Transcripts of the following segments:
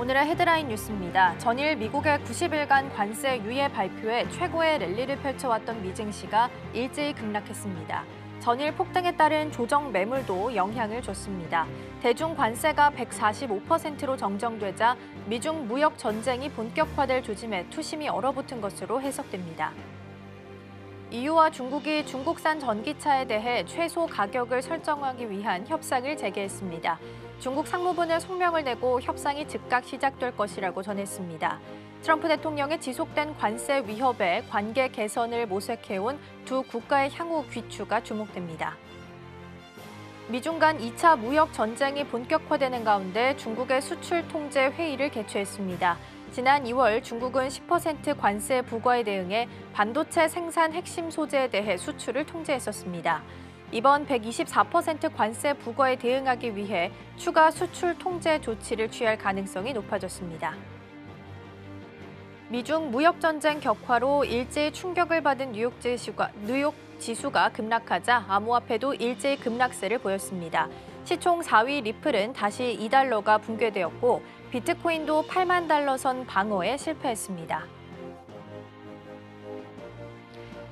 오늘의 헤드라인 뉴스입니다. 전일 미국의 90일간 관세 유예 발표에 최고의 랠리를 펼쳐왔던 미증시가 일제히 급락했습니다. 전일 폭등에 따른 조정 매물도 영향을 줬습니다. 대중 관세가 145%로 정정되자 미중 무역 전쟁이 본격화될 조짐에 투심이 얼어붙은 것으로 해석됩니다. EU와 중국이 중국산 전기차에 대해 최소 가격을 설정하기 위한 협상을 재개했습니다. 중국 상무부는 성명을 내고 협상이 즉각 시작될 것이라고 전했습니다. 트럼프 대통령의 지속된 관세 위협에 관계 개선을 모색해온 두 국가의 향후 귀추가 주목됩니다. 미중 간 2차 무역 전쟁이 본격화되는 가운데 중국의 수출 통제 회의를 개최했습니다. 지난 2월 중국은 10% 관세 부과에 대응해 반도체 생산 핵심 소재에 대해 수출을 통제했었습니다. 이번 124% 관세 부과에 대응하기 위해 추가 수출 통제 조치를 취할 가능성이 높아졌습니다. 미중 무역 전쟁 격화로 일제히 충격을 받은 뉴욕 지수가 급락하자 암호화폐도 일제히 급락세를 보였습니다. 시총 4위 리플은 다시 2달러가 붕괴되었고 비트코인도 8만 달러 선 방어에 실패했습니다.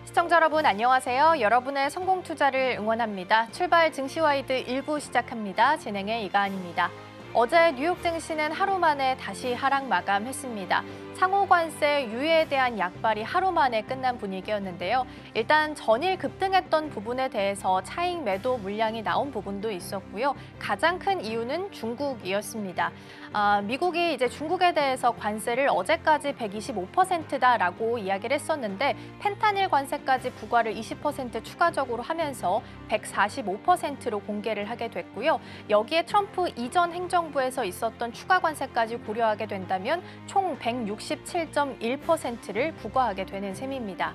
시청자 여러분 안녕하세요. 여러분의 성공 투자를 응원합니다. 출발 증시와이드 1부 시작합니다. 진행의 이가은입니다. 어제 뉴욕 증시는 하루 만에 다시 하락 마감했습니다. 상호 관세 유예에 대한 약발이 하루 만에 끝난 분위기였는데요. 일단 전일 급등했던 부분에 대해서 차익 매도 물량이 나온 부분도 있었고요. 가장 큰 이유는 중국이었습니다. 미국이 이제 중국에 대해서 관세를 어제까지 125%다라고 이야기를 했었는데 펜타닐 관세까지 부과를 20% 추가적으로 하면서 145%로 공개를 하게 됐고요. 여기에 트럼프 이전 행정부에서 있었던 추가 관세까지 고려하게 된다면 총 167.1%를 부과하게 되는 셈입니다.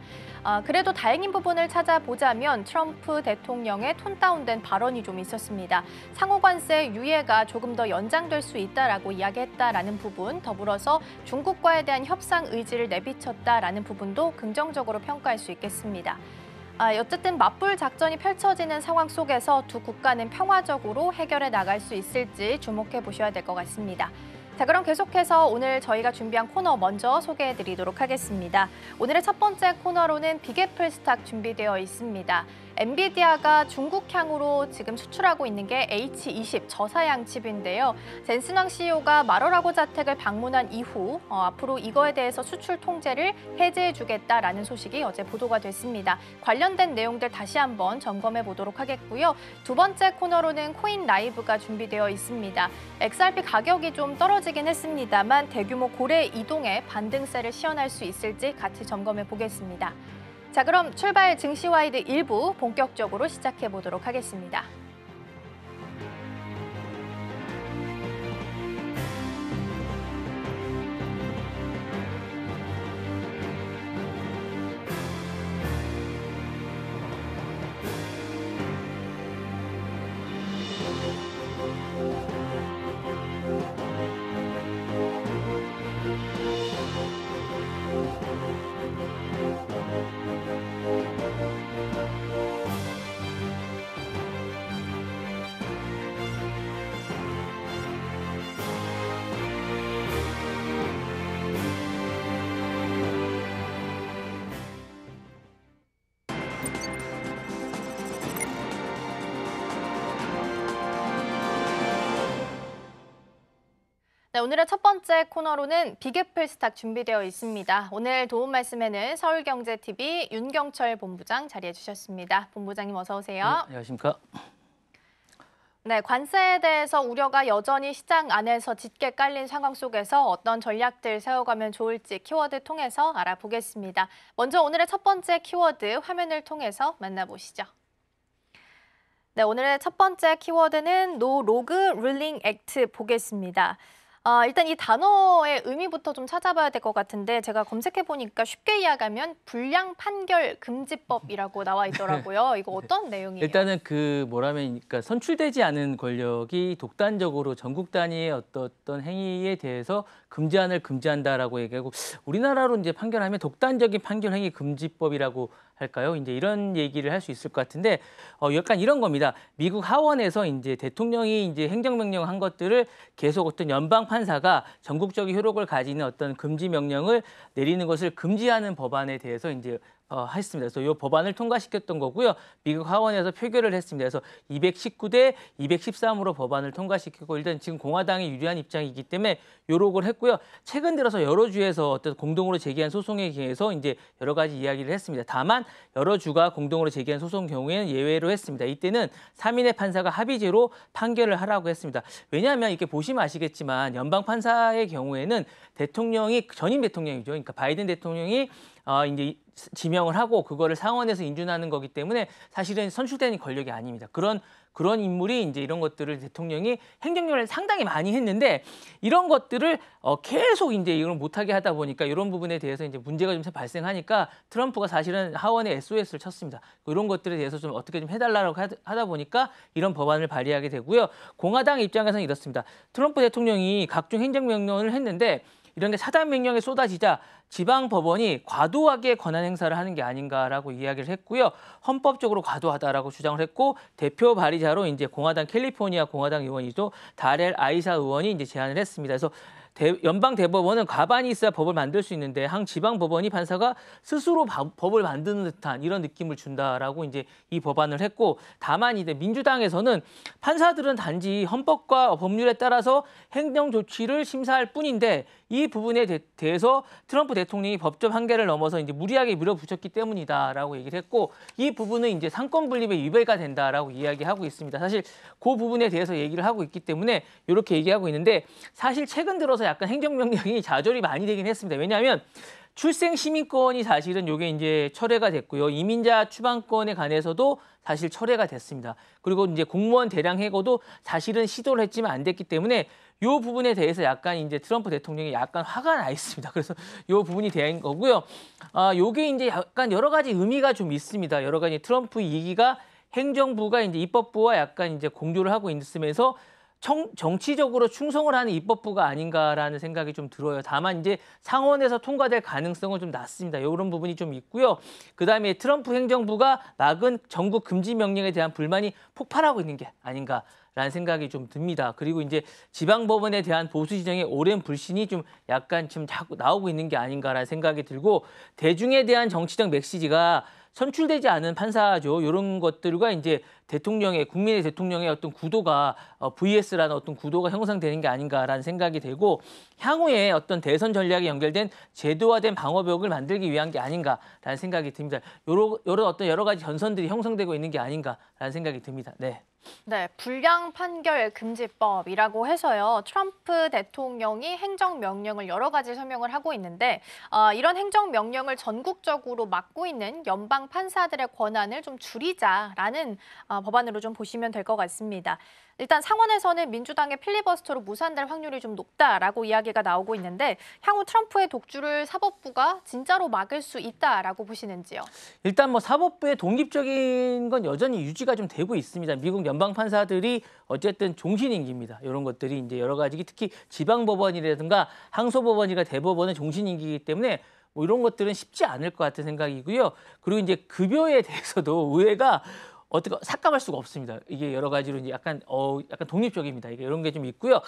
그래도 다행인 부분을 찾아보자면 트럼프 대통령의 톤 다운된 발언이 좀 있었습니다. 상호 관세 유예가 조금 더 연장될 수 있다라고 이야기했다라는 부분, 더불어서 중국과에 대한 협상 의지를 내비쳤다라는 부분도 긍정적으로 평가할 수 있겠습니다. 어쨌든 맞불 작전이 펼쳐지는 상황 속에서 두 국가는 평화적으로 해결해 나갈 수 있을지 주목해 보셔야 될 것 같습니다. 자, 그럼 계속해서 오늘 저희가 준비한 코너 먼저 소개해드리도록 하겠습니다. 오늘의 첫 번째 코너로는 빅애플 스탁 준비되어 있습니다. 엔비디아가 중국향으로 지금 수출하고 있는 게 H20 저사양 칩인데요. 젠슨왕 CEO가 마러라고 자택을 방문한 이후 앞으로 이거에 대해서 수출 통제를 해제해주겠다라는 소식이 어제 보도가 됐습니다. 관련된 내용들 다시 한번 점검해 보도록 하겠고요. 두 번째 코너로는 코인 라이브가 준비되어 있습니다. XRP 가격이 좀 떨어지긴 했습니다만 대규모 고래 이동에 반등세를 시현할 수 있을지 같이 점검해 보겠습니다. 자, 그럼 출발 증시와이드 1부 본격적으로 시작해 보도록 하겠습니다. 네, 오늘의 첫 번째 코너로는 빅애플 스탁 준비되어 있습니다. 오늘 도움 말씀에는 서울경제TV 윤경철 본부장 자리해 주셨습니다. 본부장님 어서 오세요. 네, 안녕하십니까. 네, 관세에 대해서 우려가 여전히 시장 안에서 짙게 깔린 상황 속에서 어떤 전략들 세워가면 좋을지 키워드 통해서 알아보겠습니다. 먼저 오늘의 첫 번째 키워드 화면을 통해서 만나보시죠. 네, 오늘의 첫 번째 키워드는 No Log Ruling Act 보겠습니다. 일단 이 단어의 의미부터 좀 찾아봐야 될 것 같은데 제가 검색해보니까 쉽게 이야기하면 불량 판결 금지법이라고 나와 있더라고요. 이거 어떤 내용이에요? 일단은 그러니까 선출되지 않은 권력이 독단적으로 전국 단위의 어떤 행위에 대해서 금지안을 금지한다라고 얘기하고 우리나라로 이제 판결하면 독단적인 판결 행위 금지법이라고 할까요? 이제 이런 얘기를 할 수 있을 것 같은데 약간 이런 겁니다. 미국 하원에서 이제 대통령이 이제 행정명령 한 것들을 계속 어떤 연방 판사가 전국적인 효력을 가지는 어떤 금지 명령을 내리는 것을 금지하는 법안에 대해서 이제 했습니다. 그래서 이 법안을 통과시켰던 거고요. 미국 하원에서 표결을 했습니다. 그래서 219대 213으로 법안을 통과시키고 일단 지금 공화당이 유리한 입장이기 때문에 요록을 했고요. 최근 들어서 여러 주에서 어떤 공동으로 제기한 소송에 의해서 이제 여러 가지 이야기를 했습니다. 다만 여러 주가 공동으로 제기한 소송 경우에는 예외로 했습니다. 이때는 3인의 판사가 합의제로 판결을 하라고 했습니다. 왜냐하면 이렇게 보시면 아시겠지만 연방 판사의 경우에는 대통령이 전임 대통령이죠. 그러니까 바이든 대통령이 이제 지명을 하고 그거를 상원에서 인준하는 거기 때문에 사실은 선출되는 권력이 아닙니다. 그런 인물이 이제 이런 것들을 대통령이 행정력을 상당히 많이 했는데 이런 것들을 계속 이제 이걸 못하게 하다 보니까 이런 부분에 대해서 이제 문제가 좀 발생하니까 트럼프가 사실은 하원에 SOS를 쳤습니다. 이런 것들에 대해서 좀 어떻게 좀 해달라고 하다 보니까 이런 법안을 발의하게 되고요. 공화당 입장에서는 이렇습니다. 트럼프 대통령이 각종 행정명령을 했는데 이런 게 사단 명령에 쏟아지자 지방 법원이 과도하게 권한 행사를 하는 게 아닌가라고 이야기를 했고요. 헌법적으로 과도하다라고 주장을 했고 대표 발의자로 이제 공화당 캘리포니아 공화당 의원이죠. 다렐 아이사 의원이 이제 제안을 했습니다. 그래서 연방 대법원은 과반이 있어야 법을 만들 수 있는데 한 지방 법원이 판사가 스스로 법을 만드는 듯한 이런 느낌을 준다라고 이제 이 법안을 했고 다만 이제 민주당에서는 판사들은 단지 헌법과 법률에 따라서 행정 조치를 심사할 뿐인데 이 부분에 대해서 트럼프 대통령이 법적 한계를 넘어서 이제 무리하게 밀어붙였기 때문이다라고 얘기를 했고 이 부분은 이제 상권 분립의 위배가 된다라고 이야기하고 있습니다. 사실 그 부분에 대해서 얘기를 하고 있기 때문에 이렇게 얘기하고 있는데 사실 최근 들어서 약간 행정명령이 좌절이 많이 되긴 했습니다. 왜냐하면 출생 시민권이 사실은 이게 이제 철회가 됐고요. 이민자 추방권에 관해서도 사실 철회가 됐습니다. 그리고 이제 공무원 대량 해고도 사실은 시도를 했지만 안 됐기 때문에 이 부분에 대해서 약간 이제 트럼프 대통령이 약간 화가 나 있습니다. 그래서 이 부분이 된 거고요. 요게 이제 약간 여러 가지 의미가 좀 있습니다. 여러 가지 트럼프 2기가 행정부가 이제 입법부와 약간 이제 공조를 하고 있으면서 정치적으로 충성을 하는 입법부가 아닌가라는 생각이 좀 들어요. 다만 이제 상원에서 통과될 가능성은 좀 낮습니다. 이런 부분이 좀 있고요. 그다음에 트럼프 행정부가 막은 전국 금지 명령에 대한 불만이 폭발하고 있는 게 아닌가라는 생각이 좀 듭니다. 그리고 이제 지방법원에 대한 보수 지정의 오랜 불신이 좀 약간 지금 자꾸 나오고 있는 게 아닌가라는 생각이 들고 대중에 대한 정치적 메시지가 선출되지 않은 판사죠. 이런 것들과 이제 국민의 대통령의 어떤 구도가 VS라는 어떤 구도가 형성되는 게 아닌가라는 생각이 들고 향후에 어떤 대선 전략에 연결된 제도화된 방어벽을 만들기 위한 게 아닌가라는 생각이 듭니다. 이런 어떤 여러 가지 전선들이 형성되고 있는 게 아닌가라는 생각이 듭니다. 네. 네, 불량 판결 금지법이라고 해서요. 트럼프 대통령이 행정명령을 여러 가지 설명을 하고 있는데 이런 행정명령을 전국적으로 맡고 있는 연방 판사들의 권한을 좀 줄이자라는 법안으로 좀 보시면 될 것 같습니다. 일단 상원에서는 민주당의 필리버스터로 무산될 확률이 좀 높다라고 이야기가 나오고 있는데 향후 트럼프의 독주를 사법부가 진짜로 막을 수 있다라고 보시는지요? 일단 뭐 사법부의 독립적인 건 여전히 유지가 좀 되고 있습니다. 미국 연방 판사들이 어쨌든 종신임기입니다. 이런 것들이 이제 여러 가지 특히 지방법원이라든가 항소법원이나 대법원은 종신임기이기 때문에 뭐 이런 것들은 쉽지 않을 것 같은 생각이고요. 그리고 이제 급여에 대해서도 의회가 어떻게 삭감할 수가 없습니다. 이게 여러 가지로 이제 약간 독립적입니다. 이게 이런 게 좀 있고요.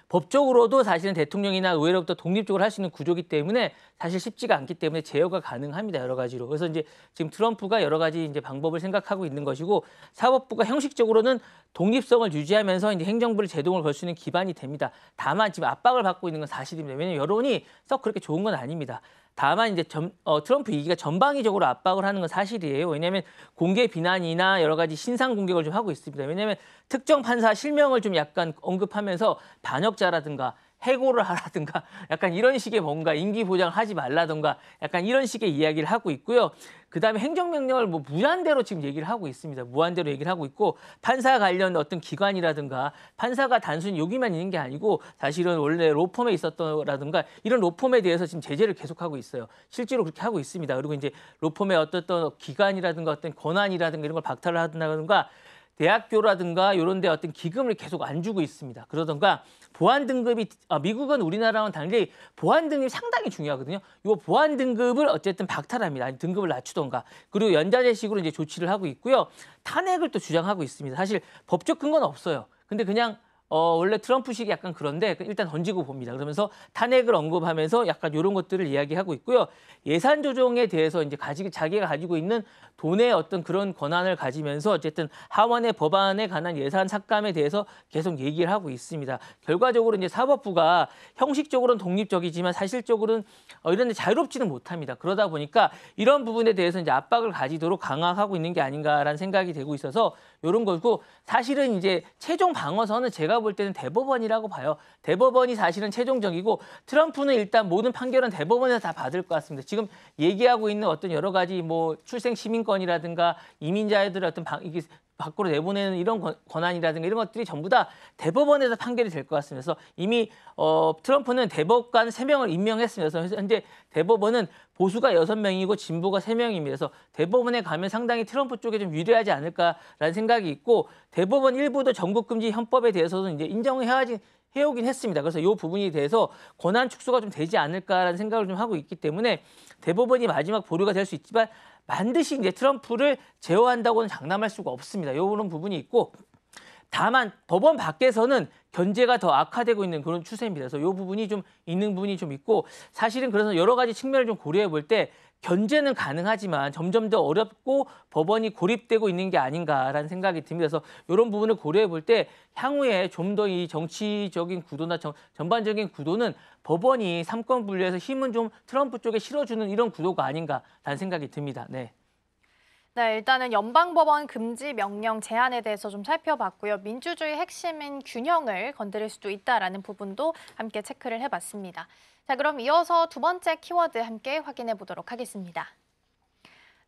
법적으로도 사실은 대통령이나 의회로부터 독립적으로 할 수 있는 구조기 때문에 사실 쉽지가 않기 때문에 제어가 가능합니다. 여러 가지로. 그래서 이제 지금 트럼프가 여러 가지 이제 방법을 생각하고 있는 것이고 사법부가 형식적으로는 독립성을 유지하면서 이제 행정부를 제동을 걸 수 있는 기반이 됩니다. 다만 지금 압박을 받고 있는 건 사실입니다. 왜냐하면 여론이 썩 그렇게 좋은 건 아닙니다. 다만 이제 트럼프 2기가 전방위적으로 압박을 하는 건 사실이에요. 왜냐하면 공개 비난이나 여러 가지 신상 공격을 좀 하고 있습니다. 왜냐하면 특정 판사 실명을 좀 약간 언급하면서 반역자라든가 해고를 하라든가 약간 이런 식의 뭔가 임기 보장을 하지 말라든가 약간 이런 식의 이야기를 하고 있고요. 그다음에 행정명령을 뭐 무한대로 지금 얘기를 하고 있습니다. 무한대로 얘기를 하고 있고 판사 관련 어떤 기관이라든가 판사가 단순히 여기만 있는 게 아니고 사실은 원래 로펌에 있었던라든가 이런 로펌에 대해서 지금 제재를 계속하고 있어요. 실제로 그렇게 하고 있습니다. 그리고 이제 로펌의 어떤 기관이라든가 어떤 권한이라든가 이런 걸 박탈을 하든가 대학교라든가 이런 데 어떤 기금을 계속 안 주고 있습니다. 그러던가 보안 등급이 미국은 우리나라와는 달리 보안 등급이 상당히 중요하거든요. 이 보안 등급을 어쨌든 박탈합니다. 아니, 등급을 낮추던가. 그리고 연좌제식으로 이제 조치를 하고 있고요. 탄핵을 또 주장하고 있습니다. 사실 법적 근거는 없어요. 근데 그냥 원래 트럼프식이 약간 그런데 일단 던지고 봅니다. 그러면서 탄핵을 언급하면서 약간 이런 것들을 이야기하고 있고요. 예산 조정에 대해서 이제 자기가 가지고 있는 돈의 어떤 그런 권한을 가지면서 어쨌든 하원의 법안에 관한 예산 삭감에 대해서 계속 얘기를 하고 있습니다. 결과적으로 이제 사법부가 형식적으로는 독립적이지만 사실적으로는 이런 데 자유롭지는 못합니다. 그러다 보니까 이런 부분에 대해서 이제 압박을 가지도록 강화하고 있는 게 아닌가라는 생각이 되고 있어서 이런 거고 사실은 이제 최종 방어선은 제가 볼 때는 대법원이라고 봐요. 대법원이 사실은 최종적이고 트럼프는 일단 모든 판결은 대법원에서 다 받을 것 같습니다. 지금 얘기하고 있는 어떤 여러 가지 뭐 출생 시민권이라든가 이민자들의 어떤 이게 밖으로 내보내는 이런 권한이라든가 이런 것들이 전부 다 대법원에서 판결이 될 것 같습니다. 그래서 이미 트럼프는 대법관 3명을 임명했습니다. 그래서 현재 대법원은 보수가 6명이고 진보가 3명입니다. 그래서 대법원에 가면 상당히 트럼프 쪽에 좀 유리하지 않을까라는 생각이 있고 대법원 일부도 전국금지 헌법에 대해서는 이제 해오긴 했습니다. 그래서 이 부분에 대해서 권한 축소가 좀 되지 않을까라는 생각을 좀 하고 있기 때문에 대법원이 마지막 보류가 될 수 있지만 반드시 이제 트럼프를 제어한다고는 장담할 수가 없습니다. 이런 부분이 있고 다만 법원 밖에서는 견제가 더 악화되고 있는 그런 추세입니다. 그래서 이 부분이 좀 있는 부분이 좀 있고 사실은 그래서 여러 가지 측면을 좀 고려해 볼 때 견제는 가능하지만 점점 더 어렵고 법원이 고립되고 있는 게 아닌가라는 생각이 듭니다. 그래서 이런 부분을 고려해 볼 때 향후에 좀 더 이 정치적인 구도나 전반적인 구도는 법원이 삼권 분리해서 힘은 좀 트럼프 쪽에 실어주는 이런 구도가 아닌가라는 생각이 듭니다. 네. 네, 일단은 연방법원 금지 명령 제한에 대해서 좀 살펴봤고요. 민주주의 핵심인 균형을 건드릴 수도 있다라는 부분도 함께 체크를 해봤습니다. 자, 그럼 이어서 두 번째 키워드 함께 확인해 보도록 하겠습니다.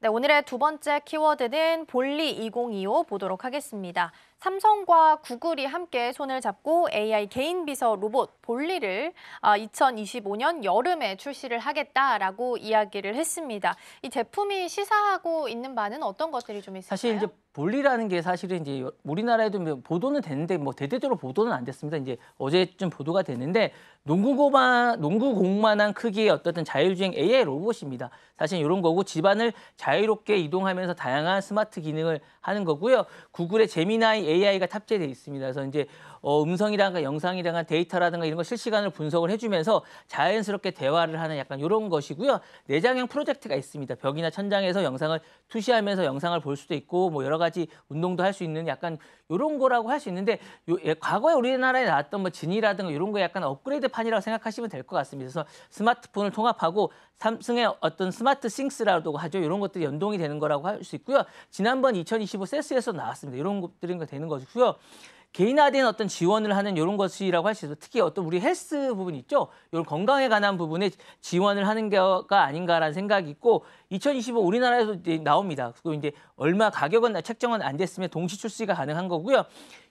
네, 오늘의 두 번째 키워드는 볼리 2025 보도록 하겠습니다. 삼성과 구글이 함께 손을 잡고 AI 개인 비서 로봇 볼리를 2025년 여름에 출시를 하겠다라고 이야기를 했습니다. 이 제품이 시사하고 있는 바는 어떤 것들이 좀 있을까요? 사실 이제 볼리라는 게 사실은 이제 우리나라에도 보도는 됐는데 뭐 대대적으로 보도는 안 됐습니다. 이제 어제쯤 보도가 됐는데 농구공만한 크기의 어떤 자율주행 AI 로봇입니다. 사실 이런 거고 집안을 자유롭게 이동하면서 다양한 스마트 기능을 하는 거고요. 구글의 제미나이 AI가 탑재되어 있습니다. 그래서 이제 음성이라든가 영상이라든가 데이터라든가 이런 거 실시간으로 분석을 해주면서 자연스럽게 대화를 하는 약간 이런 것이고요. 내장형 프로젝트가 있습니다. 벽이나 천장에서 영상을 투시하면서 영상을 볼 수도 있고 뭐 여러 가지 운동도 할 수 있는 약간 이런 거라고 할 수 있는데 과거에 우리나라에 나왔던 뭐 진이라든가 이런 거 약간 업그레이드판이라고 생각하시면 될 것 같습니다. 그래서 스마트폰을 통합하고 삼성의 어떤 스마트 싱스라고 하죠. 이런 것들이 연동이 되는 거라고 할 수 있고요. 지난번 2025 세스에서 나왔습니다. 이런 것들이 되는 것이고요. 개인화된 어떤 지원을 하는 이런 것이라고 할 수 있어요. 특히 어떤 우리 헬스 부분 있죠. 이런 건강에 관한 부분에 지원을 하는 게가 아닌가라는 생각이 있고 2025 우리나라에서 이제 나옵니다. 그리고 이제 얼마 가격은 책정은 안 됐으면 동시 출시가 가능한 거고요.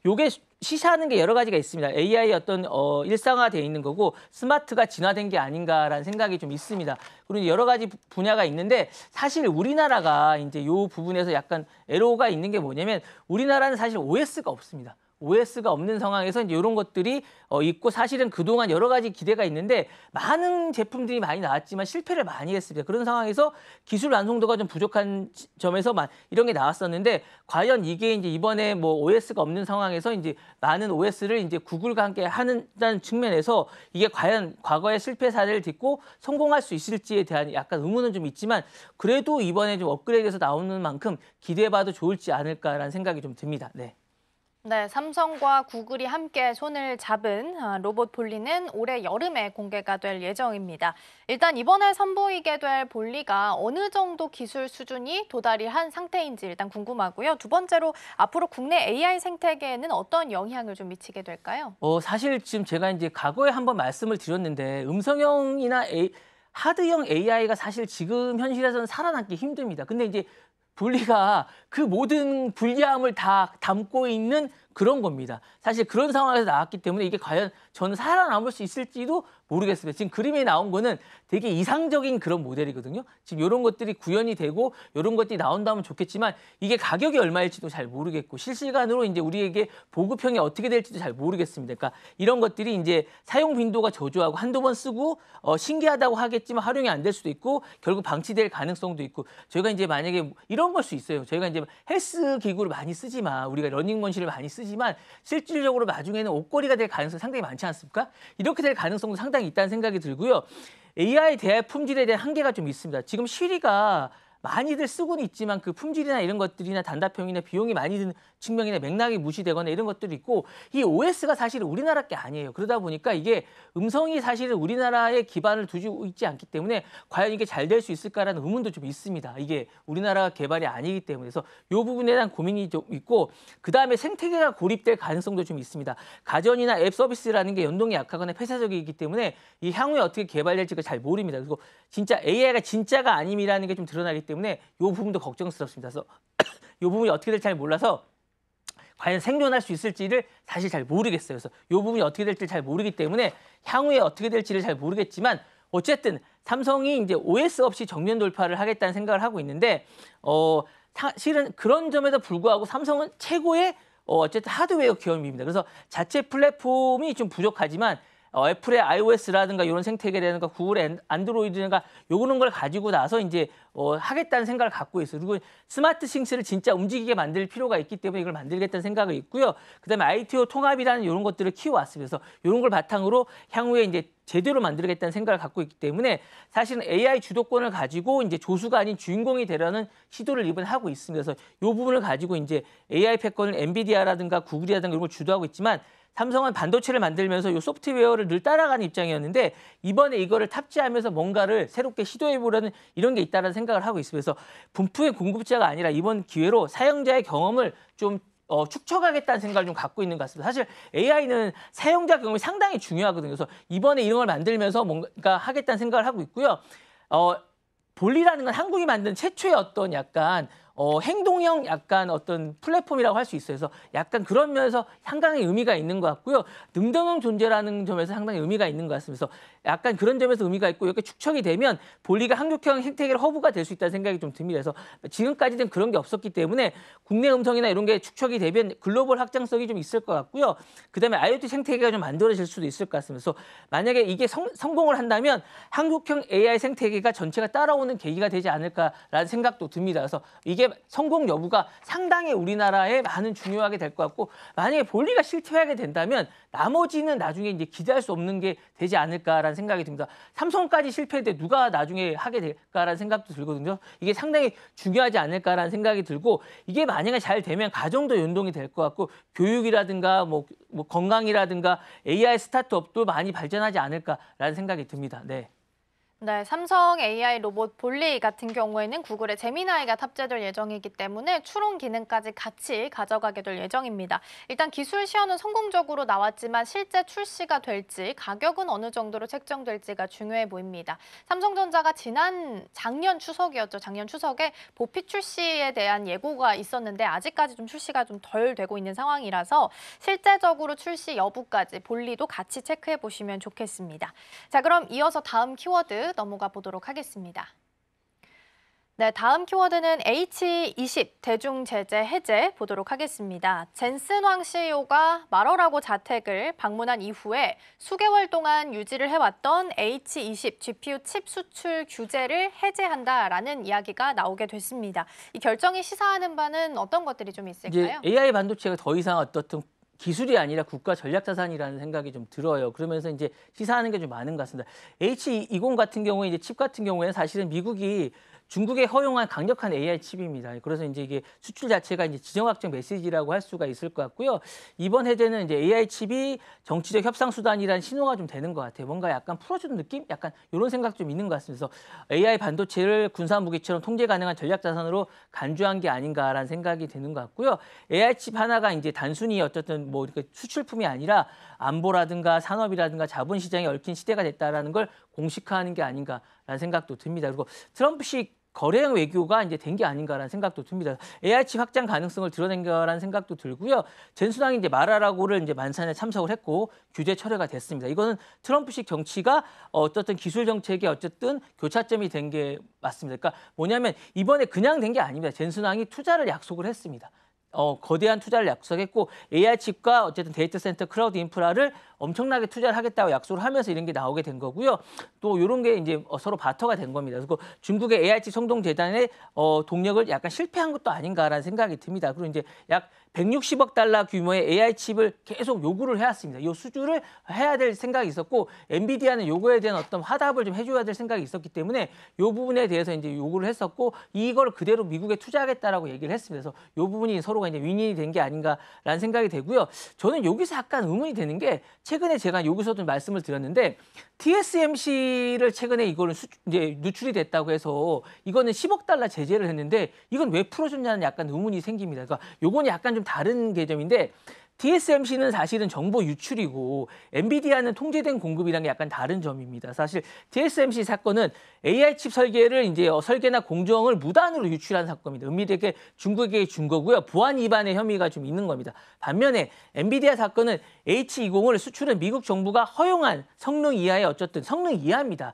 요게 시사하는 게 여러 가지가 있습니다. AI 어떤 일상화되어 있는 거고 스마트가 진화된 게 아닌가라는 생각이 좀 있습니다. 그리고 여러 가지 분야가 있는데 사실 우리나라가 이제 요 부분에서 약간 애로가 있는 게 뭐냐면 우리나라는 사실 OS가 없습니다. OS가 없는 상황에서 이제 이런 것들이 있고 사실은 그동안 여러 가지 기대가 있는데 많은 제품들이 많이 나왔지만 실패를 많이 했습니다. 그런 상황에서 기술 완성도가 좀 부족한 점에서 이런 게 나왔었는데 과연 이게 이제 이번에 뭐 OS가 없는 상황에서 이제 많은 OS를 이제 구글과 함께 하는다는 측면에서 이게 과연 과거의 실패 사례를 딛고 성공할 수 있을지에 대한 약간 의문은 좀 있지만 그래도 이번에 좀 업그레이드해서 나오는 만큼 기대해봐도 좋을지 않을까라는 생각이 좀 듭니다. 네. 네, 삼성과 구글이 함께 손을 잡은 로봇 볼리는 올해 여름에 공개가 될 예정입니다. 일단 이번에 선보이게 될 볼리가 어느 정도 기술 수준이 도달한 상태인지 일단 궁금하고요. 두 번째로 앞으로 국내 AI 생태계에는 어떤 영향을 좀 미치게 될까요? 사실 지금 제가 이제 과거에 한번 말씀을 드렸는데 음성형이나 하드형 AI가 사실 지금 현실에서는 살아남기 힘듭니다. 근데 이제 볼리가 그 모든 불리함을 다 담고 있는 그런 겁니다. 사실 그런 상황에서 나왔기 때문에 이게 과연 저는 살아남을 수 있을지도 모르겠습니다. 지금 그림에 나온 거는 되게 이상적인 그런 모델이거든요. 지금 이런 것들이 구현이 되고 이런 것들이 나온다면 좋겠지만 이게 가격이 얼마일지도 잘 모르겠고 실시간으로 이제 우리에게 보급형이 어떻게 될지도 잘 모르겠습니다. 그러니까 이런 것들이 이제 사용 빈도가 저조하고 한두 번 쓰고 신기하다고 하겠지만 활용이 안 될 수도 있고 결국 방치될 가능성도 있고 저희가 이제 만약에 이런 걸 수 있어요. 저희가 이제 헬스 기구를 많이 쓰지만 우리가 러닝머신을 많이 쓰지만 실질적으로 나중에는 옷걸이가 될 가능성이 상당히 많지 않습니까? 이렇게 될 가능성도 상당히 있다는 생각이 들고요. AI 대화 품질에 대한 한계가 좀 있습니다. 지금 시리가 많이들 쓰고는 있지만 그 품질이나 이런 것들이나 단답형이나 비용이 많이 드는 측면이나 맥락이 무시되거나 이런 것들이 있고 이 OS가 사실은 우리나라 게 아니에요. 그러다 보니까 이게 음성이 사실은 우리나라에 기반을 두고 있지 않기 때문에 과연 이게 잘 될 수 있을까라는 의문도 좀 있습니다. 이게 우리나라 개발이 아니기 때문에 그래서 이 부분에 대한 고민이 좀 있고 그다음에 생태계가 고립될 가능성도 좀 있습니다. 가전이나 앱 서비스라는 게 연동이 약하거나 폐쇄적이기 때문에 이 향후에 어떻게 개발될지가 잘 모릅니다. 그리고 진짜 AI가 진짜가 아님이라는 게 좀 드러나기 때문에 이 부분도 걱정스럽습니다. 그래서 이 부분이 어떻게 될지 잘 몰라서 과연 생존할 수 있을지를 사실 잘 모르겠어요. 그래서 이 부분이 어떻게 될지 잘 모르기 때문에 향후에 어떻게 될지를 잘 모르겠지만 어쨌든 삼성이 이제 OS 없이 정면 돌파를 하겠다는 생각을 하고 있는데 사실은 그런 점에도 불구하고 삼성은 최고의 어쨌든 하드웨어 기업입니다. 그래서 자체 플랫폼이 좀 부족하지만 애플의 iOS라든가 이런 생태계라든가 구글의 안드로이드라든가 요런 걸 가지고 나서 이제 하겠다는 생각을 갖고 있어요. 그리고 스마트 싱스를 진짜 움직이게 만들 필요가 있기 때문에 이걸 만들겠다는 생각이 있고요. 그다음에 ITO 통합이라는 이런 것들을 키워왔습니다. 그래서 이런 걸 바탕으로 향후에 이제 제대로 만들겠다는 생각을 갖고 있기 때문에 사실은 AI 주도권을 가지고 이제 조수가 아닌 주인공이 되려는 시도를 이번에 하고 있습니다. 그래서 이 부분을 가지고 이제 AI 패권을 엔비디아라든가 구글이라든가 이런 걸 주도하고 있지만 삼성은 반도체를 만들면서 이 소프트웨어를 늘 따라가는 입장이었는데 이번에 이거를 탑재하면서 뭔가를 새롭게 시도해보려는 이런 게 있다는 생각을 하고 있습니다. 그래서 분포의 공급자가 아니라 이번 기회로 사용자의 경험을 좀 축적하겠다는 생각을 좀 갖고 있는 것 같습니다. 사실 AI는 사용자 경험이 상당히 중요하거든요. 그래서 이번에 이런 걸 만들면서 뭔가 하겠다는 생각을 하고 있고요. 볼리라는 건 한국이 만든 최초의 어떤 약간 행동형 약간 어떤 플랫폼이라고 할 수 있어요. 그래서 약간 그런 면에서 상당히 의미가 있는 것 같고요. 능동형 존재라는 점에서 상당히 의미가 있는 것 같습니다. 그래서 약간 그런 점에서 의미가 있고 이렇게 축적이 되면 볼리가 한국형 생태계의 허브가 될 수 있다는 생각이 좀 듭니다. 그래서 지금까지는 그런 게 없었기 때문에 국내 음성이나 이런 게 축적이 되면 글로벌 확장성이 좀 있을 것 같고요. 그다음에 IoT 생태계가 좀 만들어질 수도 있을 것 같습니다. 그래서 만약에 이게 성공을 한다면 한국형 AI 생태계가 전체가 따라오는 계기가 되지 않을까라는 생각도 듭니다. 그래서 이게 성공 여부가 상당히 우리나라에 많은 중요하게 될 것 같고 만약에 볼리가 실패하게 된다면 나머지는 나중에 이제 기대할 수 없는 게 되지 않을까라는 생각이 듭니다. 삼성까지 실패했는데 누가 나중에 하게 될까라는 생각도 들거든요. 이게 상당히 중요하지 않을까라는 생각이 들고 이게 만약에 잘 되면 가정도 연동이 될 것 같고 교육이라든가 뭐 건강이라든가 AI 스타트업도 많이 발전하지 않을까라는 생각이 듭니다. 네. 네, 삼성 AI 로봇 볼리 같은 경우에는 구글의 제미나이가 탑재될 예정이기 때문에 추론 기능까지 같이 가져가게 될 예정입니다. 일단 기술 시험은 성공적으로 나왔지만 실제 출시가 될지 가격은 어느 정도로 책정될지가 중요해 보입니다. 삼성전자가 작년 추석이었죠. 작년 추석에 보피 출시에 대한 예고가 있었는데 아직까지 좀 출시가 좀 덜 되고 있는 상황이라서 실제적으로 출시 여부까지 볼리도 같이 체크해 보시면 좋겠습니다. 자, 그럼 이어서 다음 키워드 넘어가 보도록 하겠습니다. 네, 다음 키워드는 H20 대중 제재 해제 보도록 하겠습니다. 젠슨 황 CEO가 말어라고 자택을 방문한 이후에 수개월 동안 유지를 해왔던 H20 GPU 칩 수출 규제를 해제한다라는 이야기가 나오게 됐습니다. 이 결정이 시사하는 바는 어떤 것들이 좀 있을까요? 이제 AI 반도체가 더 이상 어떤 기술이 아니라 국가 전략 자산이라는 생각이 좀 들어요. 그러면서 이제 시사하는 게 좀 많은 것 같습니다. H20 같은 경우에 이제 칩 같은 경우에는 사실은 미국이 중국에 허용한 강력한 AI 칩입니다. 그래서 이제 이게 수출 자체가 이제 지정학적 메시지라고 할 수가 있을 것 같고요. 이번 해제는 이제 AI 칩이 정치적 협상 수단이라는 신호가 좀 되는 것 같아요. 뭔가 약간 풀어주는 느낌? 약간 이런 생각 좀 있는 것 같습니다. 그래서 AI 반도체를 군사 무기처럼 통제 가능한 전략 자산으로 간주한 게 아닌가라는 생각이 드는 것 같고요. AI 칩 하나가 이제 단순히 어쨌든 뭐 이렇게 수출품이 아니라 안보라든가 산업이라든가 자본 시장에 얽힌 시대가 됐다라는 걸 공식화하는 게 아닌가라는 생각도 듭니다. 그리고 트럼프식 거래형 외교가 이제 된 게 아닌가라는 생각도 듭니다. AI 칩 확장 가능성을 드러낸 거라는 생각도 들고요. 젠순왕이 이제 마라라고를 이제 만찬에 참석을 했고 규제 철회가 됐습니다. 이거는 트럼프식 정치가 어쨌든 기술 정책에 어쨌든 교차점이 된 게 맞습니다. 그러니까 뭐냐면 이번에 그냥 된 게 아닙니다. 젠순왕이 투자를 약속을 했습니다. 거대한 투자를 약속했고 AI 칩과 어쨌든 데이터 센터 클라우드 인프라를 엄청나게 투자를 하겠다고 약속을 하면서 이런 게 나오게 된 거고요. 또 이런 게 이제 서로 바터가 된 겁니다. 그리고 중국의 AI 칩 성동 재단의 동력을 약간 실패한 것도 아닌가라는 생각이 듭니다. 그리고 이제 약 160억 달러 규모의 AI 칩을 계속 요구를 해왔습니다. 이 수주를 해야 될 생각이 있었고 엔비디아는 요거에 대한 어떤 화답을 좀 해줘야 될 생각이 있었기 때문에 이 부분에 대해서 이제 요구를 했었고 이걸 그대로 미국에 투자하겠다라고 얘기를 했습니다. 그래서 이 부분이 서로가 이제 윈윈이 된 게 아닌가라는 생각이 되고요. 저는 여기서 약간 의문이 되는 게 최근에 제가 여기서도 말씀을 드렸는데 TSMC를 최근에 이거는 이제 누출이 됐다고 해서 이거는 10억 달러 제재를 했는데 이건 왜 풀어줬냐는 약간 의문이 생깁니다. 그러니까 요거는 약간 좀 다른 개념인데 TSMC는 사실은 정보 유출이고 엔비디아는 통제된 공급이라는 게 약간 다른 점입니다. 사실 TSMC 사건은 AI 칩 설계를 이제 설계나 공정을 무단으로 유출한 사건입니다. 은밀하게 중국에게 준 거고요. 보안 위반의 혐의가 좀 있는 겁니다. 반면에 엔비디아 사건은 H20을 수출은 미국 정부가 허용한 성능 이하의 어쨌든 성능 이하입니다.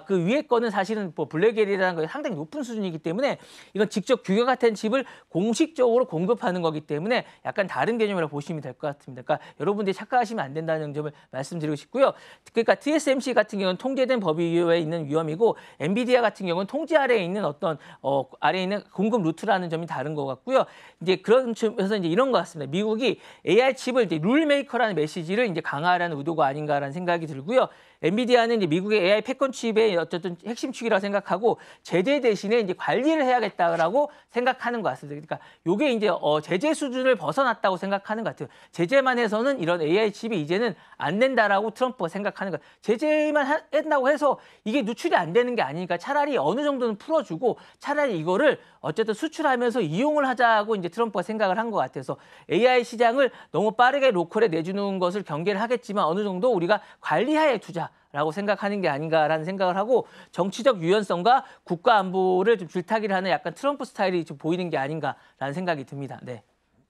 그 위에 거는 사실은 뭐 블랙엘이라는 거 상당히 높은 수준이기 때문에 이건 직접 규격화 된 칩을 공식적으로 공급하는 거기 때문에 약간 다른 개념이라고 보시면 될 것 같습니다. 그러니까 여러분들이 착각하시면 안 된다는 점을 말씀드리고 싶고요. 그러니까 TSMC 같은 경우는 통제된 법위에 있는 위험이고 엔비디아 같은 경우는 통제 아래에 있는 어떤 아래에 있는 공급 루트라는 점이 다른 것 같고요. 이제 그런 점에서 이제 이런 것 같습니다. 미국이 AI 칩을 이제 룰 메이커라는 메시지를 이제 강화하라는 의도가 아닌가라는 생각이 들고요. 엔비디아는 이제 미국의 AI 패권 칩의 어쨌든 핵심 축이라고 생각하고 제재 대신에 이제 관리를 해야겠다라고 생각하는 것 같습니다. 그러니까 이게 이제 제재 수준을 벗어났다고 생각하는 것 같아요. 제재만 해서는 이런 AI 칩이 이제는 안 된다라고 트럼프가 생각하는 것 같아요. 제재만 한다고 해서 이게 누출이 안 되는 게 아니니까 차라리 어느 정도는 풀어주고 차라리 이거를 어쨌든 수출하면서 이용을 하자고 이제 트럼프가 생각을 한 것 같아서 AI 시장을 너무 빠르게 로컬에 내주는 것을 경계를 하겠지만 어느 정도 우리가 관리하에 투자라고 생각하는 게 아닌가라는 생각을 하고 정치적 유연성과 국가 안보를 좀 줄타기를 하는 약간 트럼프 스타일이 좀 보이는 게 아닌가라는 생각이 듭니다. 네.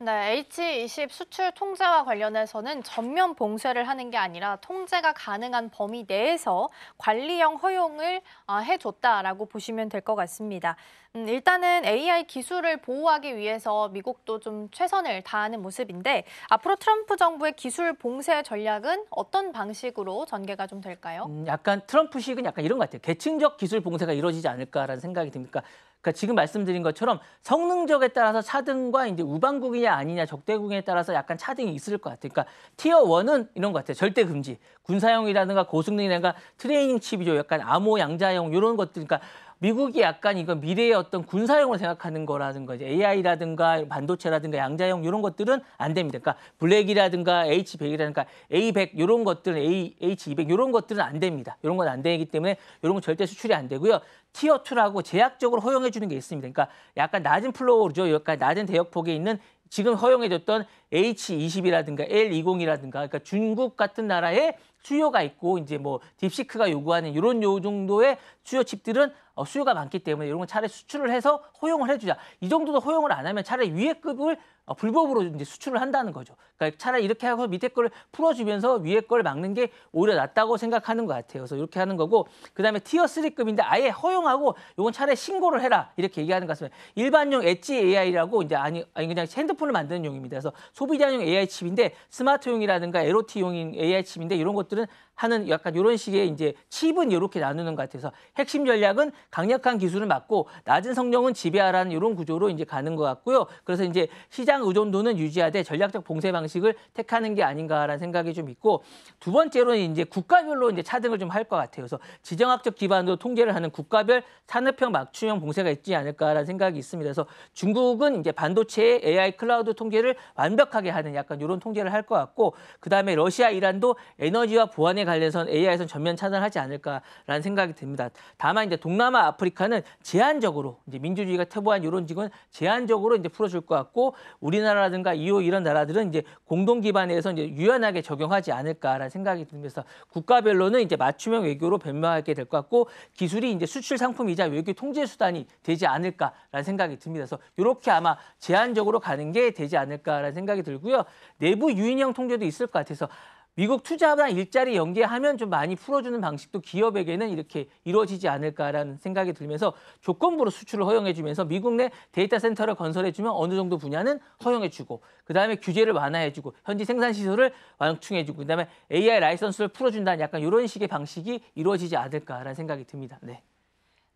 네, H20 수출 통제와 관련해서는 전면 봉쇄를 하는 게 아니라 통제가 가능한 범위 내에서 관리형 허용을 해줬다라고 보시면 될 것 같습니다. 일단은 AI 기술을 보호하기 위해서 미국도 좀 최선을 다하는 모습인데 앞으로 트럼프 정부의 기술 봉쇄 전략은 어떤 방식으로 전개가 좀 될까요? 약간 트럼프식은 약간 이런 것 같아요. 계층적 기술 봉쇄가 이루어지지 않을까라는 생각이 듭니까? 그러니까 지금 말씀드린 것처럼 성능적에 따라서 차등과 이제 우방국이냐 아니냐 적대국에 따라서 약간 차등이 있을 것 같아요. 그러니까 티어 1은 이런 것 같아요. 절대 금지. 군사용이라든가 고성능이라든가 트레이닝 칩이죠. 약간 암호 양자용 이런 것들. 그러니까 미국이 약간 이건 미래의 어떤 군사용을 생각하는 거라든가 이제 AI라든가 반도체라든가 양자용 이런 것들은 안 됩니다. 그러니까 블랙이라든가 H100이라든가 A100 이런 것들은 H200 이런 것들은 안 됩니다. 이런 건 안 되기 때문에 이런 건 절대 수출이 안 되고요. 티어 2라고 제약적으로 허용해 주는 게 있습니다. 그러니까 약간 낮은 플로어죠. 약간 낮은 대역폭에 있는 지금 허용해줬던 H20이라든가 L20이라든가 그러니까 중국 같은 나라에 수요가 있고 이제 뭐 딥시크가 요구하는 이런 요 정도의 수요 칩들은 수요가 많기 때문에 이런 건 차라리 수출을 해서 허용을 해주자. 이 정도도 허용을 안 하면 차라리 위에 급을 불법으로 이제 수출을 한다는 거죠. 그러니까 차라리 이렇게 하고 밑에 거를 풀어주면서 위에 거를 막는 게 오히려 낫다고 생각하는 것 같아요. 그래서 이렇게 하는 거고 그다음에 티어 3급인데 아예 허용하고 이건 차라리 신고를 해라 이렇게 얘기하는 것 같습니다. 일반용 엣지 AI라고 이제 아니 그냥 핸드폰을 만드는 용입니다. 그래서 소비자용 AI 칩인데 스마트용이라든가 LOT용인 AI 칩인데 이런 것들은 하는 약간 이런 식의 이제 칩은 이렇게 나누는 것 같아서 핵심 전략은 강력한 기술을 막고 낮은 성능은 지배하라는 이런 구조로 이제 가는 것 같고요. 그래서 이제 시장 의존도는 유지하되 전략적 봉쇄 방식을 택하는 게 아닌가라는 생각이 좀 있고 두 번째로는 이제 국가별로 이제 차등을 좀 할 것 같아요. 그래서 지정학적 기반으로 통제를 하는 국가별 산업형 맞춤형 봉쇄가 있지 않을까라는 생각이 있습니다. 그래서 중국은 이제 반도체의 AI 클라우드 통제를 완벽하게 하는 약간 이런 통제를 할 것 같고 그다음에 러시아, 이란도 에너지와 보안에 관련해서 AI에선 전면 차단하지 않을까라는 생각이 듭니다. 다만 이제 동남아, 아프리카는 제한적으로 이제 민주주의가 퇴보한 이런 지역은 제한적으로 이제 풀어줄 것 같고 우리나라라든가 EU 이런 나라들은 이제 공동 기반에서 이제 유연하게 적용하지 않을까라는 생각이 들면서 국가별로는 이제 맞춤형 외교로 변모하게 될 것 같고 기술이 이제 수출 상품이자 외교 통제 수단이 되지 않을까라는 생각이 듭니다. 그래서 이렇게 아마 제한적으로 가는 게 되지 않을까라는 생각이 들고요. 내부 유인형 통제도 있을 것 같아서 미국 투자나 일자리 연계하면 좀 많이 풀어주는 방식도 기업에게는 이렇게 이루어지지 않을까라는 생각이 들면서 조건부로 수출을 허용해주면서 미국 내 데이터 센터를 건설해주면 어느 정도 분야는 허용해주고 그다음에 규제를 완화해주고 현지 생산 시설을 완충해주고 그다음에 AI 라이선스를 풀어준다는 약간 이런 식의 방식이 이루어지지 않을까라는 생각이 듭니다. 네.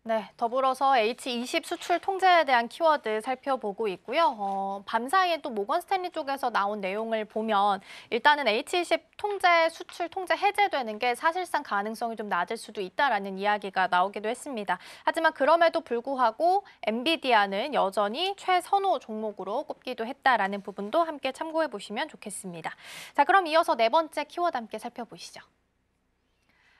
네, 더불어서 H20 수출 통제에 대한 키워드 살펴보고 있고요. 밤사이에 또 모건 스탠리 쪽에서 나온 내용을 보면 일단은 H20 통제, 수출 통제 해제되는 게 사실상 가능성이 좀 낮을 수도 있다라는 이야기가 나오기도 했습니다. 하지만 그럼에도 불구하고 엔비디아는 여전히 최선호 종목으로 꼽기도 했다라는 부분도 함께 참고해 보시면 좋겠습니다. 자, 그럼 이어서 네 번째 키워드 함께 살펴보시죠.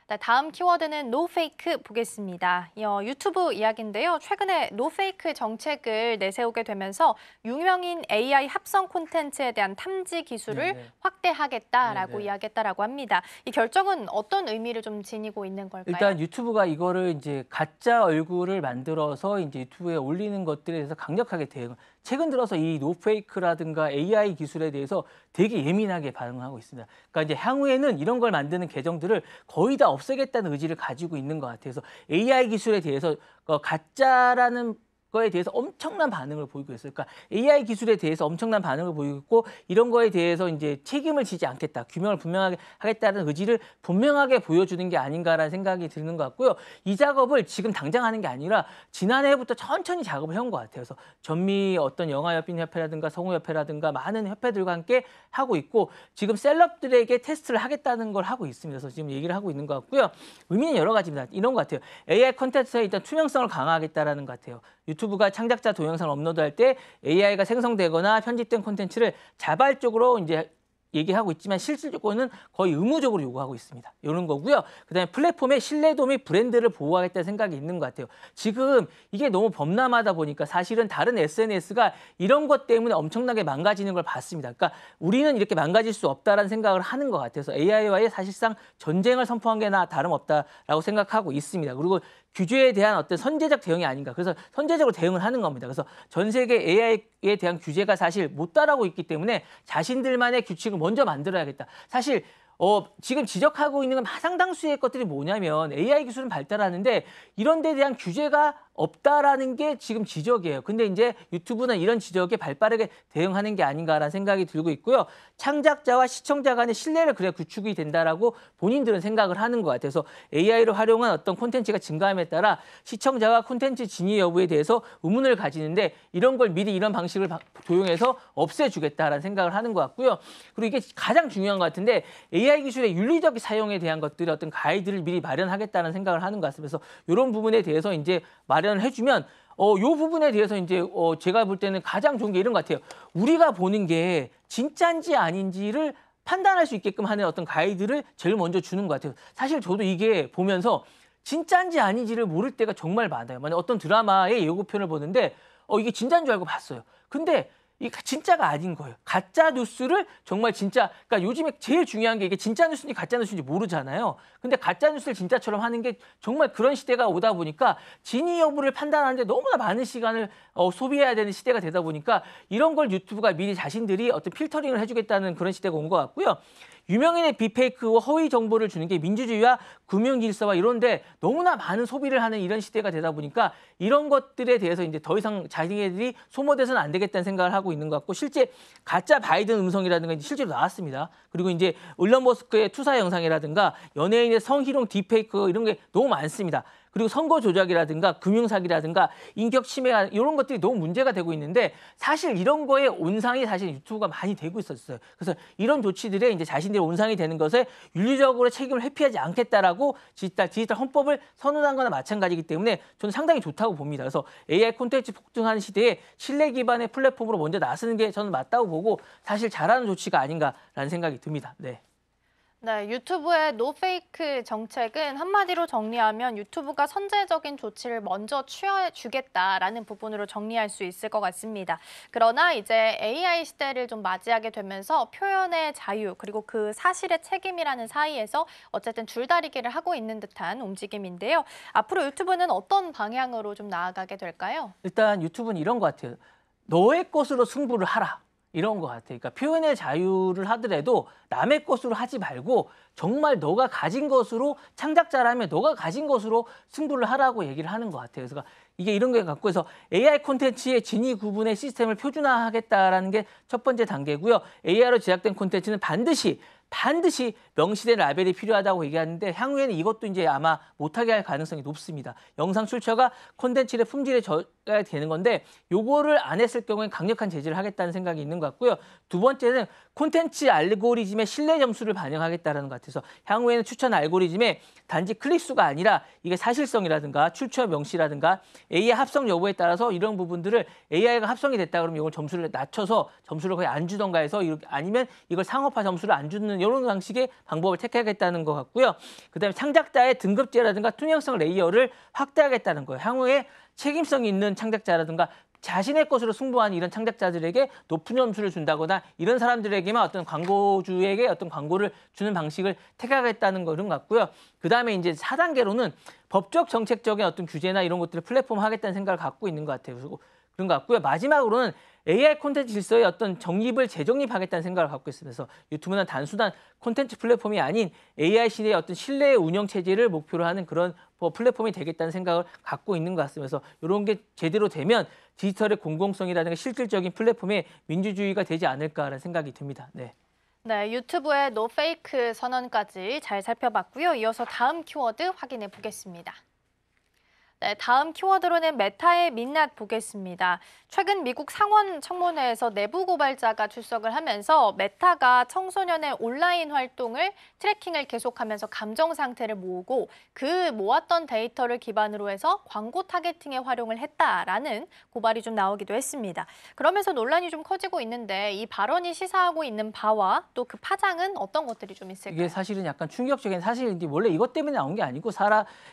네, 다음 키워드는 노페이크 보겠습니다. 유튜브 이야기인데요. 최근에 노페이크 정책을 내세우게 되면서 유명인 AI 합성 콘텐츠에 대한 탐지 기술을 확대하겠다라고 이야기했다라고 합니다. 이 결정은 어떤 의미를 좀 지니고 있는 걸까요? 일단 유튜브가 이거를 이제 가짜 얼굴을 만들어서 이제 유튜브에 올리는 것들에 대해서 강력하게 대응. 최근 들어서 이 노페이크라든가 AI 기술에 대해서 되게 예민하게 반응하고 있습니다. 그러니까 이제 향후에는 이런 걸 만드는 계정들을 거의 다 없애겠다는 의지를 가지고 있는 것 같아서 AI 기술에 대해서 가짜라는 거에 대해서 엄청난 반응을 보이고 있어요. 그러니까 AI 기술에 대해서 엄청난 반응을 보이고 있고 이런 거에 대해서 이제 책임을 지지 않겠다. 규명을 분명하게 하겠다는 의지를 분명하게 보여주는 게 아닌가라는 생각이 드는 것 같고요. 이 작업을 지금 당장 하는 게 아니라 지난해부터 천천히 작업을 해온 것 같아요. 그래서 전미 어떤 영화협빈협회라든가 성우협회라든가 많은 협회들과 함께 하고 있고 지금 셀럽들에게 테스트를 하겠다는 걸 하고 있습니다. 그래서 지금 얘기를 하고 있는 것 같고요. 의미는 여러 가지입니다. 이런 것 같아요. AI 콘텐츠에 일단 투명성을 강화하겠다라는 것 같아요. 유튜브가 창작자 동영상을 업로드할 때 AI가 생성되거나 편집된 콘텐츠를 자발적으로 이제 얘기하고 있지만 실질적으로는 거의 의무적으로 요구하고 있습니다. 이런 거고요. 그다음에 플랫폼의 신뢰도 및 브랜드를 보호하겠다는 생각이 있는 것 같아요. 지금 이게 너무 범람하다 보니까 사실은 다른 SNS가 이런 것 때문에 엄청나게 망가지는 걸 봤습니다. 그러니까 우리는 이렇게 망가질 수 없다라는 생각을 하는 것 같아서 AI와의 사실상 전쟁을 선포한 게나 다름없다라고 생각하고 있습니다. 그리고 규제에 대한 어떤 선제적 대응이 아닌가. 그래서 선제적으로 대응을 하는 겁니다. 그래서 전 세계 AI에 대한 규제가 사실 못 따라오고 있기 때문에 자신들만의 규칙을 먼저 만들어야겠다. 사실 지금 지적하고 있는 건 상당수의 것들이 뭐냐면 AI 기술은 발달하는데 이런 데 대한 규제가 없다라는 게 지금 지적이에요. 근데 이제 유튜브는 이런 지적에 발빠르게 대응하는 게 아닌가라는 생각이 들고 있고요. 창작자와 시청자 간의 신뢰를 그래야 구축이 된다라고 본인들은 생각을 하는 것 같아서 AI를 활용한 어떤 콘텐츠가 증가함에 따라 시청자가 콘텐츠 진위 여부에 대해서 의문을 가지는데 이런 걸 미리 이런 방식을 도용해서 없애주겠다라는 생각을 하는 것 같고요. 그리고 이게 가장 중요한 것 같은데 AI 기술의 윤리적 사용에 대한 것들이 어떤 가이드를 미리 마련하겠다는 생각을 하는 것 같습니다. 그래서 이런 부분에 대해서 이제 마련을 해주면 요 부분에 대해서 이제 제가 볼 때는 가장 좋은 게 이런 것 같아요. 우리가 보는 게 진짜인지 아닌지를 판단할 수 있게끔 하는 어떤 가이드를 제일 먼저 주는 것 같아요. 사실 저도 이게 보면서 진짜인지 아닌지를 모를 때가 정말 많아요. 만약 어떤 드라마의 예고편을 보는데 이게 진짜인 줄 알고 봤어요. 근데 이게 진짜가 아닌 거예요. 가짜 뉴스를 정말 진짜, 그러니까 요즘에 제일 중요한 게 이게 진짜 뉴스인지 가짜 뉴스인지 모르잖아요. 근데 가짜 뉴스를 진짜처럼 하는 게 정말 그런 시대가 오다 보니까 진위 여부를 판단하는데 너무나 많은 시간을 소비해야 되는 시대가 되다 보니까 이런 걸 유튜브가 미리 자신들이 어떤 필터링을 해주겠다는 그런 시대가 온 것 같고요. 유명인의 빅페이크와 허위 정보를 주는 게 민주주의와 금융 질서와 이런데 너무나 많은 소비를 하는 이런 시대가 되다 보니까 이런 것들에 대해서 이제 더 이상 자기네들이 소모돼서는 안 되겠다는 생각을 하고 있는 것 같고 실제 가짜 바이든 음성이라든가 실제로 나왔습니다. 그리고 이제 일론 머스크의 투사 영상이라든가 연예인의 성희롱 딥페이크 이런 게 너무 많습니다. 그리고 선거 조작이라든가 금융사기라든가 인격 침해 이런 것들이 너무 문제가 되고 있는데 사실 이런 거에 온상이 사실 유튜브가 많이 되고 있었어요. 그래서 이런 조치들에 이제 자신들이 온상이 되는 것에 윤리적으로 책임을 회피하지 않겠다라고 디지털 헌법을 선언한 거나 마찬가지이기 때문에 저는 상당히 좋다고 봅니다. 그래서 AI 콘텐츠 폭등하는 시대에 신뢰 기반의 플랫폼으로 먼저 나서는 게 저는 맞다고 보고 사실 잘하는 조치가 아닌가라는 생각이 듭니다. 네. 네, 유튜브의 노페이크 정책은 한마디로 정리하면 유튜브가 선제적인 조치를 먼저 취해주겠다라는 부분으로 정리할 수 있을 것 같습니다. 그러나 이제 AI 시대를 좀 맞이하게 되면서 표현의 자유 그리고 그 사실의 책임이라는 사이에서 어쨌든 줄다리기를 하고 있는 듯한 움직임인데요. 앞으로 유튜브는 어떤 방향으로 좀 나아가게 될까요? 일단 유튜브는 이런 것 같아요. 너의 것으로 승부를 하라. 이런 것 같아요. 그러니까 표현의 자유를 하더라도 남의 것으로 하지 말고 정말 너가 가진 것으로 창작자라면 너가 가진 것으로 승부를 하라고 얘기를 하는 것 같아요. 그래서 이게 이런 게 갖고 해서 AI 콘텐츠의 진위 구분의 시스템을 표준화하겠다라는 게 첫 번째 단계고요. AI로 제작된 콘텐츠는 반드시 명시된 라벨이 필요하다고 얘기하는데 향후에는 이것도 이제 아마 못하게 할 가능성이 높습니다. 영상 출처가 콘텐츠의 품질에 저해가 되는 건데 요거를 안 했을 경우엔 강력한 제재를 하겠다는 생각이 있는 것 같고요. 두 번째는 콘텐츠 알고리즘의 신뢰 점수를 반영하겠다는 것 같아서 향후에는 추천 알고리즘에 단지 클릭수가 아니라 이게 사실성이라든가 출처 명시라든가 AI 합성 여부에 따라서 이런 부분들을 AI가 합성이 됐다 그러면 이걸 점수를 낮춰서 점수를 거의 안 주던가 해서 아니면 이걸 상업화 점수를 안 주는 이런 방식의 방법을 택하겠다는 것 같고요. 그다음에 창작자의 등급제라든가 투명성 레이어를 확대하겠다는 거예요. 향후에 책임성 있는 창작자라든가 자신의 것으로 승부하는 이런 창작자들에게 높은 점수를 준다거나 이런 사람들에게만 어떤 광고주에게 어떤 광고를 주는 방식을 택하겠다는 그런 것 같고요. 그다음에 이제 4단계로는 법적 정책적인 어떤 규제나 이런 것들을 플랫폼화하겠다는 생각을 갖고 있는 것 같아요. 그런 것 같고요. 마지막으로는 AI 콘텐츠 질서의 어떤 정립을 재정립하겠다는 생각을 갖고 있습니다. 그래서 유튜브는 단순한 콘텐츠 플랫폼이 아닌 AI 시대의 어떤 신뢰의 운영 체제를 목표로 하는 그런 플랫폼이 되겠다는 생각을 갖고 있는 것 같습니다. 그래서 이런 게 제대로 되면 디지털의 공공성이라든가 실질적인 플랫폼의 민주주의가 되지 않을까라는 생각이 듭니다. 네. 네, 유튜브의 노페이크 선언까지 잘 살펴봤고요. 이어서 다음 키워드 확인해 보겠습니다. 네, 다음 키워드로는 메타의 민낯 보겠습니다. 최근 미국 상원 청문회에서 내부 고발자가 출석을 하면서 메타가 청소년의 온라인 활동을 트래킹을 계속하면서 감정 상태를 모으고 그 모았던 데이터를 기반으로 해서 광고 타겟팅에 활용을 했다라는 고발이 좀 나오기도 했습니다. 그러면서 논란이 좀 커지고 있는데 이 발언이 시사하고 있는 바와 또 그 파장은 어떤 것들이 좀 있을까요? 이게 사실은 약간 충격적인 사실인지 원래 이것 때문에 나온 게 아니고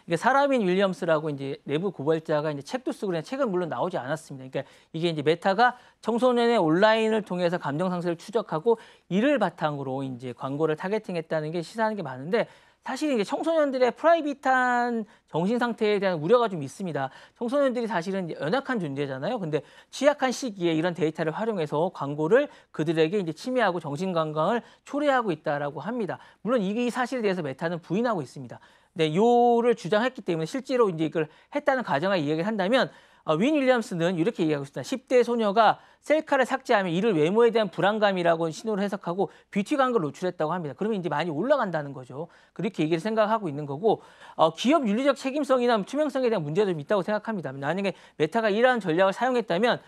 이게 사라민 윌리엄스라고 이제 내부 고발자가 이제 책도 쓰고 그냥 책은 물론 나오지 않았습니다. 그러니까 이게 이제 메타가 청소년의 온라인을 통해서 감정 상태를 추적하고 이를 바탕으로 이제 광고를 타겟팅했다는 게 시사하는 게 많은데 사실 이게 청소년들의 프라이빗한 정신 상태에 대한 우려가 좀 있습니다. 청소년들이 사실은 연약한 존재잖아요. 근데 취약한 시기에 이런 데이터를 활용해서 광고를 그들에게 이제 침해하고 정신 건강을 초래하고 있다라고 합니다. 물론 이 사실에 대해서 메타는 부인하고 있습니다. 네, 요를 주장했기 때문에 실제로 이제 이걸 했다는 가정을 이야기를 한다면 윈 윌리엄스는 이렇게 얘기하고 있습니다. 10대 소녀가 셀카를 삭제하면 이를 외모에 대한 불안감이라고 신호를 해석하고 뷰티 광고를 노출했다고 합니다. 그러면 이제 많이 올라간다는 거죠. 그렇게 얘기를 생각하고 있는 거고 기업 윤리적 책임성이나 투명성에 대한 문제도 좀 있다고 생각합니다. 만약에 메타가 이러한 전략을 사용했다면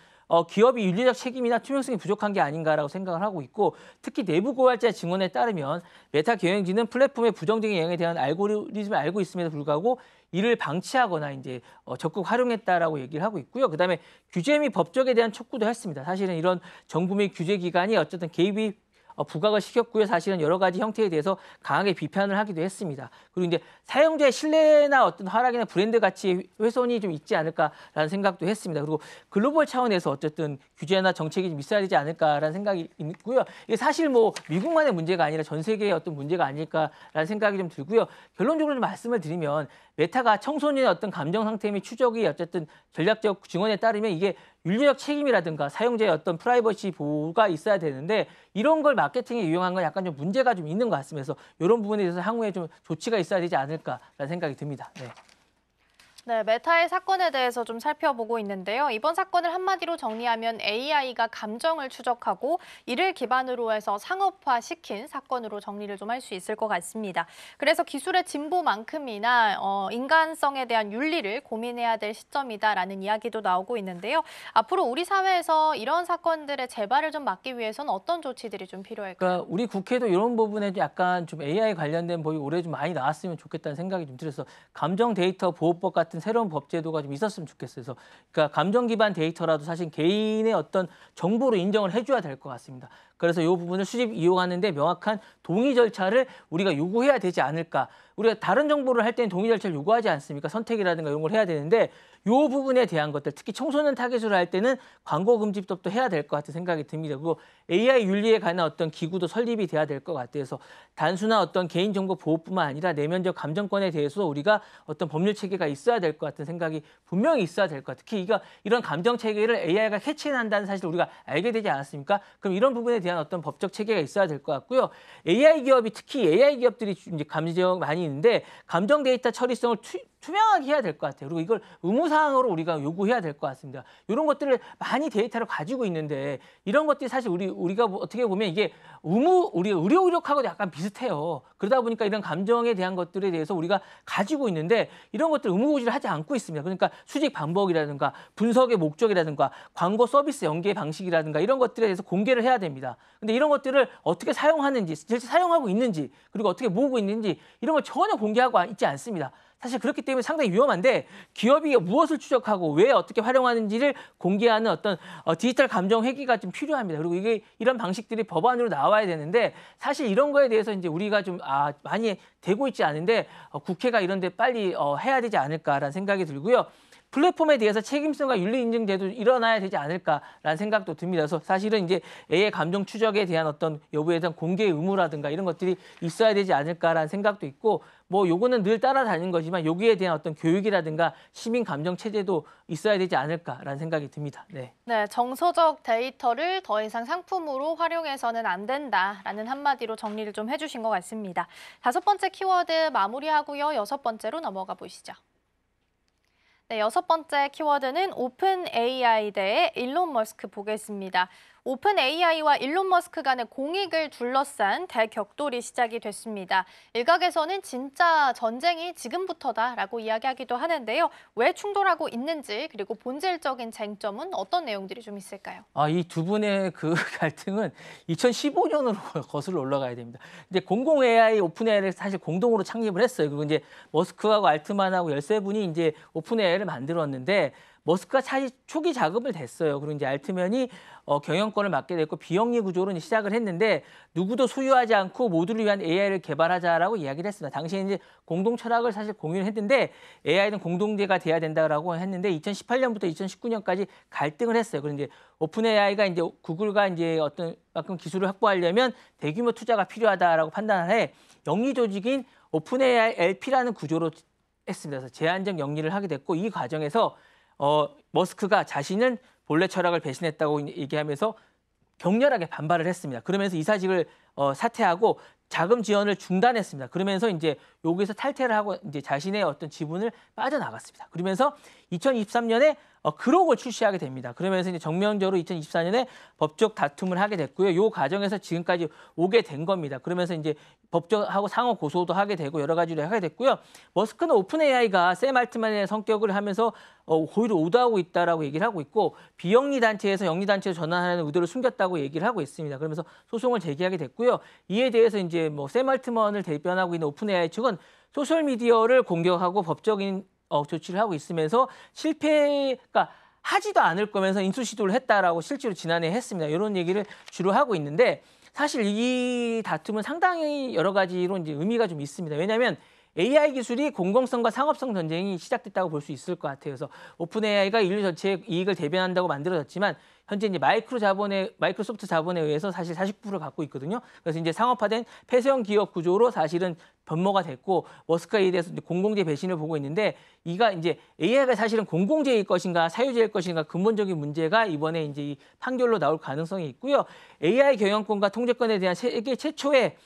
기업이 윤리적 책임이나 투명성이 부족한 게 아닌가라고 생각을 하고 있고 특히 내부 고발자 증언에 따르면 메타 경영진은 플랫폼의 부정적인 영향에 대한 알고리즘을 알고 있음에도 불구하고 이를 방치하거나 이제 적극 활용했다라고 얘기를 하고 있고요. 그다음에 규제 및 법적에 대한 촉구도 했습니다. 사실은 이런 정부 및 규제 기관이 어쨌든 개입이 부각을 시켰고요. 사실은 여러 가지 형태에 대해서 강하게 비판을 하기도 했습니다. 그리고 이제 사용자의 신뢰나 어떤 하락이나 브랜드 가치의 훼손이 좀 있지 않을까라는 생각도 했습니다. 그리고 글로벌 차원에서 어쨌든 규제나 정책이 좀 있어야 되지 않을까라는 생각이 있고요. 이게 사실 뭐 미국만의 문제가 아니라 전 세계의 어떤 문제가 아닐까라는 생각이 좀 들고요. 결론적으로 좀 말씀을 드리면 메타가 청소년의 어떤 감정 상태 및 추적이 어쨌든 전략적 증언에 따르면 이게 윤리적 책임이라든가 사용자의 어떤 프라이버시 보호가 있어야 되는데 이런 걸 마케팅에 이용한 건 약간 좀 문제가 좀 있는 것 같습니다. 그래서 이런 부분에 대해서 향후에 좀 조치가 있어야 되지 않을까라는 생각이 듭니다. 네. 네, 메타의 사건에 대해서 좀 살펴보고 있는데요. 이번 사건을 한마디로 정리하면 AI가 감정을 추적하고 이를 기반으로 해서 상업화시킨 사건으로 정리를 좀 할 수 있을 것 같습니다. 그래서 기술의 진보만큼이나 인간성에 대한 윤리를 고민해야 될 시점이다라는 이야기도 나오고 있는데요. 앞으로 우리 사회에서 이런 사건들의 재발을 좀 막기 위해서는 어떤 조치들이 좀 필요할까요? 그러니까 우리 국회도 이런 부분에 약간 좀 AI 관련된 법이 올해 좀 많이 나왔으면 좋겠다는 생각이 좀 들어서 감정 데이터 보호법 같은 새로운 법 제도가 좀 있었으면 좋겠어요. 그러니까 감정 기반 데이터라도 사실 개인의 어떤 정보로 인정을 해줘야 될 것 같습니다. 그러니까 그래서 이 부분을 수집 이용하는데 명확한 동의 절차를 우리가 요구해야 되지 않을까. 우리가 다른 정보를 할 때는 동의 절차를 요구하지 않습니까? 선택이라든가 이런 걸 해야 되는데 이 부분에 대한 것들, 특히 청소년 타겟으로 할 때는 광고 금지법도 해야 될 것 같은 생각이 듭니다. 그리고 AI 윤리에 관한 어떤 기구도 설립이 돼야 될 것 같아서 단순한 어떤 개인정보 보호뿐만 아니라 내면적 감정권에 대해서도 우리가 어떤 법률 체계가 있어야 될 것 같은 생각이 분명히 있어야 될 것 같아요. 특히 이런 감정 체계를 AI가 캐치한다는 사실을 우리가 알게 되지 않았습니까? 그럼 이런 부분에 대한 어떤 법적 체계가 있어야 될 것 같고요. AI 기업이 특히 AI 기업들이 이제 감정 많이 있는데 감정 데이터 처리성을 투명하게 해야 될 것 같아요. 그리고 이걸 의무사항으로 우리가 요구해야 될 것 같습니다. 이런 것들을 많이 데이터를 가지고 있는데 이런 것들이 사실 우리가 어떻게 보면 이게 우리 의료 의료하고도 약간 비슷해요. 그러다 보니까 이런 감정에 대한 것들에 대해서 우리가 가지고 있는데 이런 것들 의무고지를 하지 않고 있습니다. 그러니까 수집 방법이라든가 분석의 목적이라든가 광고 서비스 연계 방식이라든가 이런 것들에 대해서 공개를 해야 됩니다. 근데 이런 것들을 어떻게 사용하는지, 실제 사용하고 있는지, 그리고 어떻게 모으고 있는지 이런 걸 전혀 공개하고 있지 않습니다. 사실 그렇기 때문에 상당히 위험한데 기업이 무엇을 추적하고 왜 어떻게 활용하는지를 공개하는 어떤 디지털 감정 회귀가 좀 필요합니다. 그리고 이런 방식들이 법안으로 나와야 되는데 사실 이런 거에 대해서 이제 우리가 좀 많이 되고 있지 않은데 국회가 이런 데 빨리 해야 되지 않을까라는 생각이 들고요. 플랫폼에 대해서 책임성과 윤리 인증 제도 일어나야 되지 않을까라는 생각도 듭니다. 그래서 사실은 이제 AI 감정 추적에 대한 어떤 여부에 대한 공개 의무라든가 이런 것들이 있어야 되지 않을까라는 생각도 있고 뭐 요거는 늘 따라다니는 거지만 여기에 대한 어떤 교육이라든가 시민 감정 체제도 있어야 되지 않을까라는 생각이 듭니다. 네. 네, 정서적 데이터를 더 이상 상품으로 활용해서는 안 된다라는 한마디로 정리를 좀 해주신 것 같습니다. 5번째 키워드 마무리하고요. 6번째로 넘어가 보시죠. 네, 6번째 키워드는 오픈 AI 대 일론 머스크 보겠습니다. 오픈 AI와 일론 머스크 간의 공익을 둘러싼 대격돌이 시작이 됐습니다. 일각에서는 진짜 전쟁이 지금부터다라고 이야기하기도 하는데요. 왜 충돌하고 있는지 그리고 본질적인 쟁점은 어떤 내용들이 좀 있을까요? 이 두 분의 그 갈등은 2015년으로 거슬러 올라가야 됩니다. 이제 공공 AI, 오픈 AI를 사실 공동으로 창립을 했어요. 그리고 이제 머스크하고 알트만하고 13분이 이제 오픈 AI를 만들었는데 머스크가 사실 초기 작업을 됐어요. 그리고 이제 알트만이 경영권을 맡게 됐고 비영리 구조로 시작을 했는데 누구도 소유하지 않고 모두를 위한 AI를 개발하자라고 이야기를 했습니다. 당시에 이제 공동 철학을 사실 공유를 했는데 AI는 공동체가 돼야 된다라고 했는데 2018년부터 2019년까지 갈등을 했어요. 그리고 이제 오픈 AI가 이제 구글과 이제 어떤 만큼 기술을 확보하려면 대규모 투자가 필요하다라고 판단을 해 영리 조직인 오픈 AI LP라는 구조로 했습니다. 그래서 제한적 영리를 하게 됐고 이 과정에서 머스크가 자신은 본래 철학을 배신했다고 얘기하면서 격렬하게 반발을 했습니다. 그러면서 이사직을 사퇴하고 자금 지원을 중단했습니다. 그러면서 이제 여기서 탈퇴를 하고 이제 자신의 어떤 지분을 빠져나갔습니다. 그러면서 2023년에 그록을 출시하게 됩니다. 그러면서 이제 정면적으로 2024년에 법적 다툼을 하게 됐고요. 이 과정에서 지금까지 오게 된 겁니다. 그러면서 이제 법적하고 상호 고소도 하게 되고 여러 가지를 하게 됐고요. 머스크는 오픈 AI가 샘 알트만의 성격을 하면서 고의로 오도하고 있다라고 얘기를 하고 있고 비영리 단체에서 영리 단체로 전환하는 의도를 숨겼다고 얘기를 하고 있습니다. 그러면서 소송을 제기하게 됐고요. 이에 대해서 이제 뭐 샘 알트만을 대변하고 있는 오픈 AI 측은 소셜 미디어를 공격하고 법적인 조치를 하고 있으면서 실패가 하지도 않을 거면서 인수 시도를 했다라고 실제로 지난해 했습니다. 이런 얘기를 주로 하고 있는데 사실 이 다툼은 상당히 여러 가지로 이제 의미가 좀 있습니다. 왜냐하면 AI 기술이 공공성과 상업성 전쟁이 시작됐다고 볼 수 있을 것 같아요. 그래서 오픈 AI가 인류 전체의 이익을 대변한다고 만들어졌지만 현재 이제 마이크로소프트 자본에 의해서 사실 49%를 갖고 있거든요. 그래서 이제 상업화된 폐쇄형 기업 구조로 사실은 변모가 됐고 머스크가 이에 대해서 공공재 배신을 보고 있는데 이가 이제 AI가 사실은 공공재일 것인가 사유재일 것인가 근본적인 문제가 이번에 이제 이 판결로 나올 가능성이 있고요. AI 경영권과 통제권에 대한 세계 최초의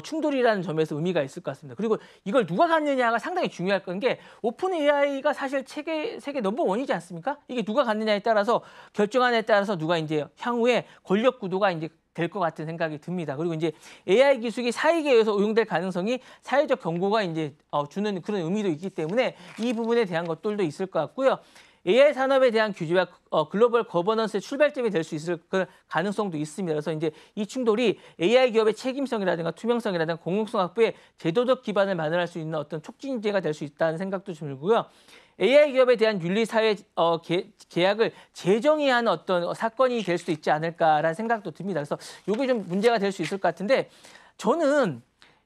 충돌이라는 점에서 의미가 있을 것 같습니다. 그리고 이걸 누가 갖느냐가 상당히 중요할 건 게 오픈 AI가 사실 세계 넘버원이지 않습니까? 이게 누가 갖느냐에 따라서 결정안에 따라서 누가 이제 향후에 권력 구도가 이제 될 것 같은 생각이 듭니다. 그리고 이제 AI 기술이 사익에 의해서 오용될 가능성이 사회적 경고가 이제 주는 그런 의미도 있기 때문에 이 부분에 대한 것들도 있을 것 같고요. AI 산업에 대한 규제와 글로벌 거버넌스의 출발점이 될 수 있을 그 가능성도 있습니다. 그래서 이제 이 충돌이 AI 기업의 책임성이라든가 투명성이라든가 공공성 확보에 제도적 기반을 마련할 수 있는 어떤 촉진제가 될 수 있다는 생각도 좀 들고요. AI 기업에 대한 윤리사회 계약을 재정의하는 어떤 사건이 될 수도 있지 않을까라는 생각도 듭니다. 그래서 이게 좀 문제가 될 수 있을 것 같은데 저는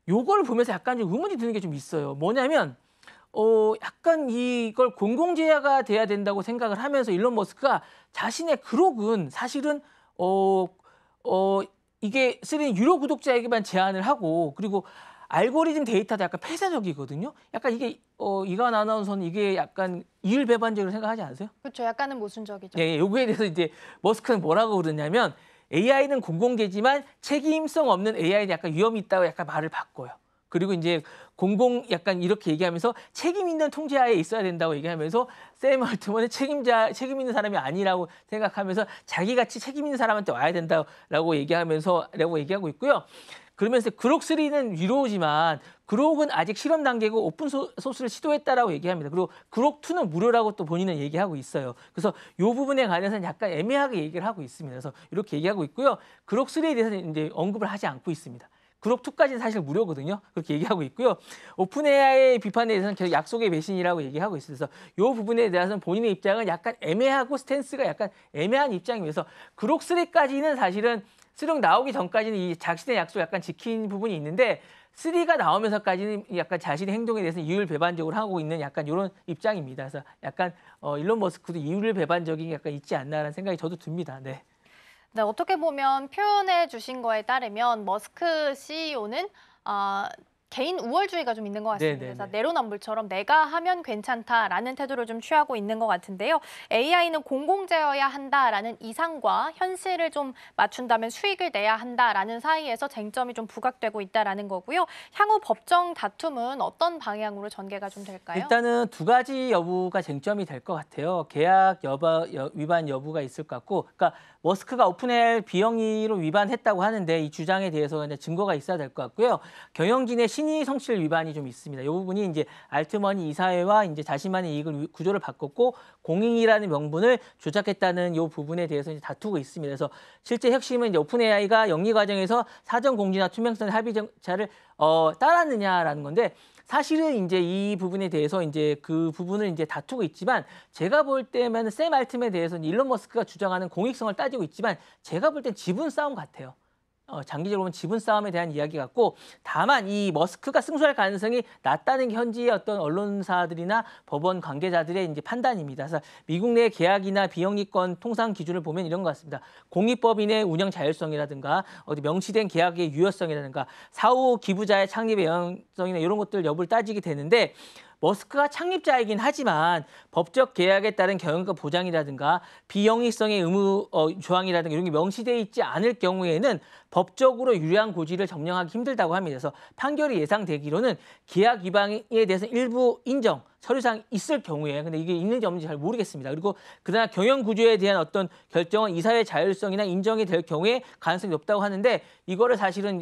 요걸 보면서 약간 좀 의문이 드는 게 좀 있어요. 뭐냐면 약간 이걸 공공재가 돼야 된다고 생각을 하면서 일론 머스크가 자신의 그록은 사실은 이게 쓰는 유료 구독자에게만 제한을 하고 그리고 알고리즘 데이터도 약간 폐쇄적이거든요. 약간 이게 이관 아나운서는 이게 약간 이율배반적으로 생각하지 않으세요? 그렇죠. 약간은 모순적이죠. 예, 요거에 대해서 이제 머스크는 뭐라고 그러냐면 AI는 공공재지만 책임성 없는 AI는 약간 위험이 있다고 약간 말을 바꿔요. 그리고 이제 약간 이렇게 얘기하면서 책임 있는 통제하에 있어야 된다고 얘기하면서 샘 얼트먼은 책임 있는 사람이 아니라고 생각하면서 자기같이 책임 있는 사람한테 와야 된다라고 얘기하고 있고요. 그러면서 그록3는 유료지만 그록은 아직 실험 단계고 오픈 소스를 시도했다라고 얘기합니다. 그리고 그록2는 무료라고 또 본인은 얘기하고 있어요. 그래서 이 부분에 관해서는 약간 애매하게 얘기를 하고 있습니다. 그래서 이렇게 얘기하고 있고요. 그록3에 대해서는 이제 언급을 하지 않고 있습니다. 그록2까지는 사실 무료거든요. 그렇게 얘기하고 있고요. 오픈 AI의 비판에 대해서는 계속 약속의 배신이라고 얘기하고 있어요. 그래서 이 부분에 대해서는 본인의 입장은 약간 애매하고 스탠스가 약간 애매한 입장이면서 그록3까지는 사실은 수령 나오기 전까지는 이 자신의 약속 약간 지킨 부분이 있는데 3가 나오면서까지는 약간 자신의 행동에 대해서 이율배반적으로 하고 있는 약간 이런 입장입니다. 그래서 약간 일론 머스크도 이율배반적인 게 약간 있지 않나라는 생각이 저도 듭니다. 네. 네, 어떻게 보면 표현해 주신 거에 따르면 머스크 CEO는 개인 우월주의가 좀 있는 것 같습니다. 네네네. 그래서 내로남불처럼 내가 하면 괜찮다라는 태도를 좀 취하고 있는 것 같은데요. AI는 공공재여야 한다라는 이상과 현실을 좀 맞춘다면 수익을 내야 한다라는 사이에서 쟁점이 좀 부각되고 있다라는 거고요. 향후 법정 다툼은 어떤 방향으로 전개가 좀 될까요? 일단은 두 가지 여부가 쟁점이 될 것 같아요. 계약 위반 여부가 있을 것 같고, 그러니까 머스크가 오픈AI 비영리로 위반했다고 하는데 이 주장에 대해서 이제 증거가 있어야 될 것 같고요. 경영진의 신의 성실 위반이 좀 있습니다. 이 부분이 이제 알트먼이 이사회와 이제 자신만의 이익을 구조를 바꿨고 공익이라는 명분을 조작했다는 이 부분에 대해서 이제 다투고 있습니다. 그래서 실제 핵심은 이제 오픈AI가 영리 과정에서 사전 공지나 투명성 합의자를 따랐느냐라는 건데. 사실은 이제 이 부분에 대해서 이제 그 부분을 이제 다투고 있지만 제가 볼 때면 샘 알트맨에 대해서 일론 머스크가 주장하는 공익성을 따지고 있지만 제가 볼 땐 지분 싸움 같아요. 장기적으로 보면 지분 싸움에 대한 이야기 같고 다만 이 머스크가 승소할 가능성이 낮다는 게 현지의 어떤 언론사들이나 법원 관계자들의 이제 판단입니다. 그래서 미국 내 계약이나 비영리권 통상 기준을 보면 이런 것 같습니다. 공익법인의 운영 자율성이라든가 어디 명시된 계약의 유효성이라든가 사후 기부자의 창립의 영향성이나 이런 것들 여부를 따지게 되는데 머스크가 창립자이긴 하지만 법적 계약에 따른 경영권 보장이라든가 비영리성의 의무 조항이라든가 이런 게 명시되어 있지 않을 경우에는 법적으로 유리한 고지를 점령하기 힘들다고 합니다. 그래서 판결이 예상되기로는 계약 위반에 대해서 일부 인정, 서류상 있을 경우에 근데 이게 있는지 없는지 잘 모르겠습니다. 그리고 그러나 경영 구조에 대한 어떤 결정은 이사회 자율성이나 인정이 될 경우에 가능성이 높다고 하는데 이거를 사실은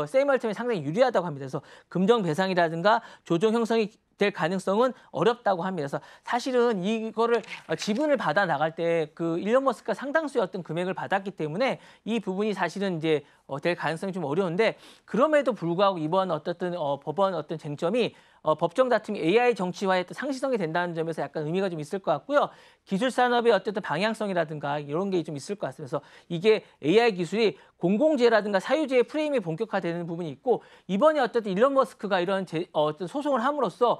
샘 얼트먼이 상당히 유리하다고 합니다. 그래서 금전 배상이라든가 조정 형성이 될 가능성은 어렵다고 합니다. 그래서 사실은 이거를 지분을 받아 나갈 때 그 일론 머스크가 상당수의 어떤 금액을 받았기 때문에 이 부분이 사실은 이제 될 가능성이 좀 어려운데 그럼에도 불구하고 이번 어떻든 법원 어떤 쟁점이 법정 다툼이 AI 정치화의 또 상시성이 된다는 점에서 약간 의미가 좀 있을 것 같고요. 기술 산업의 어쨌든 방향성이라든가 이런 게 좀 있을 것 같습니다. 그래서 이게 AI 기술이 공공재라든가 사유재의 프레임이 본격화되는 부분이 있고 이번에 어쨌든 일론 머스크가 이런 어떤 소송을 함으로써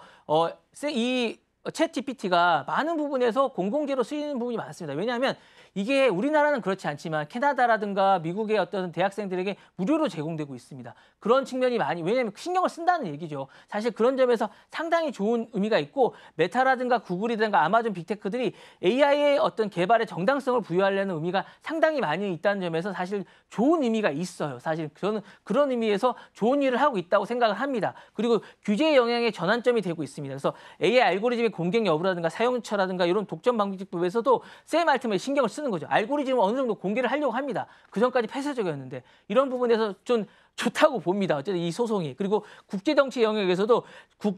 이 챗 GPT가 많은 부분에서 공공재로 쓰이는 부분이 많습니다. 왜냐하면 이게 우리나라는 그렇지 않지만 캐나다라든가 미국의 어떤 대학생들에게 무료로 제공되고 있습니다. 그런 측면이 왜냐하면 신경을 쓴다는 얘기죠. 사실 그런 점에서 상당히 좋은 의미가 있고 메타라든가 구글이든가 아마존 빅테크들이 AI의 어떤 개발에 정당성을 부여하려는 의미가 상당히 많이 있다는 점에서 사실 좋은 의미가 있어요. 사실 저는 그런 의미에서 좋은 일을 하고 있다고 생각을 합니다. 그리고 규제의 영향의 전환점이 되고 있습니다. 그래서 AI 알고리즘의 공격 여부라든가 사용처라든가 이런 독점 방지법에서도 샘 알트맨이 신경을 쓰는 거죠. 알고리즘을 어느 정도 공개를 하려고 합니다. 그전까지 폐쇄적이었는데 이런 부분에서 좀 좋다고 봅니다. 어쨌든 이 소송이. 그리고 국제정치 영역에서도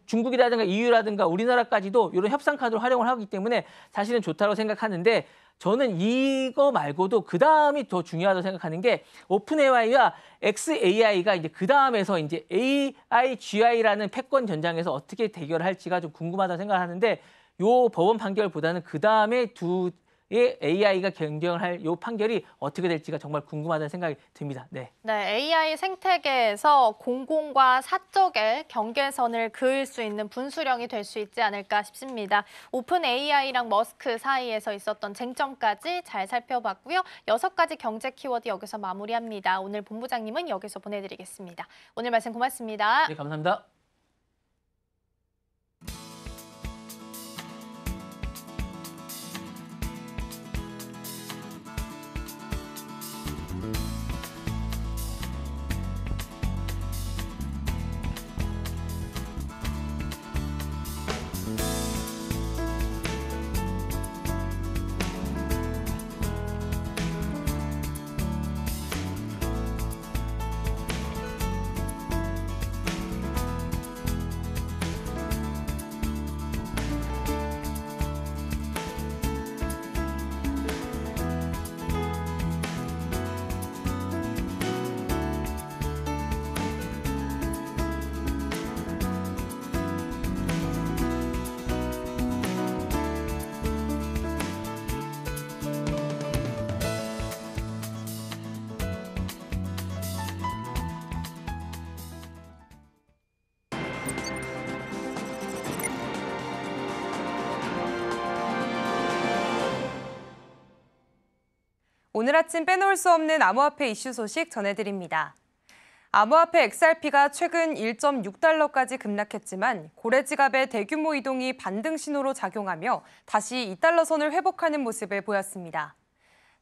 중국이라든가 EU라든가 우리나라까지도 이런 협상 카드로 활용을 하기 때문에 사실은 좋다고 생각하는데 저는 이거 말고도 그 다음이 더 중요하다고 생각하는 게 오픈AI와 xAI가 이제 그 다음에서 이제 AI, GI라는 패권 전장에서 어떻게 대결할지가 좀 궁금하다고 생각하는데 요 법원 판결보다는 그 다음에 의 AI가 경쟁을 할 요 판결이 어떻게 될지가 정말 궁금하다는 생각이 듭니다. 네. 네, AI 생태계에서 공공과 사적의 경계선을 그을 수 있는 분수령이 될 수 있지 않을까 싶습니다. 오픈 AI랑 머스크 사이에서 있었던 쟁점까지 잘 살펴봤고요. 6가지 경제 키워드 여기서 마무리합니다. 오늘 본부장님은 여기서 보내드리겠습니다. 오늘 말씀 고맙습니다. 네, 감사합니다. 오늘 아침 빼놓을 수 없는 암호화폐 이슈 소식 전해드립니다. 암호화폐 XRP가 최근 1.6달러까지 급락했지만 고래 지갑의 대규모 이동이 반등 신호로 작용하며 다시 2달러 선을 회복하는 모습을 보였습니다.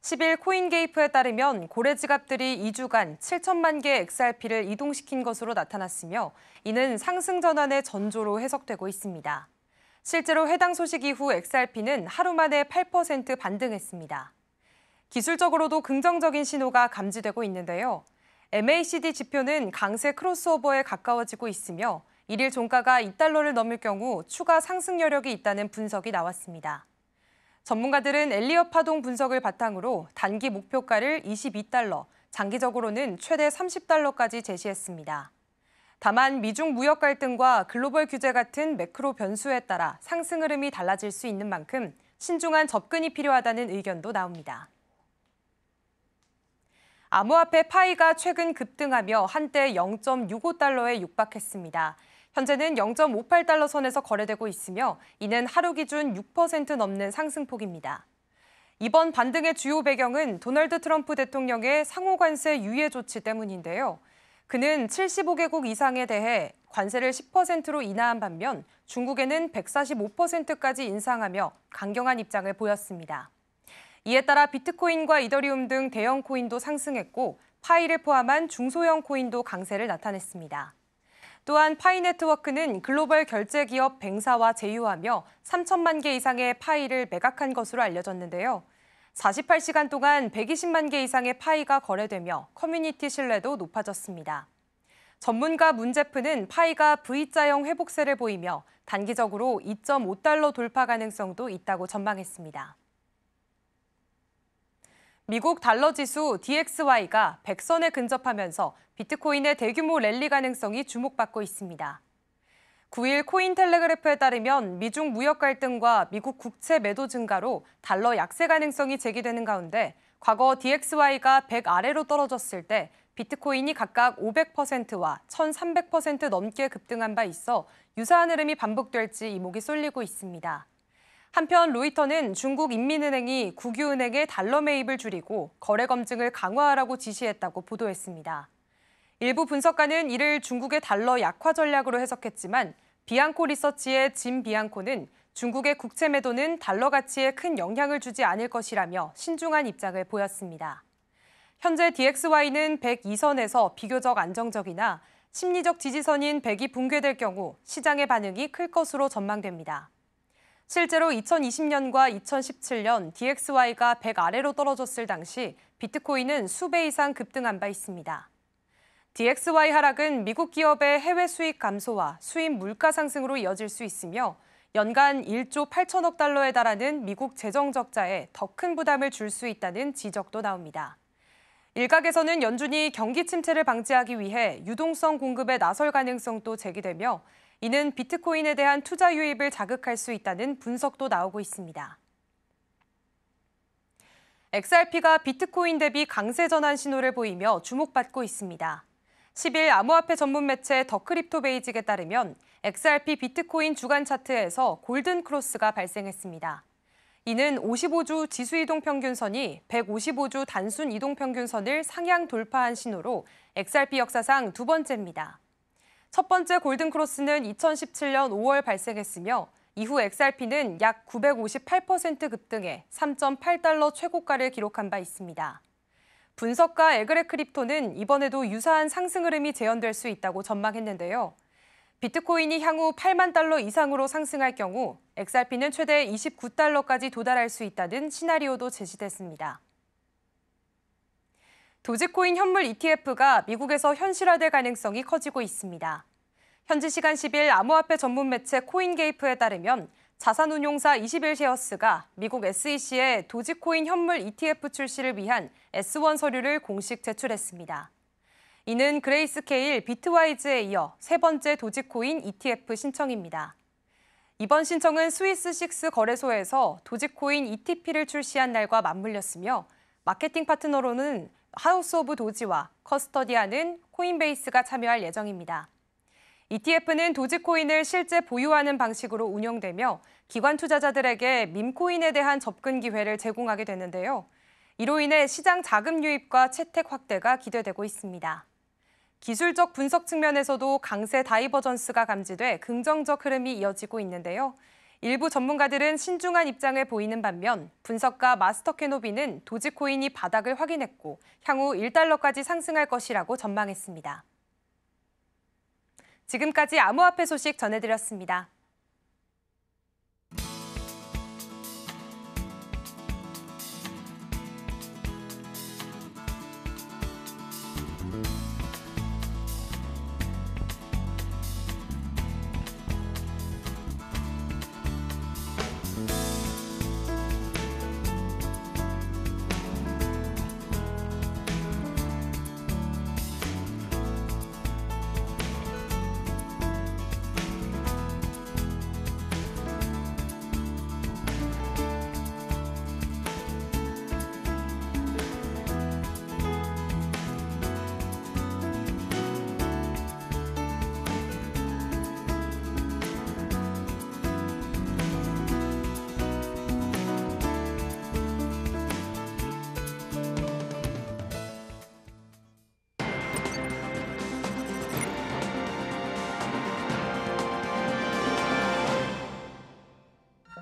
10일 코인게이프에 따르면 고래 지갑들이 2주간 7천만 개의 XRP를 이동시킨 것으로 나타났으며 이는 상승 전환의 전조로 해석되고 있습니다. 실제로 해당 소식 이후 XRP는 하루 만에 8% 반등했습니다. 기술적으로도 긍정적인 신호가 감지되고 있는데요. MACD 지표는 강세 크로스오버에 가까워지고 있으며 1일 종가가 2달러를 넘을 경우 추가 상승 여력이 있다는 분석이 나왔습니다. 전문가들은 엘리엇 파동 분석을 바탕으로 단기 목표가를 22달러, 장기적으로는 최대 30달러까지 제시했습니다. 다만 미중 무역 갈등과 글로벌 규제 같은 매크로 변수에 따라 상승 흐름이 달라질 수 있는 만큼 신중한 접근이 필요하다는 의견도 나옵니다. 암호화폐 파이가 최근 급등하며 한때 0.65달러에 육박했습니다. 현재는 0.58달러 선에서 거래되고 있으며 이는 하루 기준 6% 넘는 상승폭입니다. 이번 반등의 주요 배경은 도널드 트럼프 대통령의 상호 관세 유예 조치 때문인데요. 그는 75개국 이상에 대해 관세를 10%로 인하한 반면 중국에는 145%까지 인상하며 강경한 입장을 보였습니다. 이에 따라 비트코인과 이더리움 등 대형 코인도 상승했고 파이를 포함한 중소형 코인도 강세를 나타냈습니다. 또한 파이 네트워크는 글로벌 결제 기업 뱅사와 제휴하며 3천만 개 이상의 파이를 매각한 것으로 알려졌는데요. 48시간 동안 120만 개 이상의 파이가 거래되며 커뮤니티 신뢰도 높아졌습니다. 전문가 문제프는 파이가 V자형 회복세를 보이며 단기적으로 2.5달러 돌파 가능성도 있다고 전망했습니다. 미국 달러 지수 DXY가 100선에 근접하면서 비트코인의 대규모 랠리 가능성이 주목받고 있습니다. 9일 코인텔레그래프에 따르면 미중 무역 갈등과 미국 국채 매도 증가로 달러 약세 가능성이 제기되는 가운데 과거 DXY가 100 아래로 떨어졌을 때 비트코인이 각각 500%와 1,300% 넘게 급등한 바 있어 유사한 흐름이 반복될지 이목이 쏠리고 있습니다. 한편 로이터는 중국 인민은행이 국유은행의 달러 매입을 줄이고 거래 검증을 강화하라고 지시했다고 보도했습니다. 일부 분석가는 이를 중국의 달러 약화 전략으로 해석했지만 비앙코 리서치의 짐 비앙코는 중국의 국채 매도는 달러 가치에 큰 영향을 주지 않을 것이라며 신중한 입장을 보였습니다. 현재 DXY는 102선에서 비교적 안정적이나 심리적 지지선인 100이 붕괴될 경우 시장의 반응이 클 것으로 전망됩니다. 실제로 2020년과 2017년 DXY가 100 아래로 떨어졌을 당시 비트코인은 수배 이상 급등한 바 있습니다. DXY 하락은 미국 기업의 해외 수익 감소와 수입 물가 상승으로 이어질 수 있으며 연간 1조 8천억 달러에 달하는 미국 재정 적자에 더 큰 부담을 줄 수 있다는 지적도 나옵니다. 일각에서는 연준이 경기 침체를 방지하기 위해 유동성 공급에 나설 가능성도 제기되며 이는 비트코인에 대한 투자 유입을 자극할 수 있다는 분석도 나오고 있습니다. XRP가 비트코인 대비 강세 전환 신호를 보이며 주목받고 있습니다. 10일 암호화폐 전문 매체 더 크립토 베이직에 따르면 XRP 비트코인 주간 차트에서 골든 크로스가 발생했습니다. 이는 55주 지수 이동 평균선이 155주 단순 이동 평균선을 상향 돌파한 신호로 XRP 역사상 두 번째입니다. 첫 번째 골든 크로스는 2017년 5월 발생했으며 이후 XRP는 약 958% 급등해 3.8달러 최고가를 기록한 바 있습니다. 분석가 에그레 크립토는 이번에도 유사한 상승 흐름이 재현될 수 있다고 전망했는데요. 비트코인이 향후 8만 달러 이상으로 상승할 경우 XRP는 최대 29달러까지 도달할 수 있다는 시나리오도 제시됐습니다. 도지코인 현물 ETF가 미국에서 현실화될 가능성이 커지고 있습니다. 현지 시간 10일 암호화폐 전문 매체 코인게이프에 따르면 자산운용사 21쉐어스가 미국 SEC에 도지코인 현물 ETF 출시를 위한 S1 서류를 공식 제출했습니다. 이는 그레이스케일 비트와이즈에 이어 세 번째 도지코인 ETF 신청입니다. 이번 신청은 스위스6 거래소에서 도지코인 ETP를 출시한 날과 맞물렸으며 마케팅 파트너로는 하우스 오브 도지와 커스터디아는 코인베이스가 참여할 예정입니다. ETF는 도지코인을 실제 보유하는 방식으로 운영되며 기관 투자자들에게 밈코인에 대한 접근 기회를 제공하게 되는데요. 이로 인해 시장 자금 유입과 채택 확대가 기대되고 있습니다. 기술적 분석 측면에서도 강세 다이버전스가 감지돼 긍정적 흐름이 이어지고 있는데요. 일부 전문가들은 신중한 입장을 보이는 반면 분석가 마스터 캐노비는 도지코인이 바닥을 확인했고 향후 1달러까지 상승할 것이라고 전망했습니다. 지금까지 암호화폐 소식 전해드렸습니다.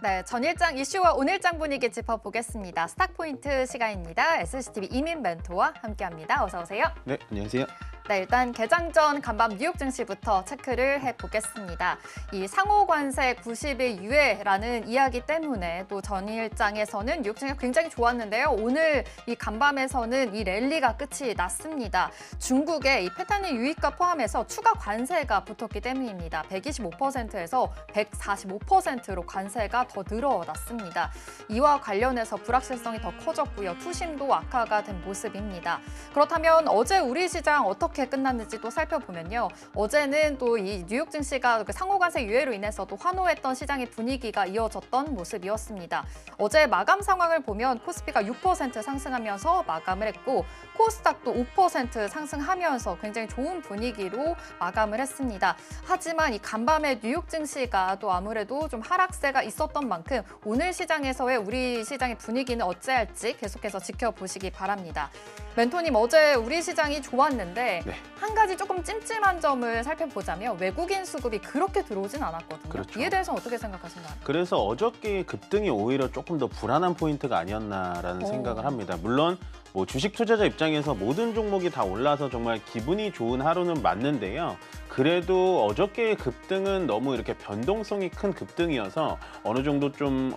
네, 전일장 이슈와 오늘장 분위기 짚어보겠습니다. 스탁포인트 시간입니다. SCTV 이민 멘토와 함께합니다. 어서 오세요. 네, 안녕하세요. 네, 일단 개장 전 간밤 뉴욕 증시부터 체크를 해보겠습니다. 이 상호 관세 90일 유예라는 이야기 때문에 또 전일장에서는 뉴욕 증시가 굉장히 좋았는데요. 오늘 이 간밤에서는 이 랠리가 끝이 났습니다. 중국의 이 패턴의 유입과 포함해서 추가 관세가 붙었기 때문입니다. 125%에서 145%로 관세가 더 늘어났습니다. 이와 관련해서 불확실성이 더 커졌고요. 투심도 악화가 된 모습입니다. 그렇다면 어제 우리 시장 어떻게 끝났는지도 살펴보면요. 어제는 또 이 뉴욕 증시가 상호관세 유예로 인해서도 환호했던 시장의 분위기가 이어졌던 모습이었습니다. 어제 마감 상황을 보면 코스피가 6% 상승하면서 마감을 했고 코스닥도 5% 상승하면서 굉장히 좋은 분위기로 마감을 했습니다. 하지만 이 간밤에 뉴욕 증시가 또 아무래도 좀 하락세가 있었던 만큼 오늘 시장에서의 우리 시장의 분위기는 어찌할지 계속해서 지켜보시기 바랍니다. 멘토님, 어제 우리 시장이 좋았는데 네. 한 가지 조금 찜찜한 점을 살펴보자면 외국인 수급이 그렇게 들어오진 않았거든요. 그렇죠. 이에 대해서는 어떻게 생각하시나요? 그래서 어저께 급등이 오히려 조금 더 불안한 포인트가 아니었나라는 생각을 합니다. 물론 뭐 주식 투자자 입장에서 모든 종목이 다 올라서 정말 기분이 좋은 하루는 맞는데요. 그래도 어저께의 급등은 너무 이렇게 변동성이 큰 급등이어서 어느 정도 좀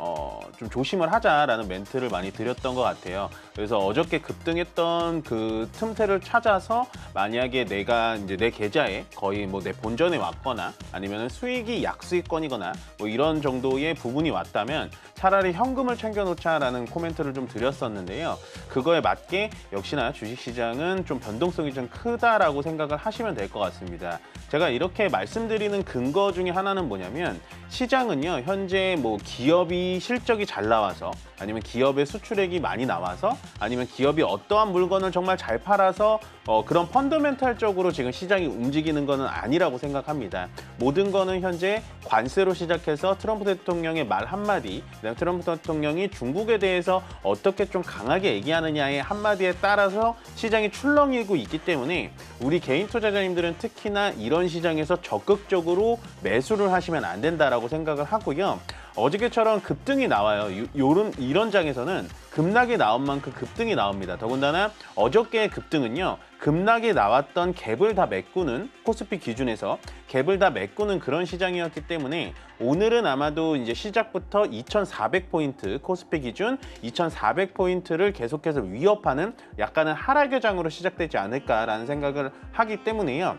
조심을 하자라는 멘트를 많이 드렸던 것 같아요. 그래서 어저께 급등했던 그 틈새를 찾아서 만약에 내가 이제 내 계좌에 거의 뭐 내 본전에 왔거나 아니면 수익이 약수익권이거나 뭐 이런 정도의 부분이 왔다면 차라리 현금을 챙겨놓자라는 코멘트를 좀 드렸었는데요. 그거에 맞게 역시나 주식시장은 좀 변동성이 좀 크다라고 생각을 하시면 될 것 같습니다. 제가 이렇게 말씀드리는 근거 중에 하나는 뭐냐면 시장은요, 현재 뭐 기업이 실적이 잘 나와서 아니면 기업의 수출액이 많이 나와서 아니면 기업이 어떠한 물건을 정말 잘 팔아서 그런 펀더멘탈적으로 지금 시장이 움직이는 거는 아니라고 생각합니다. 모든 거는 현재 관세로 시작해서 트럼프 대통령의 말 한마디, 그다음에 트럼프 대통령이 중국에 대해서 어떻게 좀 강하게 얘기하느냐의 한마디에 따라서 시장이 출렁이고 있기 때문에 우리 개인 투자자님들은 특히나 이런 시장에서 적극적으로 매수를 하시면 안 된다라고 생각을 하고요. 어저께처럼 급등이 나와요. 이런 장에서는 급락이 나온 만큼 급등이 나옵니다. 더군다나 어저께의 급등은요, 급락이 나왔던 갭을 다 메꾸는, 코스피 기준에서 갭을 다 메꾸는 그런 시장이었기 때문에 오늘은 아마도 이제 시작부터 2,400포인트, 코스피 기준 2,400포인트를 계속해서 위협하는 약간은 하락의 장으로 시작되지 않을까라는 생각을 하기 때문에요.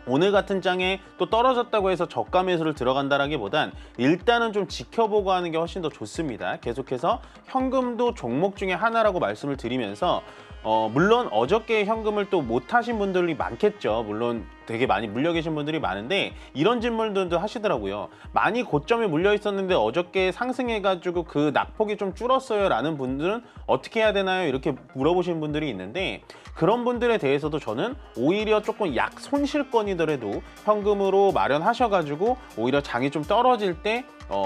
오늘 같은 장에 또 떨어졌다고 해서 저가 매수를 들어간다라기보단 일단은 좀 지켜보고 하는 게 훨씬 더 좋습니다. 계속해서 현금도 종목 중에 하나라고 말씀을 드리면서 물론 어저께 현금을 또 못 하신 분들이 많겠죠. 물론 되게 많이 물려 계신 분들이 많은데 이런 질문들도 하시더라고요. 많이 고점에 물려 있었는데 어저께 상승해가지고 그 낙폭이 좀 줄었어요 라는 분들은 어떻게 해야 되나요? 이렇게 물어보시는 분들이 있는데 그런 분들에 대해서도 저는 오히려 조금 약 손실권이더라도 현금으로 마련하셔가지고 오히려 장이 좀 떨어질 때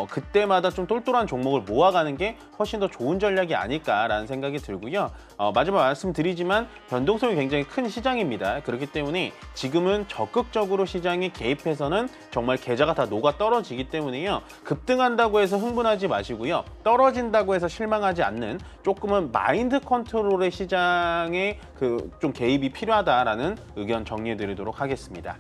그때마다 좀 똘똘한 종목을 모아가는 게 훨씬 더 좋은 전략이 아닐까라는 생각이 들고요. 마지막 말씀드리지만 변동성이 굉장히 큰 시장입니다. 그렇기 때문에 지금은 적극적으로 시장에 개입해서는 정말 계좌가 다 녹아 떨어지기 때문에요. 급등한다고 해서 흥분하지 마시고요. 떨어진다고 해서 실망하지 않는 조금은 마인드 컨트롤의 시장에 좀 개입이 필요하다라는 의견 정리해드리도록 하겠습니다.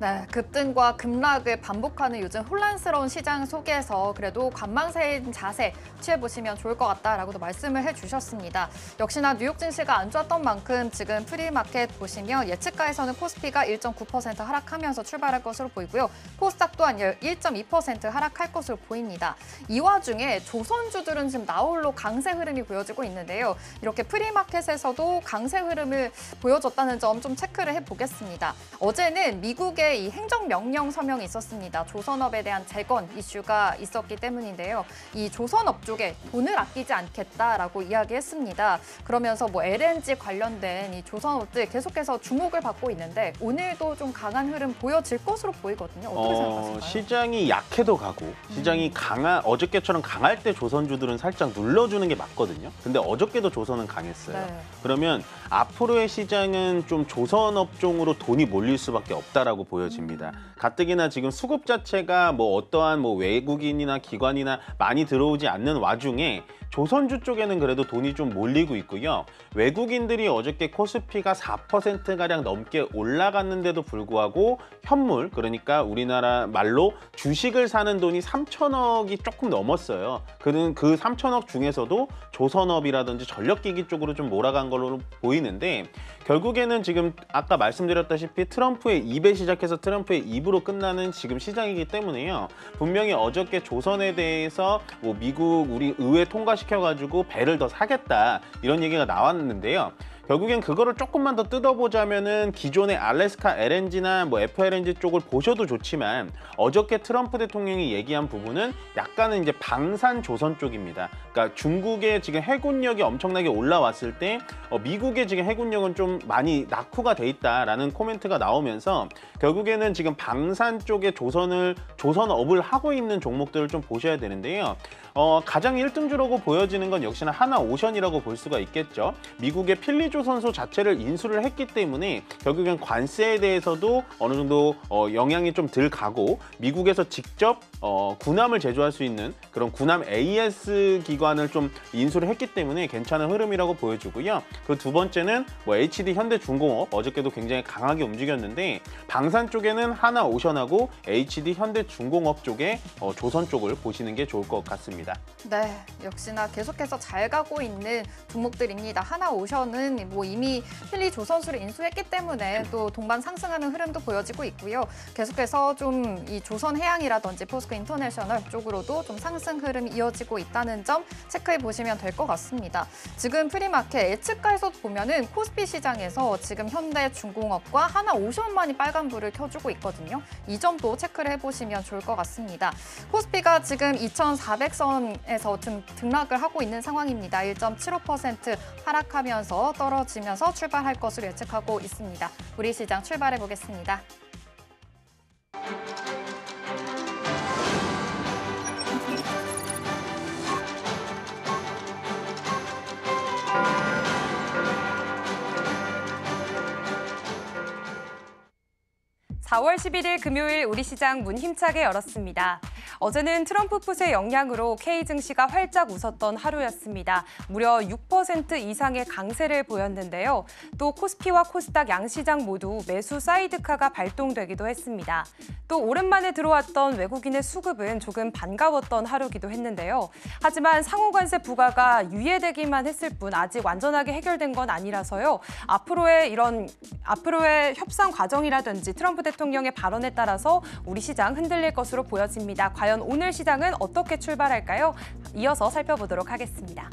네, 급등과 급락을 반복하는 요즘 혼란스러운 시장 속에서 그래도 관망세인 자세 취해보시면 좋을 것 같다라고도 말씀을 해주셨습니다. 역시나 뉴욕 증시가 안 좋았던 만큼 지금 프리마켓 보시면 예측가에서는 코스피가 1.9% 하락하면서 출발할 것으로 보이고요. 코스닥 또한 1.2% 하락할 것으로 보입니다. 이 와중에 조선주들은 지금 나홀로 강세 흐름이 보여지고 있는데요. 이렇게 프리마켓에서도 강세 흐름을 보여줬다는 점 좀 체크를 해보겠습니다. 어제는 미국의 이 행정명령 서명이 있었습니다. 조선업에 대한 재건 이슈가 있었기 때문인데요. 이 조선업 쪽에 돈을 아끼지 않겠다라고 이야기했습니다. 그러면서 뭐 LNG 관련된 이 조선업들 계속해서 주목을 받고 있는데 오늘도 좀 강한 흐름 보여질 것으로 보이거든요. 어떻게 생각하세요? 시장이 약해도 가고 시장이 어저께처럼 강할 때 조선주들은 살짝 눌러주는 게 맞거든요. 근데 어저께도 조선은 강했어요. 네. 그러면 앞으로의 시장은 좀 조선업종으로 돈이 몰릴 수밖에 없다라고 보여집니다. 가뜩이나 지금 수급 자체가 뭐 어떠한 뭐 외국인이나 기관이나 많이 들어오지 않는 와중에 조선주 쪽에는 그래도 돈이 좀 몰리고 있고요. 외국인들이 어저께 코스피가 4%가량 넘게 올라갔는데도 불구하고 현물, 그러니까 우리나라 말로 주식을 사는 돈이 3천억이 조금 넘었어요. 그 3천억 중에서도 조선업이라든지 전력기기 쪽으로 좀 몰아간 걸로 보이는데 결국에는 지금 아까 말씀드렸다시피 트럼프의 2배 시작해서 트럼프의 2부로 끝나는 지금 시장이기 때문에요. 분명히 어저께 조선에 대해서 뭐 미국 우리 의회 통과시켜가지고 배를 더 사겠다 이런 얘기가 나왔는데요. 결국엔 그거를 조금만 더 뜯어보자면은 기존의 알래스카 LNG나 뭐 FLNG 쪽을 보셔도 좋지만 어저께 트럼프 대통령이 얘기한 부분은 약간은 이제 방산 조선 쪽입니다. 그러니까 중국의 지금 해군력이 엄청나게 올라왔을 때 미국의 지금 해군력은 좀 많이 낙후가 돼 있다라는 코멘트가 나오면서 결국에는 지금 방산 쪽에 조선업을 하고 있는 종목들을 좀 보셔야 되는데요. 가장 1등주라고 보여지는 건 역시나 하나오션이라고 볼 수가 있겠죠. 미국의 필리조선소 자체를 인수를 했기 때문에 결국엔 관세에 대해서도 어느 정도 영향이 좀 덜 가고 미국에서 직접 군함을 제조할 수 있는 그런 군함 AS 기관을 좀 인수를 했기 때문에 괜찮은 흐름이라고 보여주고요. 그 두 번째는 뭐 HD 현대중공업 어저께도 굉장히 강하게 움직였는데 방산 쪽에는 하나오션하고 HD 현대중공업 쪽에 조선 쪽을 보시는 게 좋을 것 같습니다. 네, 역시나 계속해서 잘 가고 있는 종목들입니다. 하나오션은 시장은 뭐 이미 필리 조선수를 인수했기 때문에 또 동반 상승하는 흐름도 보여지고 있고요. 계속해서 좀 이 조선해양이라든지 포스코 인터내셔널 쪽으로도 좀 상승 흐름이 이어지고 있다는 점 체크해 보시면 될 것 같습니다. 지금 프리마켓 예측가에서 보면은 코스피 시장에서 지금 현대중공업과 하나오션만이 빨간불을 켜주고 있거든요. 이 점도 체크를 해보시면 좋을 것 같습니다. 코스피가 지금 2,400선에서 등락을 하고 있는 상황입니다. 1.75% 하락하면서 떨어지면서 출발할 것으로 예측하고 있습니다. 우리 시장 출발해 보겠습니다. (4월 11일) 금요일 우리 시장 문 힘차게 열었습니다. 어제는 트럼프 풋의 영향으로 K 증시가 활짝 웃었던 하루였습니다. 무려 6% 이상의 강세를 보였는데요. 또 코스피와 코스닥 양시장 모두 매수 사이드카가 발동되기도 했습니다. 또 오랜만에 들어왔던 외국인의 수급은 조금 반가웠던 하루기도 했는데요. 하지만 상호관세 부과가 유예되기만 했을 뿐 아직 완전하게 해결된 건 아니라서요. 앞으로의 협상 과정이라든지 트럼프 대통령의 발언에 따라서 우리 시장 흔들릴 것으로 보여집니다. 과연 오늘 시장은 어떻게 출발할까요? 이어서 살펴보도록 하겠습니다.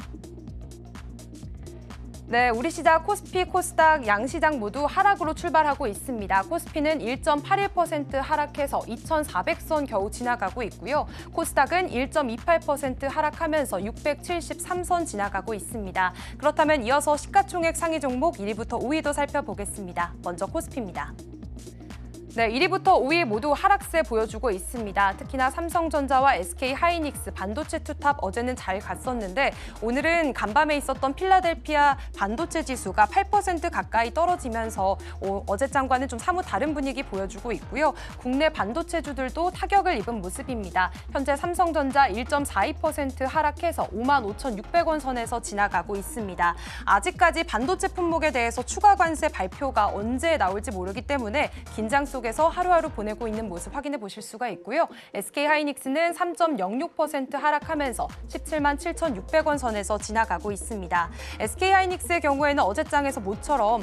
네, 우리 시장 코스피, 코스닥 양시장 모두 하락으로 출발하고 있습니다. 코스피는 1.81% 하락해서 2,400선 겨우 지나가고 있고요. 코스닥은 1.28% 하락하면서 673선 지나가고 있습니다. 그렇다면 이어서 시가총액 상위 종목 1위부터 5위도 살펴보겠습니다. 먼저 코스피입니다. 네, 1위부터 5위 모두 하락세 보여주고 있습니다. 특히나 삼성전자와 SK하이닉스 반도체 투탑 어제는 잘 갔었는데 오늘은 간밤에 있었던 필라델피아 반도체 지수가 8% 가까이 떨어지면서 어제장과는 좀 사뭇 다른 분위기 보여주고 있고요. 국내 반도체주들도 타격을 입은 모습입니다. 현재 삼성전자 1.42% 하락해서 55,600원 선에서 지나가고 있습니다. 아직까지 반도체 품목에 대해서 추가 관세 발표가 언제 나올지 모르기 때문에 긴장 속에서 하루하루 보내고 있는 모습 확인해 보실 수가 있고요. SK하이닉스는 3.06% 하락하면서 177,600원 선에서 지나가고 있습니다. SK하이닉스의 경우에는 어제장에서 모처럼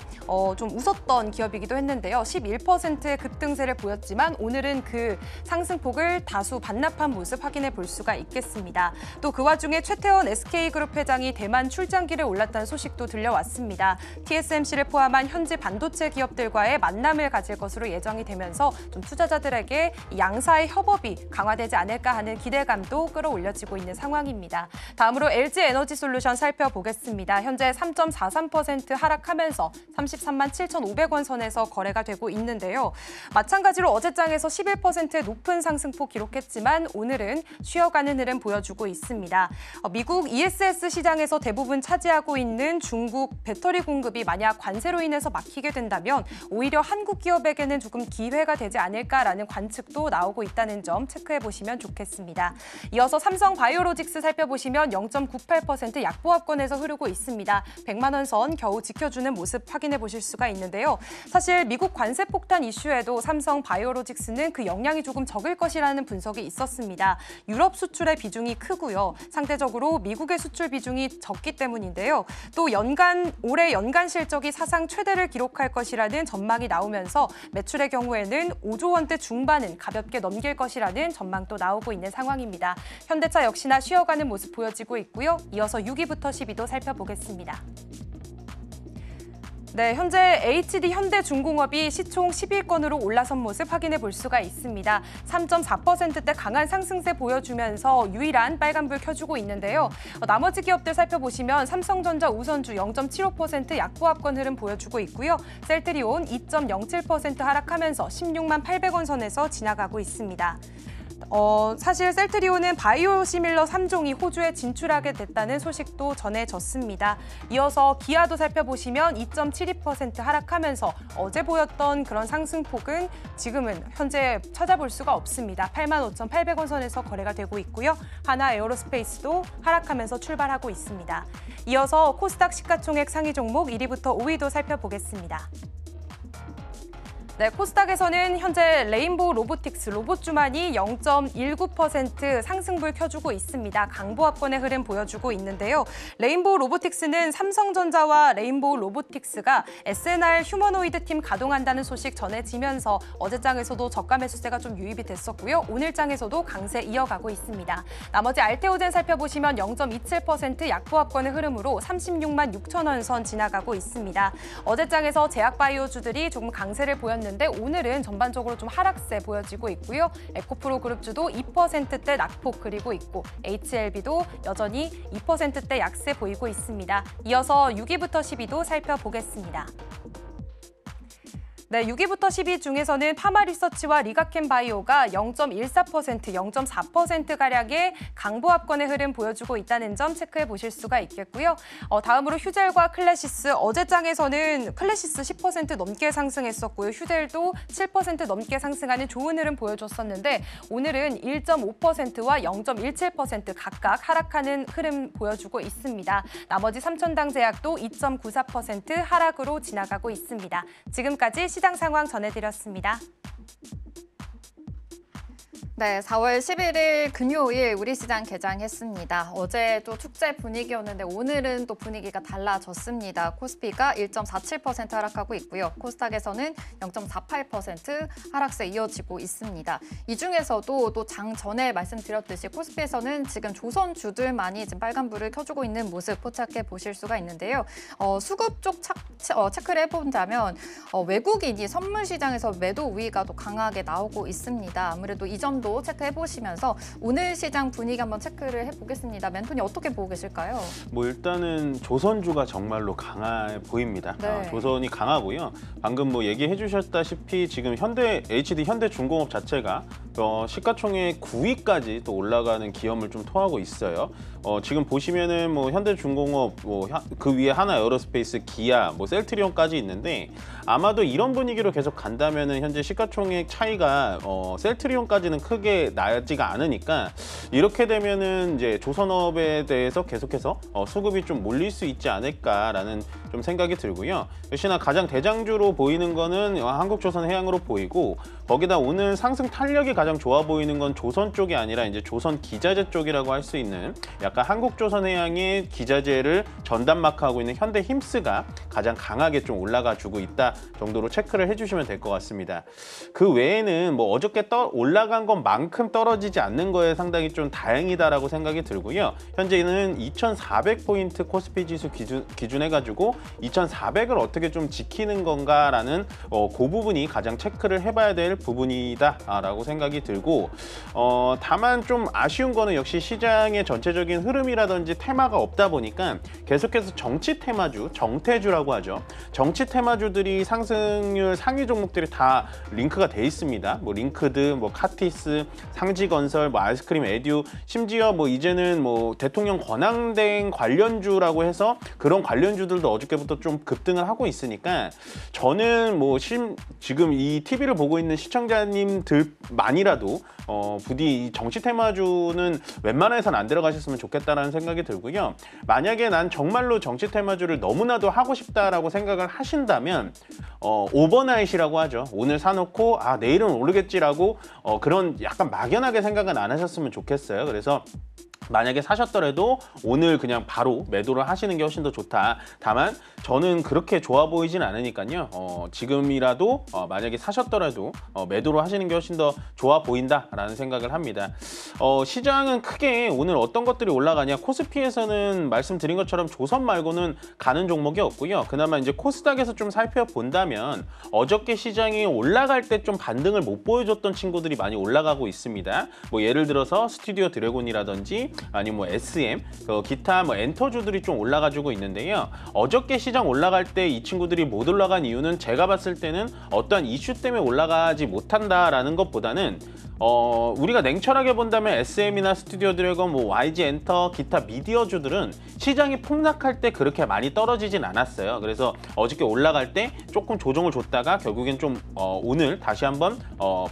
좀 웃었던 기업이기도 했는데요. 11%의 급등세를 보였지만 오늘은 그 상승폭을 다수 반납한 모습 확인해 볼 수가 있겠습니다. 또 그 와중에 최태원 SK그룹 회장이 대만 출장길에 올랐다는 소식도 들려왔습니다. TSMC를 포함한 현지 반도체 기업들과의 만남을 가질 것으로 예정이 되면서 좀 투자자들에게 양사의 협업이 강화되지 않을까 하는 기대감도 끌어올려지고 있는 상황입니다. 다음으로 LG에너지솔루션 살펴보겠습니다. 현재 3.43% 하락하면서 33만 7,500원 선에서 거래가 되고 있는데요. 마찬가지로 어제장에서 11%의 높은 상승폭 기록했지만 오늘은 쉬어가는 흐름 보여주고 있습니다. 미국 ESS 시장에서 대부분 차지하고 있는 중국 배터리 공급이 만약 관세로 인해서 막히게 된다면 오히려 한국 기업에게는 조금 기회가 되지 않을까라는 관측도 나오고 있다는 점 체크해 보시면 좋겠습니다. 이어서 삼성바이오로직스 살펴보시면 0.98% 약보합권에서 흐르고 있습니다. 100만 원 선 겨우 지켜주는 모습 확인해 보실 수가 있는데요. 사실 미국 관세 폭탄 이슈에도 삼성바이오로직스는 그 영향이 조금 적을 것이라는 분석이 있었습니다. 유럽 수출의 비중이 크고요. 상대적으로 미국의 수출 비중이 적기 때문인데요. 또 올해 연간 실적이 사상 최대를 기록할 것이라는 전망이 나오면서 매출의 경우에는 5조 원대 중반은 가볍게 넘길 것이라는 전망도 나오고 있는 상황입니다. 현대차 역시나 쉬어가는 모습 보여지고 있고요. 이어서 6위부터 10위도 살펴보겠습니다. 네, 현재 HD 현대중공업이 시총 11건으로 올라선 모습 확인해 볼 수가 있습니다. 3.4%대 강한 상승세 보여주면서 유일한 빨간불 켜주고 있는데요. 나머지 기업들 살펴보시면 삼성전자 우선주 0.75% 약보합권 흐름 보여주고 있고요. 셀트리온 2.07% 하락하면서 16만 800원 선에서 지나가고 있습니다. 사실 셀트리온은 바이오시밀러 3종이 호주에 진출하게 됐다는 소식도 전해졌습니다. 이어서 기아도 살펴보시면 2.72% 하락하면서 어제 보였던 그런 상승폭은 지금은 현재 찾아볼 수가 없습니다. 85,800원 선에서 거래가 되고 있고요. 하나 에어로스페이스도 하락하면서 출발하고 있습니다. 이어서 코스닥 시가총액 상위 종목 1위부터 5위도 살펴보겠습니다. 네, 코스닥에서는 현재 레인보우 로보틱스 로봇 주만이 0.19% 상승불 켜주고 있습니다. 강보합권의 흐름 보여주고 있는데요. 레인보우 로보틱스는 삼성전자와 레인보우 로보틱스가 SNR 휴머노이드 팀 가동한다는 소식 전해지면서 어제 장에서도 저가 매수세가 좀 유입이 됐었고요. 오늘 장에서도 강세 이어가고 있습니다. 나머지 알테오젠 살펴보시면 0.27% 약보합권의 흐름으로 36만 6천 원 선 지나가고 있습니다. 어제 장에서 제약바이오주들이 조금 강세를 보였는데 오늘은 전반적으로 좀 하락세 보여지고 있고요. 에코프로 그룹주도 2%대 낙폭 그리고 있고 HLB도 여전히 2%대 약세 보이고 있습니다. 이어서 6위부터 10위도 살펴보겠습니다. 네, 6위부터 10위 중에서는 파마리서치와 리가켄바이오가 0.14%, 0.4%가량의 강보합권의 흐름 보여주고 있다는 점 체크해 보실 수가 있겠고요. 다음으로 휴젤과 클래시스, 어제 장에서는 클래시스 10% 넘게 상승했었고요. 휴젤도 7% 넘게 상승하는 좋은 흐름 보여줬었는데 오늘은 1.5%와 0.17% 각각 하락하는 흐름 보여주고 있습니다. 나머지 삼천당제약도 2.94% 하락으로 지나가고 있습니다. 지금까지 시장 상황 전해드렸습니다. 네, 4월 11일 금요일 우리 시장 개장했습니다. 어제도 축제 분위기였는데 오늘은 또 분위기가 달라졌습니다. 코스피가 1.47% 하락하고 있고요. 코스닥에서는 0.48% 하락세 이어지고 있습니다. 이 중에서도 또 장 전에 말씀드렸듯이 코스피에서는 지금 조선주들만이 지금 빨간불을 켜주고 있는 모습 포착해 보실 수가 있는데요. 수급 쪽 체크를 해본다면 외국인이 선물 시장에서 매도 우위가 또 강하게 나오고 있습니다. 아무래도 이 점도 체크해보시면서 오늘 시장 분위기 한번 체크를 해보겠습니다. 멘토니 어떻게 보고 계실까요? 뭐 일단은 조선주가 정말로 강해 보입니다. 네. 조선이 강하고요. 방금 뭐 얘기해 주셨다시피 지금 현대중공업 자체가 시가총액 9위까지 또 올라가는 기염을 좀 토하고 있어요. 지금 보시면은 뭐 현대중공업, 그 위에 하나에어로스페이스, 기아, 뭐 셀트리온까지 있는데 아마도 이런 분위기로 계속 간다면은 현재 시가총액 차이가 셀트리온까지는 크게 나지가 않으니까 이렇게 되면은 이제 조선업에 대해서 계속해서 수급이 좀 몰릴 수 있지 않을까라는 좀 생각이 들고요. 역시나 가장 대장주로 보이는 거는 한국조선해양으로 보이고 거기다 오늘 상승 탄력이 가장 좋아 보이는 건 조선 쪽이 아니라 이제 조선 기자재 쪽이라고 할 수 있는 약간 한국조선해양의 기자재를 전담마크하고 있는 현대힘스가 가장 강하게 좀 올라가 주고 있다 정도로 체크를 해주시면 될 것 같습니다. 그 외에는 뭐 어저께 올라간 것만큼 떨어지지 않는 거에 상당히 좀 다행이다라고 생각이 들고요. 현재는 2,400포인트 코스피 지수 기준해가지고 2,400을 어떻게 좀 지키는 건가라는 그 부분이 가장 체크를 해봐야 될 부분이다라고 생각이 들고 다만 좀 아쉬운 거는 역시 시장의 전체적인 흐름이라든지 테마가 없다 보니까 계속해서 정치 테마주, 정태주라고 하죠. 정치 테마주들이 상승률 상위 종목들이 다 링크가 돼 있습니다. 뭐 링크드, 뭐 카티스, 상지건설, 뭐 아이스크림 에듀, 심지어 뭐 이제는 뭐 대통령 권한대행 관련주라고 해서 그런 관련주들도 어저께부터 좀 급등을 하고 있으니까 저는 뭐 지금 이 TV를 보고 있는 시청자님들만이라도 부디 이 정치 테마주는 웬만해서는 안 들어가셨으면 좋겠다라는 생각이 들고요. 만약에 난 정말로 정치 테마주를 너무나도 하고 싶다라고 생각을 하신다면 오버나잇이라고 하죠. 오늘 사놓고 내일은 오르겠지라고 그런 약간 막연하게 생각은 안 하셨으면 좋겠어요. 그래서 만약에 사셨더라도 오늘 그냥 바로 매도를 하시는 게 훨씬 더 좋다. 다만 저는 그렇게 좋아 보이진 않으니까요. 지금이라도 만약에 사셨더라도 매도를 하시는 게 훨씬 더 좋아 보인다라는 생각을 합니다. 시장은 크게 오늘 어떤 것들이 올라가냐. 코스피에서는 말씀드린 것처럼 조선 말고는 가는 종목이 없고요. 그나마 이제 코스닥에서 좀 살펴본다면 어저께 시장이 올라갈 때 좀 반등을 못 보여줬던 친구들이 많이 올라가고 있습니다. 뭐 예를 들어서 스튜디오 드래곤이라든지 아니면 뭐 SM, 기타 뭐 엔터주들이 좀 올라가지고 있는데요. 어저께 시장 올라갈 때 이 친구들이 못 올라간 이유는 제가 봤을 때는 어떠한 이슈 때문에 올라가지 못한다라는 것보다는 우리가 냉철하게 본다면 SM이나 스튜디오 드래곤, 뭐 YG 엔터, 기타 미디어주들은 시장이 폭락할 때 그렇게 많이 떨어지진 않았어요. 그래서 어저께 올라갈 때 조금 조정을 줬다가 결국엔 좀 오늘 다시 한번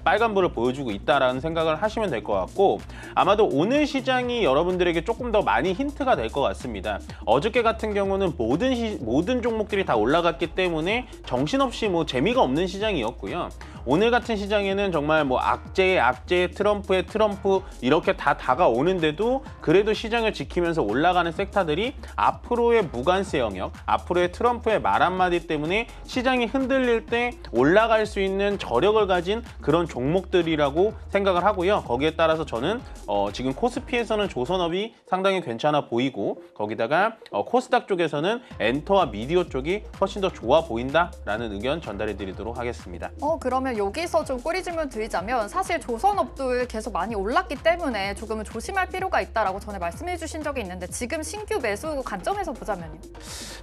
빨간불을 보여주고 있다라는 생각을 하시면 될 것 같고 아마도 오늘 시장이 여러분들에게 조금 더 많이 힌트가 될 것 같습니다. 어저께 같은 경우는 모든 종목들이 다 올라갔기 때문에 정신없이 뭐 재미가 없는 시장이었고요. 오늘 같은 시장에는 정말 뭐 악재의 악재, 트럼프의 트럼프 이렇게 다 다가오는데도 그래도 시장을 지키면서 올라가는 섹터들이 앞으로의 무관세 영역, 앞으로의 트럼프의 말 한마디 때문에 시장이 흔들릴 때 올라갈 수 있는 저력을 가진 그런 종목들이라고 생각을 하고요. 거기에 따라서 저는 지금 코스피에서는 조선업이 상당히 괜찮아 보이고 거기다가 코스닥 쪽에서는 엔터와 미디어 쪽이 훨씬 더 좋아 보인다라는 의견 전달해 드리도록 하겠습니다. 그러면 여기서 좀 꼬리 질문 드리자면 사실 조선업도 계속 많이 올랐기 때문에 조금은 조심할 필요가 있다라고 전에 말씀해 주신 적이 있는데 지금 신규 매수 관점에서 보자면요?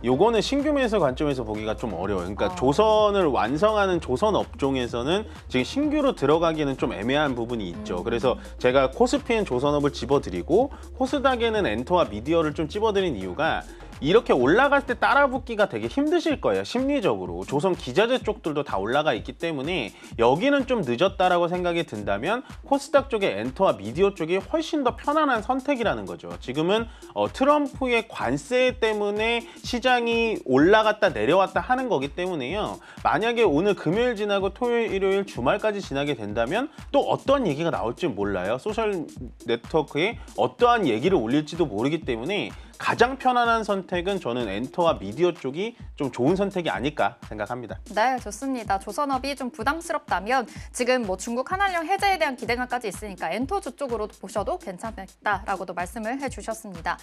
요거는 신규 매수 관점에서 보기가 좀 어려워요. 그러니까 조선을 완성하는 조선 업종에서는 지금 신규로 들어가기는 좀 애매한 부분이 있죠. 그래서 제가 코스피엔 조선업을 집어드리고 코스닥에는 엔터와 미디어를 좀 집어드린 이유가 이렇게 올라갈 때 따라붙기가 되게 힘드실 거예요. 심리적으로. 조선 기자재 쪽들도 다 올라가 있기 때문에 여기는 좀 늦었다라고 생각이 든다면 코스닥 쪽의 엔터와 미디어 쪽이 훨씬 더 편안한 선택이라는 거죠. 지금은 트럼프의 관세 때문에 시장이 올라갔다 내려왔다 하는 거기 때문에요. 만약에 오늘 금요일 지나고 토요일, 일요일, 주말까지 지나게 된다면 또 어떤 얘기가 나올지 몰라요. 소셜 네트워크에 어떠한 얘기를 올릴지도 모르기 때문에 가장 편안한 선택은 저는 엔터와 미디어 쪽이 좀 좋은 선택이 아닐까 생각합니다. 네, 좋습니다. 조선업이 좀 부담스럽다면 지금 뭐 중국 한한령 해제에 대한 기대감까지 있으니까 엔터주 쪽으로 보셔도 괜찮겠다라고도 말씀을 해주셨습니다.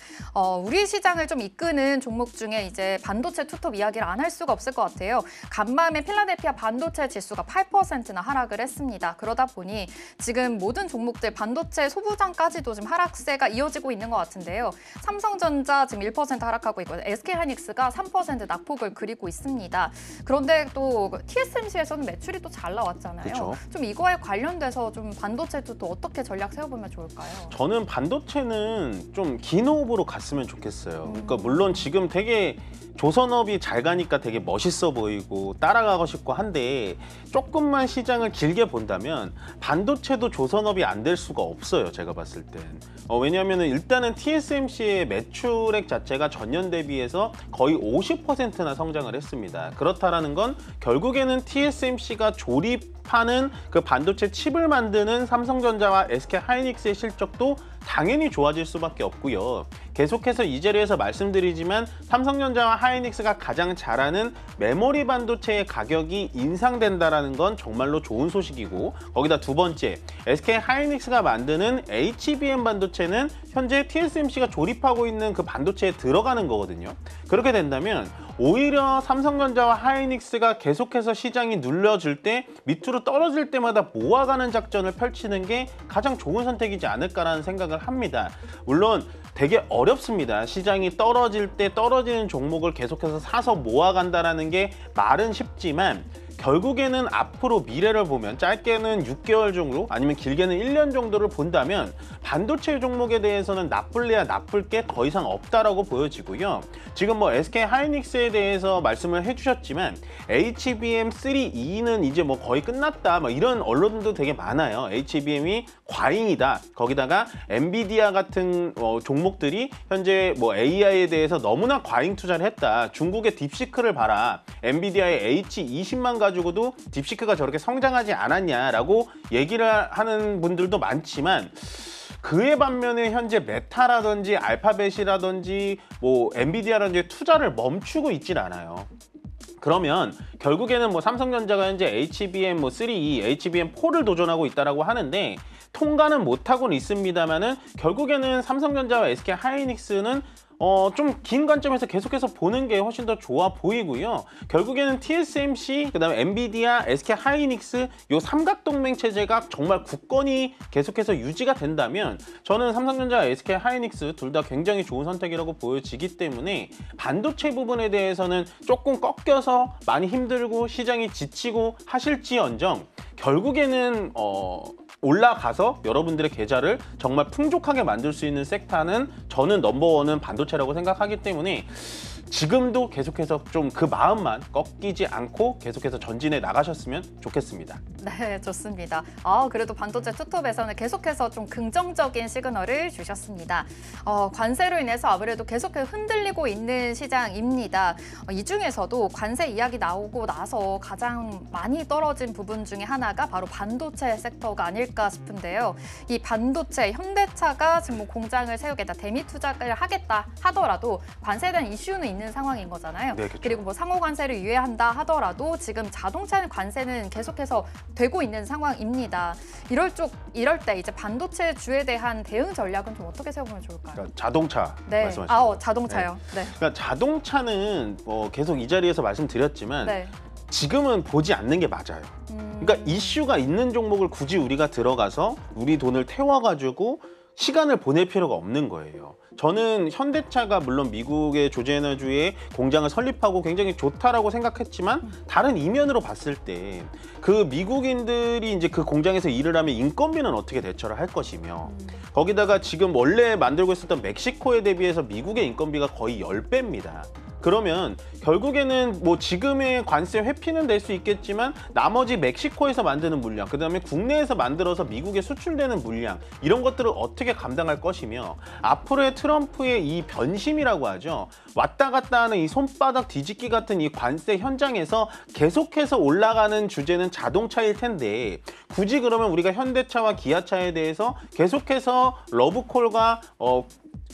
우리 시장을 좀 이끄는 종목 중에 이제 반도체 투톱 이야기를 안 할 수가 없을 것 같아요. 간밤에 필라델피아 반도체 지수가 8%나 하락을 했습니다. 그러다 보니 지금 모든 종목들 반도체 소부장까지도 지금 하락세가 이어지고 있는 것 같은데요. 삼성전자 지금 1% 하락하고 있고 SK하이닉스가 3% 낙폭을 그리고 있습니다. 그런데 또 TSMC에서는 매출이 또 잘 나왔잖아요. 그쵸. 좀 이거에 관련돼서 좀 반도체도 또 어떻게 전략 세워보면 좋을까요? 저는 반도체는 좀 긴 호흡으로 갔으면 좋겠어요. 그러니까 물론 지금 되게 조선업이 잘 가니까 되게 멋있어 보이고 따라가고 싶고 한데 조금만 시장을 길게 본다면 반도체도 조선업이 안 될 수가 없어요. 제가 봤을 땐. 왜냐하면 일단은 TSMC의 매출액 자체가 전년 대비해서 거의 50%나 성장을 했습니다. 그렇다라는 건 결국에는 TSMC가 조립하는 그 반도체 칩을 만드는 삼성전자와 SK하이닉스의 실적도 당연히 좋아질 수밖에 없고요. 계속해서 이 자리에서 말씀드리지만 삼성전자와 하이닉스가 가장 잘하는 메모리 반도체의 가격이 인상된다는 건 정말로 좋은 소식이고 거기다 두 번째, SK 하이닉스가 만드는 HBM 반도체는 현재 TSMC가 조립하고 있는 그 반도체에 들어가는 거거든요. 그렇게 된다면 오히려 삼성전자와 하이닉스가 계속해서 시장이 눌려줄 때 밑으로 떨어질 때마다 모아가는 작전을 펼치는 게 가장 좋은 선택이지 않을까라는 생각을 합니다. 물론 되게 어렵습니다. 시장이 떨어질 때 떨어지는 종목을 계속해서 사서 모아간다는 게 말은 쉽지만 결국에는 앞으로 미래를 보면 짧게는 6개월 정도 아니면 길게는 1년 정도를 본다면 반도체 종목에 대해서는 나쁠래야 나쁠 게 더 이상 없다라고 보여지고요. 지금 뭐 SK 하이닉스에 대해서 말씀을 해주셨지만 HBM3E는 이제 뭐 거의 끝났다 뭐 이런 언론도 되게 많아요. HBM이 과잉이다. 거기다가 엔비디아 같은 종목들이 현재 뭐 AI에 대해서 너무나 과잉 투자를 했다. 중국의 딥시크를 봐라. 엔비디아의 H20만 가지고도 딥시크가 저렇게 성장하지 않았냐라고 얘기를 하는 분들도 많지만 그에 반면에 현재 메타라든지 알파벳이라든지 뭐 엔비디아라든지 투자를 멈추고 있질 않아요. 그러면 결국에는 뭐 삼성전자가 현재 HBM 3E, HBM4를 도전하고 있다라고 하는데 통과는 못하고는 있습니다만은 결국에는 삼성전자와 SK 하이닉스는 좀 긴 관점에서 계속해서 보는 게 훨씬 더 좋아 보이고요. 결국에는 TSMC, 그다음에 엔비디아, SK 하이닉스 요 삼각동맹 체제가 정말 굳건히 계속해서 유지가 된다면 저는 삼성전자, SK 하이닉스 둘 다 굉장히 좋은 선택이라고 보여지기 때문에 반도체 부분에 대해서는 조금 꺾여서 많이 힘들고 시장이 지치고 하실지언정 결국에는 올라가서 여러분들의 계좌를 정말 풍족하게 만들 수 있는 섹터는 저는 넘버원은 반도체라고 생각하기 때문에 지금도 계속해서 좀 그 마음만 꺾이지 않고 계속해서 전진해 나가셨으면 좋겠습니다. 네, 좋습니다. 그래도 반도체 투톱에서는 계속해서 좀 긍정적인 시그널을 주셨습니다. 관세로 인해서 아무래도 계속해서 흔들리고 있는 시장입니다. 이 중에서도 관세 이야기 나오고 나서 가장 많이 떨어진 부분 중에 하나가 바로 반도체 섹터가 아닐까 싶은데요. 이 반도체, 현대차가 지금 뭐 공장을 세우겠다, 대미 투자를 하겠다 하더라도 관세에 대한 이슈는 있는 상황인 거잖아요. 네, 그렇죠. 그리고 뭐 상호 관세를 유예한다 하더라도 지금 자동차 관세는 계속해서 되고 있는 상황입니다. 이럴 때 이제 반도체 주에 대한 대응 전략은 좀 어떻게 세워보면 좋을까요? 그러니까 자동차 네. 말씀하시죠. 자동차요. 네. 그러니까 자동차는 계속 이 자리에서 말씀드렸지만 네. 지금은 보지 않는 게 맞아요. 그러니까 이슈가 있는 종목을 굳이 우리가 들어가서 우리 돈을 태워가지고 시간을 보낼 필요가 없는 거예요. 저는 현대차가 물론 미국의 조지애나주에 공장을 설립하고 굉장히 좋다라고 생각했지만 다른 이면으로 봤을 때 그 미국인들이 이제 그 공장에서 일을 하면 인건비는 어떻게 대처를 할 것이며 거기다가 지금 원래 만들고 있었던 멕시코에 대비해서 미국의 인건비가 거의 10배입니다. 그러면 결국에는 뭐 지금의 관세 회피는 될 수 있겠지만 나머지 멕시코에서 만드는 물량, 그다음에 국내에서 만들어서 미국에 수출되는 물량 이런 것들을 어떻게 감당할 것이며 앞으로의 트럼프의 이 변심이라고 하죠. 왔다 갔다 하는 이 손바닥 뒤집기 같은 이 관세 현장에서 계속해서 올라가는 주제는 자동차일 텐데 굳이 그러면 우리가 현대차와 기아차에 대해서 계속해서 러브콜과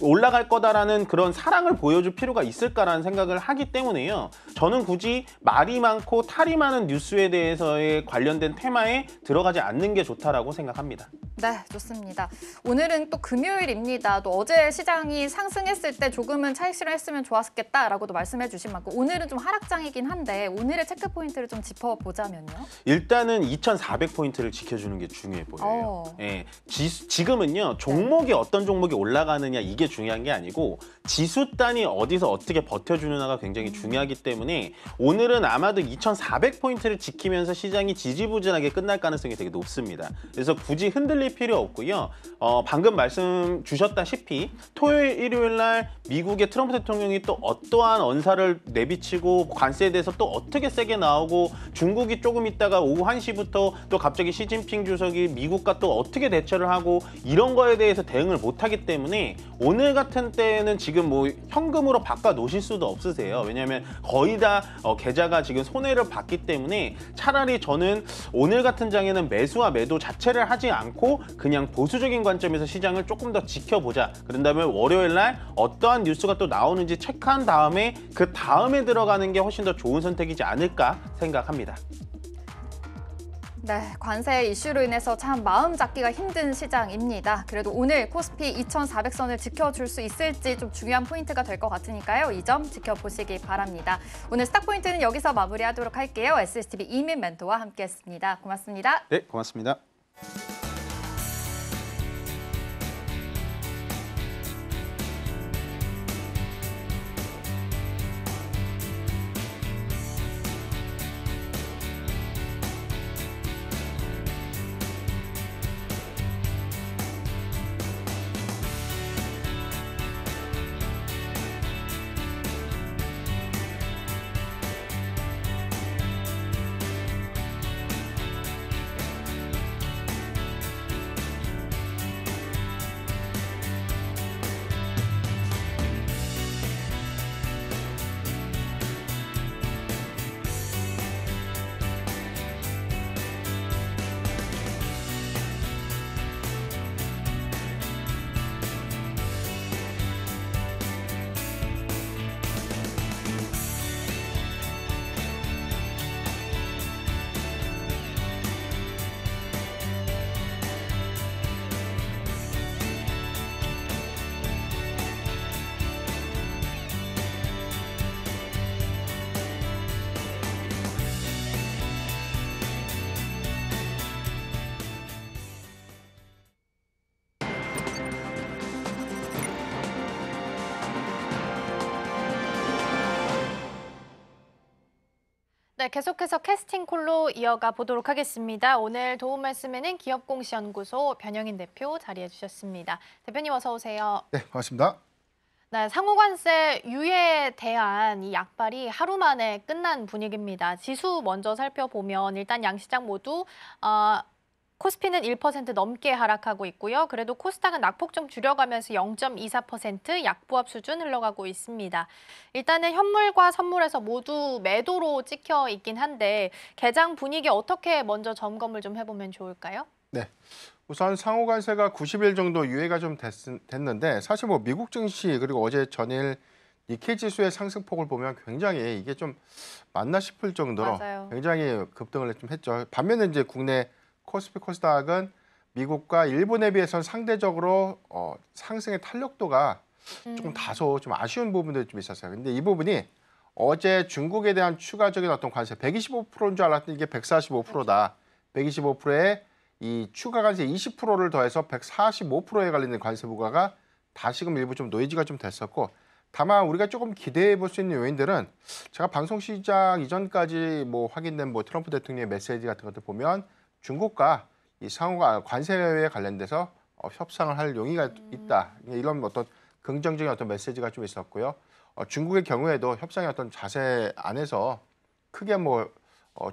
올라갈 거다라는 그런 사랑을 보여줄 필요가 있을까라는 생각을 하기 때문에요. 저는 굳이 말이 많고 탈이 많은 뉴스에 대해서의 관련된 테마에 들어가지 않는 게 좋다라고 생각합니다. 네, 좋습니다. 오늘은 또 금요일입니다. 또 어제 시장이 상승했을 때 조금은 차익 실현했으면 좋았겠다라고도 말씀해 주신 만큼 오늘은 좀 하락장이긴 한데 오늘의 체크 포인트를 좀 짚어보자면요. 일단은 2,400포인트를 지켜주는 게 중요해 보여요. 예, 지금은요. 종목이 어떤 종목이 올라가느냐 이게 중요한 게 아니고 지수 단위 어디서 어떻게 버텨주느냐가 굉장히 중요하기 때문에 오늘은 아마도 2,400포인트를 지키면서 시장이 지지부진하게 끝날 가능성이 되게 높습니다. 그래서 굳이 흔들릴 필요 없고요. 방금 말씀 주셨다시피 토요일, 일요일 날 미국의 트럼프 대통령이 또 어떠한 언사를 내비치고 관세에 대해서 또 어떻게 세게 나오고 중국이 조금 있다가 오후 1시부터 또 갑자기 시진핑 주석이 미국과 또 어떻게 대처를 하고 이런 거에 대해서 대응을 못하기 때문에 오늘 같은 때는 지금 뭐 현금으로 바꿔 놓으실 수도 없으세요. 왜냐하면 거의 다 계좌가 지금 손해를 봤기 때문에 차라리 저는 오늘 같은 장에는 매수와 매도 자체를 하지 않고 그냥 보수적인 관점에서 시장을 조금 더 지켜보자. 그런 다음에 월요일 날 어떠한 뉴스가 또 나오는지 체크한 다음에 그 다음에 들어가는 게 훨씬 더 좋은 선택이지 않을까 생각합니다. 네, 관세 이슈로 인해서 참 마음 잡기가 힘든 시장입니다. 그래도 오늘 코스피 2,400선을 지켜줄 수 있을지 좀 중요한 포인트가 될 것 같으니까요. 이 점 지켜보시기 바랍니다. 오늘 스탁 포인트는 여기서 마무리하도록 할게요. SCTV 이민 멘토와 함께했습니다. 고맙습니다. 네, 고맙습니다. 네, 계속해서 캐스팅 콜로 이어가 보도록 하겠습니다. 오늘 도움 말씀에는 기업공시연구소 변영인 대표 자리해 주셨습니다. 대표님 어서 오세요. 네, 반갑습니다. 네, 상호관세 유예에 대한 이 약발이 하루 만에 끝난 분위기입니다. 지수 먼저 살펴보면 일단 양시장 모두 코스피는 1% 넘게 하락하고 있고요. 그래도 코스닥은 낙폭 좀 줄여가면서 0.24% 약보합 수준 흘러가고 있습니다. 일단은 현물과 선물에서 모두 매도로 찍혀 있긴 한데 개장 분위기 어떻게 먼저 점검을 좀 해보면 좋을까요? 네, 우선 상호관세가 90일 정도 유예가 좀 됐는데 사실 뭐 미국 증시 그리고 어제 전일 니케이 지수의 상승폭을 보면 굉장히 이게 좀 맞나 싶을 정도로 맞아요. 굉장히 급등을 좀 했죠. 반면에 이제 국내 코스피 코스닥은 미국과 일본에 비해서는 상대적으로 상승의 탄력도가 조금 다소 좀 아쉬운 부분들이 좀 있었어요. 근데 이 부분이 어제 중국에 대한 추가적인 어떤 관세 125%인 줄 알았더니 이게 145%다. 125%에 이 추가 관세 20%를 더해서 145%에 관련된 관세 부과가 다시금 일부 좀 노이즈가 좀 됐었고, 다만 우리가 조금 기대해 볼 수 있는 요인들은 제가 방송 시작 이전까지 뭐 확인된 뭐 트럼프 대통령의 메시지 같은 것들 보면 중국과 이 상호가 관세에 관련돼서 협상을 할 용의가 있다. 이런 어떤 긍정적인 어떤 메시지가 좀 있었고요. 중국의 경우에도 협상의 어떤 자세 안에서 크게 뭐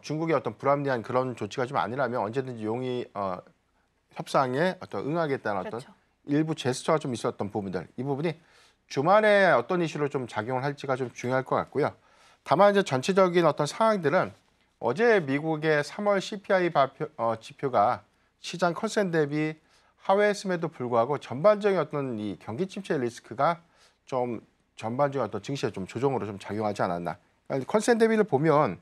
중국의 어떤 불합리한 그런 조치가 좀 아니라면 언제든지 협상에 어떤 응하겠다는 그렇죠. 어떤 일부 제스처가 좀 있었던 부분들, 이 부분이 주말에 어떤 이슈로 좀 작용을 할지가 좀 중요할 것 같고요. 다만 이제 전체적인 어떤 상황들은 어제 미국의 3월 CPI 지표가 시장 컨센 대비 하회했음에도 불구하고 전반적인 어떤 이 경기 침체 리스크가 좀 전반적인 어떤 증시에 좀 조정으로 좀 작용하지 않았나. 그러니까 컨센 대비를 보면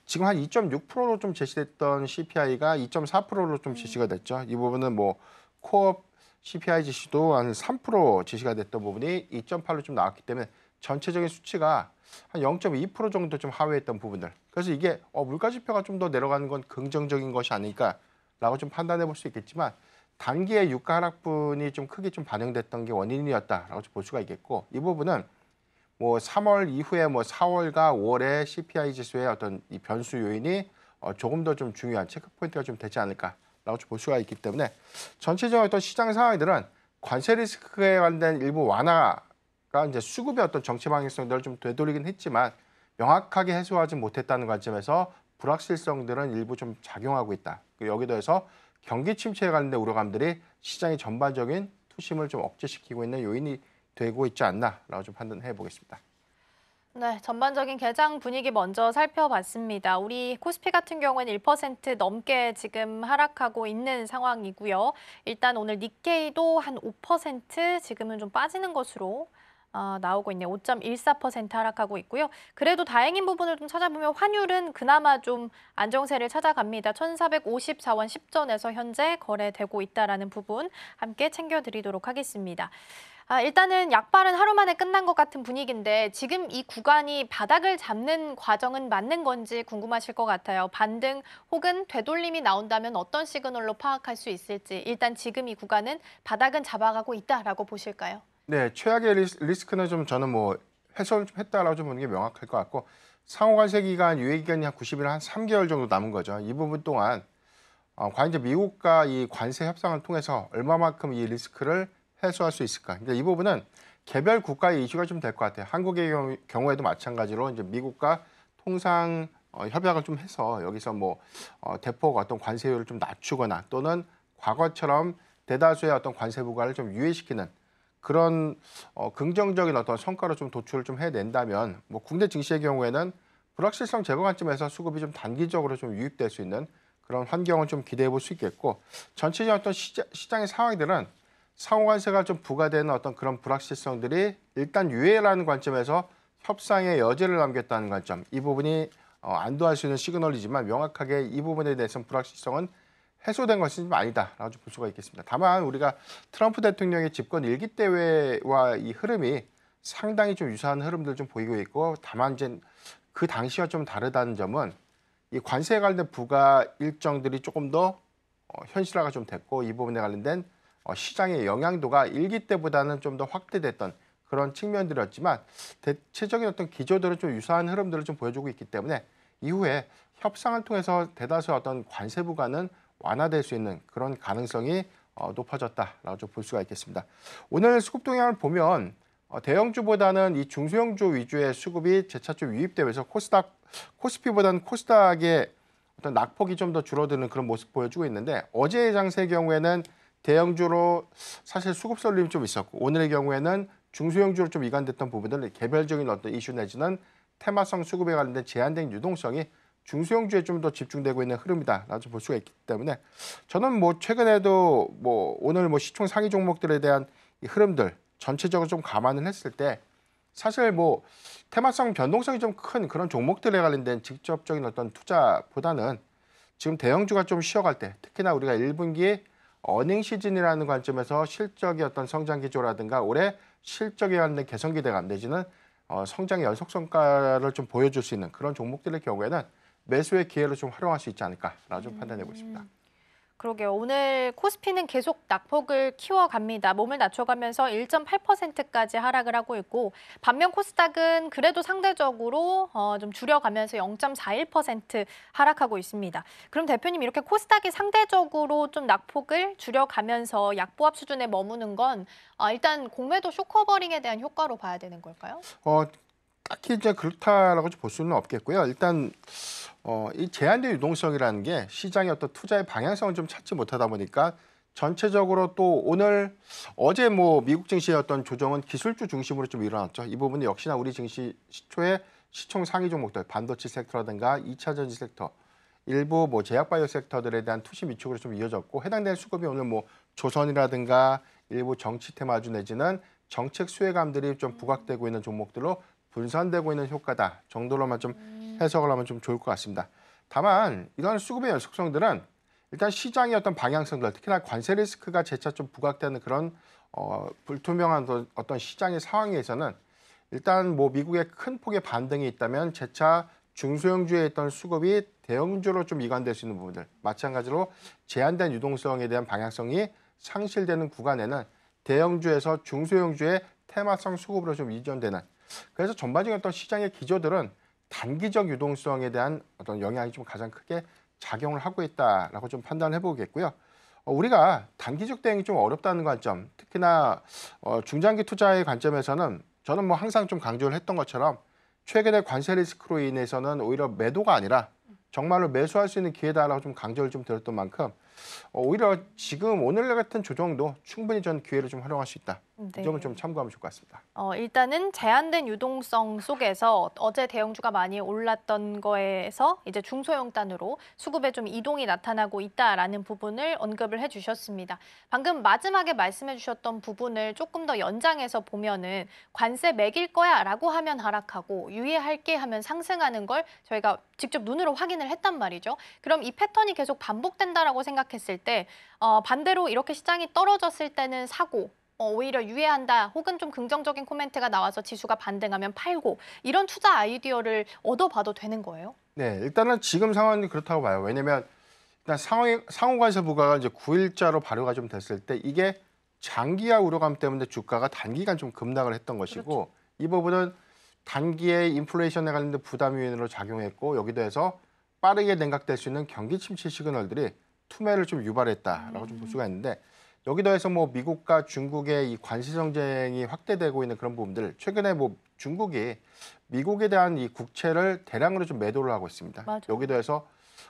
지금 한 2.6%로 좀 제시됐던 CPI가 2.4%로 좀 제시가 됐죠. 이 부분은 뭐 코업 CPI 지수도 한 3% 제시가 됐던 부분이 2.8로 좀 나왔기 때문에 전체적인 수치가 한 0.2% 정도 좀 하회했던 부분들. 그래서 이게 물가 지표가 좀 더 내려가는 건 긍정적인 것이 아닐까라고 좀 판단해 볼 수 있겠지만, 단기의 유가 하락분이 좀 크게 좀 반영됐던 게 원인이었다라고 볼 수가 있겠고, 이 부분은 뭐 3월 이후에 뭐 4월과 5월의 CPI 지수의 어떤 이 변수 요인이 조금 더 좀 중요한 체크 포인트가 좀 되지 않을까라고 볼 수가 있기 때문에, 전체적인 어떤 시장 상황들은 관세 리스크에 관련된 일부 완화가 이제 수급의 어떤 정치 방향성들을 좀 되돌리긴 했지만 명확하게 해소하지 못했다는 관점에서 불확실성들은 일부 좀 작용하고 있다. 여기에 더해서 경기 침체에 관련된 우려감들이 시장의 전반적인 투심을 좀 억제시키고 있는 요인이 되고 있지 않나라고 좀 판단해 보겠습니다. 네, 전반적인 개장 분위기 먼저 살펴봤습니다. 우리 코스피 같은 경우에는 1% 넘게 지금 하락하고 있는 상황이고요. 일단 오늘 니케이도 한 5% 지금은 좀 빠지는 것으로 나오고 있네요. 5.14% 하락하고 있고요. 그래도 다행인 부분을 좀 찾아보면 환율은 그나마 좀 안정세를 찾아갑니다. 1,454원 10전에서 현재 거래되고 있다는 부분 함께 챙겨드리도록 하겠습니다. 일단은 약발은 하루 만에 끝난 것 같은 분위기인데 지금 이 구간이 바닥을 잡는 과정은 맞는 건지 궁금하실 것 같아요. 반등 혹은 되돌림이 나온다면 어떤 시그널로 파악할 수 있을지, 일단 지금 이 구간은 바닥은 잡아가고 있다라고 보실까요? 네, 최악의 리스크는 좀 저는 뭐 해소를 좀 했다라고 좀 보는 게 명확할 것 같고, 상호관세 기간 유예 기간이 한 90일 한 3개월 정도 남은 거죠. 이 부분 동안 과연 이제 미국과 이 관세 협상을 통해서 얼마만큼 이 리스크를 해소할 수 있을까? 그러니까 이 부분은 개별 국가의 이슈가 좀 될 것 같아요. 한국의 경우에도 마찬가지로 이제 미국과 통상 협약을 좀 해서 여기서 뭐 대폭 어떤 관세율을 좀 낮추거나 또는 과거처럼 대다수의 어떤 관세 부과를 좀 유예시키는 그런 긍정적인 어떤 성과를 좀 도출을 좀 해낸다면, 뭐 국내 증시의 경우에는 불확실성 제거 관점에서 수급이 좀 단기적으로 좀 유입될 수 있는 그런 환경을 좀 기대해 볼 수 있겠고, 전체적인 어떤 시장의 상황들은 상호관세가 좀 부과되는 어떤 그런 불확실성들이 일단 유예라는 관점에서 협상의 여지를 남겼다는 관점, 이 부분이 안도할 수 있는 시그널이지만 명확하게 이 부분에 대해서는 불확실성은 해소된 것은 좀 아니다라고 볼 수가 있겠습니다. 다만 우리가 트럼프 대통령의 집권 1기 때와 이 흐름이 상당히 좀 유사한 흐름들 좀 보이고 있고, 다만 이제 그 당시와 좀 다르다는 점은 이 관세에 관련된 부과 일정들이 조금 더 현실화가 좀 됐고, 이 부분에 관련된 시장의 영향도가 1기 때보다는 좀 더 확대됐던 그런 측면들이었지만 대체적인 어떤 기조들은 좀 유사한 흐름들을 좀 보여주고 있기 때문에 이후에 협상을 통해서 대다수의 어떤 관세 부과는 완화될 수 있는 그런 가능성이 높아졌다라고 좀 볼 수가 있겠습니다. 오늘 수급 동향을 보면 대형주보다는 이 중소형주 위주의 수급이 재차 좀 유입되면서 코스피보다는 코스닥의 어떤 낙폭이 좀 더 줄어드는 그런 모습 보여주고 있는데 어제의 장세의 경우에는 대형주로 사실 수급 쏠림이 좀 있었고 오늘의 경우에는 중소형주로 좀 이관됐던 부분들은 개별적인 어떤 이슈 내지는 테마성 수급에 관련된 제한된 유동성이 중소형주에 좀 더 집중되고 있는 흐름이다라고 볼 수가 있기 때문에 저는 뭐 최근에도 뭐 오늘 뭐 시총 상위 종목들에 대한 이 흐름들 전체적으로 좀 감안을 했을 때 사실 뭐 테마성 변동성이 좀 큰 그런 종목들에 관련된 직접적인 어떤 투자보다는 지금 대형주가 좀 쉬어갈 때 특히나 우리가 1분기 어닝 시즌이라는 관점에서 실적의 어떤 성장 기조라든가 올해 실적에 관련된 개선 기대감 내지는 성장의 연속 성과를 좀 보여줄 수 있는 그런 종목들의 경우에는 매수의 기회로 좀 활용할 수 있지 않을까라고 좀 판단해 보겠습니다. 그러게요. 오늘 코스피는 계속 낙폭을 키워갑니다. 몸을 낮춰가면서 1.8%까지 하락을 하고 있고 반면 코스닥은 그래도 상대적으로 좀 줄여가면서 0.41% 하락하고 있습니다. 그럼 대표님 이렇게 코스닥이 상대적으로 좀 낙폭을 줄여가면서 약보합 수준에 머무는 건 일단 공매도 쇼커버링에 대한 효과로 봐야 되는 걸까요? 딱히 이제 그렇다라고 볼 수는 없겠고요. 일단 이 제한된 유동성이라는 게 시장의 어떤 투자의 방향성을 좀 찾지 못하다 보니까 전체적으로 또 어제 뭐 미국 증시의 어떤 조정은 기술주 중심으로 좀 일어났죠. 이 부분은 역시나 우리 증시 시초의 시총 상위 종목들 반도체 섹터라든가 2차 전지 섹터 일부 뭐 제약바이오 섹터들에 대한 투시 미축으로 좀 이어졌고 해당되는 수급이 오늘 뭐 조선이라든가 일부 정치 테마주 내지는 정책 수혜감들이 좀 부각되고 있는 종목들로 분산되고 있는 효과다 정도로만 좀 해석을 하면 좀 좋을 것 같습니다. 다만 이러한 수급의 연속성들은 일단 시장의 어떤 방향성들 특히나 관세 리스크가 재차 좀 부각되는 그런 불투명한 어떤 시장의 상황에서는 일단 뭐 미국의 큰 폭의 반등이 있다면 재차 중소형주에 있던 수급이 대형주로 좀 이관될 수 있는 부분들 마찬가지로 제한된 유동성에 대한 방향성이 상실되는 구간에는 대형주에서 중소형주의 테마성 수급으로 좀 이전되는 그래서 전반적인 어떤 시장의 기조들은 단기적 유동성에 대한 어떤 영향이 좀 가장 크게 작용을 하고 있다라고 좀 판단을 해보겠고요. 우리가 단기적 대응이 좀 어렵다는 관점, 특히나 중장기 투자의 관점에서는 저는 뭐 항상 좀 강조를 했던 것처럼 최근의 관세 리스크로 인해서는 오히려 매도가 아니라 정말로 매수할 수 있는 기회다라고 좀 강조를 좀 드렸던 만큼 오히려 지금 오늘 같은 조정도 충분히 전 기회를 좀 활용할 수 있다. 네. 이 점을 좀 참고하면 좋을 것 같습니다. 일단은 제한된 유동성 속에서 어제 대형주가 많이 올랐던 거에서 이제 중소형 단으로 수급에 좀 이동이 나타나고 있다라는 부분을 언급을 해주셨습니다. 방금 마지막에 말씀해주셨던 부분을 조금 더 연장해서 보면은 관세 매길 거야라고 하면 하락하고 유예할게 하면 상승하는 걸 저희가 직접 눈으로 확인을 했단 말이죠. 그럼 이 패턴이 계속 반복된다라고 생각했을 때 반대로 이렇게 시장이 떨어졌을 때는 사고 오히려 유예한다 혹은 좀 긍정적인 코멘트가 나와서 지수가 반등하면 팔고 이런 투자 아이디어를 얻어봐도 되는 거예요? 네, 일단은 지금 상황이 그렇다고 봐요. 왜냐하면 일단 상호관세 부과가 이제 9일자로 발효가 좀 됐을 때 이게 장기화 우려감 때문에 주가가 단기간 좀 급락을 했던 것이고 그렇죠. 이 부분은 단기에 인플레이션에 관련된 부담 요인으로 작용했고 여기도 해서 빠르게 냉각될 수 있는 경기 침체 시그널들이 투매를 좀 유발했다라고 좀 볼 수가 있는데 여기도 해서 뭐 미국과 중국의 이 관세 정쟁이 확대되고 있는 그런 부분들 최근에 뭐 중국이 미국에 대한 이 국채를 대량으로 좀 매도를 하고 있습니다. 맞아. 여기도 해서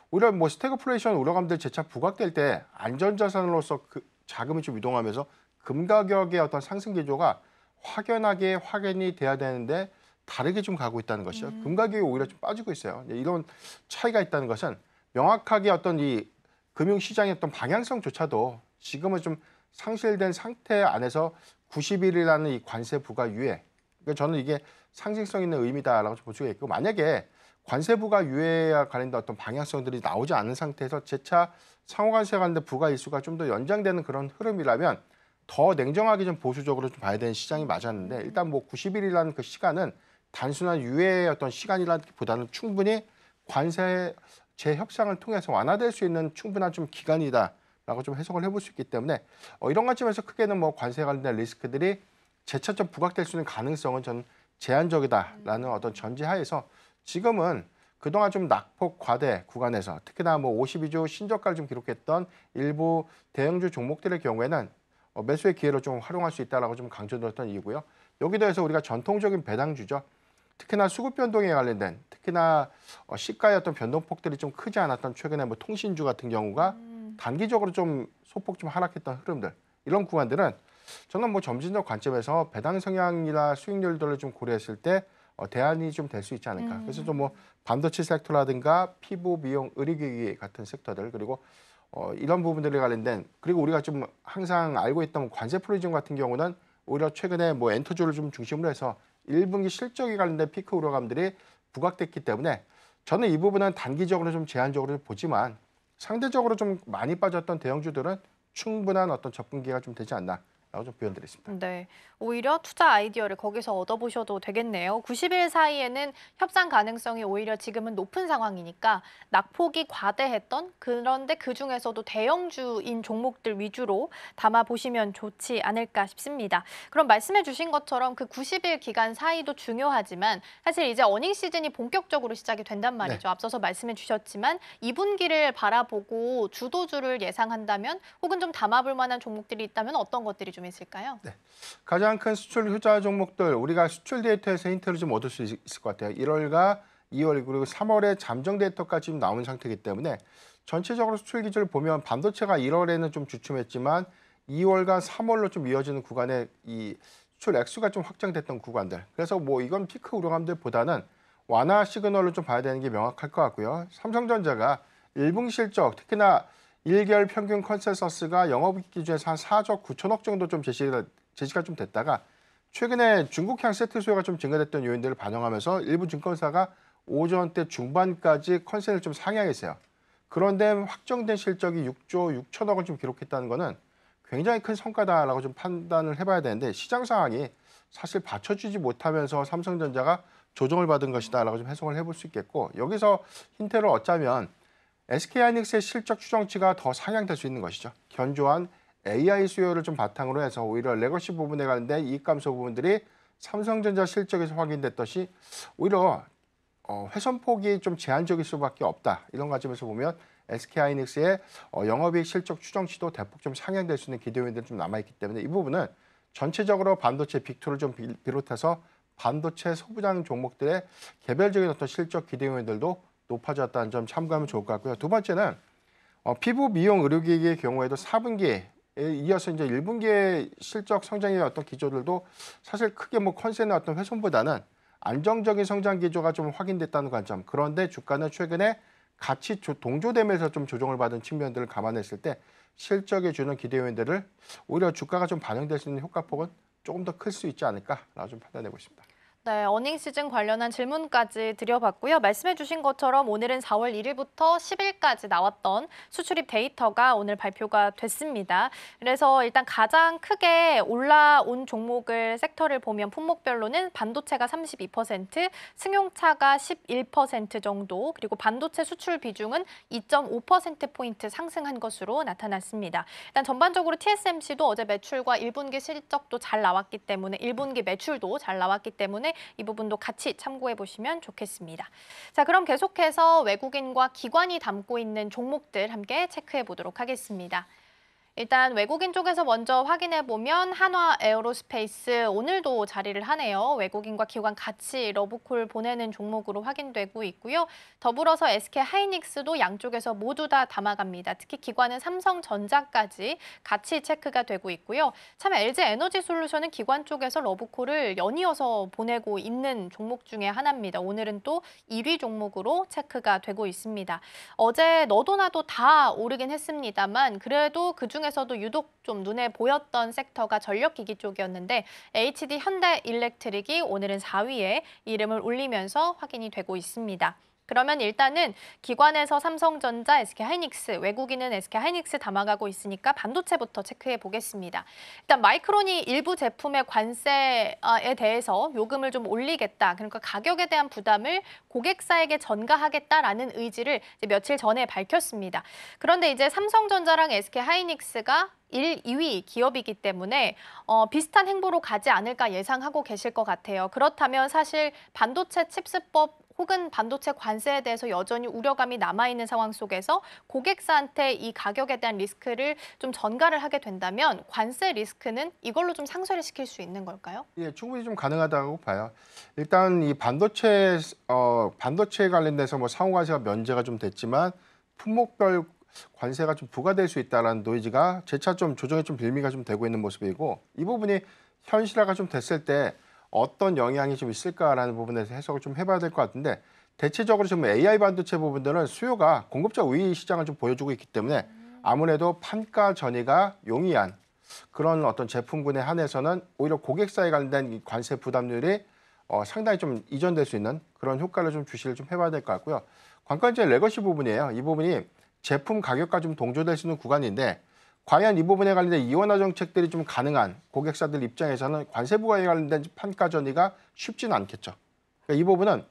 오히려 뭐 스태그플레이션 우려감들 재차 부각될 때 안전자산으로서 그 자금이 좀 이동하면서 금 가격의 어떤 상승 기조가 확연히 돼야 되는데 다르게 좀 가고 있다는 것이죠. 금 가격이 오히려 좀 빠지고 있어요. 이런 차이가 있다는 것은 명확하게 어떤 이 금융시장의 어떤 방향성조차도 지금은 좀 상실된 상태 안에서 90일이라는 이 관세 부과 유예. 그러니까 저는 이게 상징성 있는 의미다라고 볼 수가 있고 만약에 관세 부과 유예와 관련된 어떤 방향성들이 나오지 않은 상태에서 재차 상호관세 관련된 부과 일수가 좀 더 연장되는 그런 흐름이라면 더 냉정하게 좀 보수적으로 좀 봐야 되는 시장이 맞았는데 일단 뭐 90일이라는 그 시간은 단순한 유예의 어떤 시간이라기보다는 충분히 관세 재협상을 통해서 완화될 수 있는 충분한 좀 기간이다라고 좀 해석을 해볼 수 있기 때문에 이런 관점에서 크게는 뭐 관세 관련된 리스크들이 재차 좀 부각될 수 있는 가능성은 저는 제한적이다라는 어떤 전제하에서 지금은 그동안 좀 낙폭 과대 구간에서 특히나 뭐 52주 신저가를 좀 기록했던 일부 대형주 종목들의 경우에는 매수의 기회로 좀 활용할 수 있다라고 좀 강조드렸던 이유고요. 여기 더해서 우리가 전통적인 배당주죠. 특히나 수급 변동에 관련된 특히나 시가의 어떤 변동폭들이 좀 크지 않았던 최근에 뭐 통신주 같은 경우가 단기적으로 좀 소폭 좀 하락했던 흐름들 이런 구간들은 저는 뭐 점진적 관점에서 배당 성향이나 수익률들을 좀 고려했을 때 대안이 좀 될 수 있지 않을까. 그래서 좀 뭐 반도체 섹터라든가 피부, 미용, 의료기기 같은 섹터들 그리고 이런 부분들에 관련된 그리고 우리가 좀 항상 알고 있던 관세 프로비전 같은 경우는 오히려 최근에 뭐 엔터주를 좀 중심으로 해서 1분기 실적에 관련된 피크 우려감들이 부각됐기 때문에 저는 이 부분은 단기적으로 좀 제한적으로 보지만 상대적으로 좀 많이 빠졌던 대형주들은 충분한 어떤 접근 기회가 좀 되지 않나. 라고 좀 표현드렸습니다. 네, 오히려 투자 아이디어를 거기서 얻어보셔도 되겠네요. 90일 사이에는 협상 가능성이 오히려 지금은 높은 상황이니까 낙폭이 과대했던 그런데 그중에서도 대형주인 종목들 위주로 담아보시면 좋지 않을까 싶습니다. 그럼 말씀해 주신 것처럼 그 90일 기간 사이도 중요하지만 사실 이제 어닝 시즌이 본격적으로 시작이 된단 말이죠. 앞서서 말씀해 주셨지만 2분기를 바라보고 주도주를 예상한다면 혹은 좀 담아볼 만한 종목들이 있다면 어떤 것들이 좀 있을까요? 네. 가장 큰 수출 효자 종목들 우리가 수출 데이터에서 힌트를 좀 얻을 수 있을 것 같아요. 1월과 2월 그리고 3월에 잠정 데이터까지 지금 나온 상태이기 때문에 전체적으로 수출 기조를 보면 반도체가 1월에는 좀 주춤했지만 2월과 3월로 좀 이어지는 구간에 이 수출 액수가 좀 확정됐던 구간들. 그래서 뭐 이건 피크 우려감들보다는 완화 시그널로 좀 봐야 되는 게 명확할 것 같고요. 삼성전자가 1분기 실적 특히나 1개월 평균 컨센서스가 영업이익 기준에서 한 4조 9천억 정도 좀 제시가 좀 됐다가 최근에 중국향 세트 수요가 좀 증가됐던 요인들을 반영하면서 일부 증권사가 5조 원대 중반까지 컨센을 좀 상향했어요. 그런데 확정된 실적이 6조 6천억을 좀 기록했다는 거는 굉장히 큰 성과다라고 좀 판단을 해봐야 되는데 시장 상황이 사실 받쳐주지 못하면서 삼성전자가 조정을 받은 것이다라고 좀 해석을 해볼 수 있겠고 여기서 힌트를 얻자면 SK하이닉스의 실적 추정치가 더 상향될 수 있는 것이죠. 견조한 AI 수요를 좀 바탕으로 해서 오히려 레거시 부분에 관련된 이익 감소 부분들이 삼성전자 실적에서 확인됐듯이 오히려 훼손폭이 좀 제한적일 수밖에 없다. 이런 관점에서 보면 SK하이닉스의 영업이익 실적 추정치도 대폭 좀 상향될 수 있는 기대 요인들이 좀 남아있기 때문에 이 부분은 전체적으로 반도체 빅2를 좀 비롯해서 반도체 소부장 종목들의 개별적인 어떤 실적 기대 요인들도 높아졌다는 점 참고하면 좋을 것 같고요. 두 번째는 피부, 미용, 의료기기의 경우에도 4분기에 이어서 이제 1분기의 실적 성장의 어떤 기조들도 사실 크게 뭐 컨센의 어떤 훼손보다는 안정적인 성장 기조가 좀 확인됐다는 관점. 그런데 주가는 최근에 같이 동조되면서 좀 조정을 받은 측면들을 감안했을 때 실적에 주는 기대 요인들을 오히려 주가가 좀 반영될 수 있는 효과폭은 조금 더 클 수 있지 않을까라고 좀 판단해보고 있습니다. 네, 어닝 시즌 관련한 질문까지 드려봤고요. 말씀해 주신 것처럼 오늘은 4월 1일부터 10일까지 나왔던 수출입 데이터가 오늘 발표가 됐습니다. 그래서 일단 가장 크게 올라온 종목을 섹터를 보면 품목별로는 반도체가 32%, 승용차가 11% 정도, 그리고 반도체 수출 비중은 2.5%포인트 상승한 것으로 나타났습니다. 일단 전반적으로 TSMC도 어제 매출과 1분기 실적도 잘 나왔기 때문에 1분기 매출도 잘 나왔기 때문에 이 부분도 같이 참고해 보시면 좋겠습니다. 자, 그럼 계속해서 외국인과 기관이 담고 있는 종목들 함께 체크해 보도록 하겠습니다. 일단 외국인 쪽에서 먼저 확인해 보면 한화 에어로스페이스 오늘도 자리를 하네요. 외국인과 기관 같이 러브콜 보내는 종목으로 확인되고 있고요. 더불어서 SK하이닉스도 양쪽에서 모두 다 담아갑니다. 특히 기관은 삼성전자까지 같이 체크가 되고 있고요. 참 LG에너지솔루션은 기관 쪽에서 러브콜을 연이어서 보내고 있는 종목 중에 하나입니다. 오늘은 또 1위 종목으로 체크가 되고 있습니다. 어제 너도 나도 다 오르긴 했습니다만 그래도 그중에서도 유독 좀 눈에 보였던 섹터가 전력기기 쪽이었는데 HD 현대일렉트릭이 오늘은 4위에 이름을 올리면서 확인이 되고 있습니다. 그러면 일단은 기관에서 삼성전자, SK하이닉스, 외국인은 SK하이닉스 담아가고 있으니까 반도체부터 체크해 보겠습니다. 일단 마이크론이 일부 제품의 관세에 대해서 요금을 좀 올리겠다. 그러니까 가격에 대한 부담을 고객사에게 전가하겠다라는 의지를 이제 며칠 전에 밝혔습니다. 그런데 이제 삼성전자랑 SK하이닉스가 1, 2위 기업이기 때문에 비슷한 행보로 가지 않을까 예상하고 계실 것 같아요. 그렇다면 사실 반도체 칩스법 혹은 반도체 관세에 대해서 여전히 우려감이 남아있는 상황 속에서 고객사한테 이 가격에 대한 리스크를 좀 전가를 하게 된다면 관세 리스크는 이걸로 좀 상쇄를 시킬 수 있는 걸까요? 예, 충분히 좀 가능하다고 봐요. 일단 이 반도체에 관련돼서 뭐 상호관세가 면제가 좀 됐지만 품목별 관세가 좀 부과될 수 있다는 노이즈가 재차 좀 조정에 좀 빌미가 좀 되고 있는 모습이고, 이 부분이 현실화가 좀 됐을 때 어떤 영향이 좀 있을까라는 부분에서 해석을 좀 해봐야 될 것 같은데, 대체적으로 지금 AI 반도체 부분들은 수요가 공급자 우위 시장을 좀 보여주고 있기 때문에 아무래도 판가 전이가 용이한 그런 어떤 제품군에 한해서는 오히려 고객사에 관련된 이 관세 부담률이 상당히 좀 이전될 수 있는 그런 효과를 좀 주시를 좀 해봐야 될 것 같고요. 관건은 레거시 부분이에요. 이 부분이 제품 가격과 좀 동조될 수 있는 구간인데, 과연 이 부분에 관련된 이원화 정책들이 좀 가능한 고객사들 입장에서는 관세 부과에 관련된 판가 전이가 쉽지는 않겠죠. 그러니까 이 부분은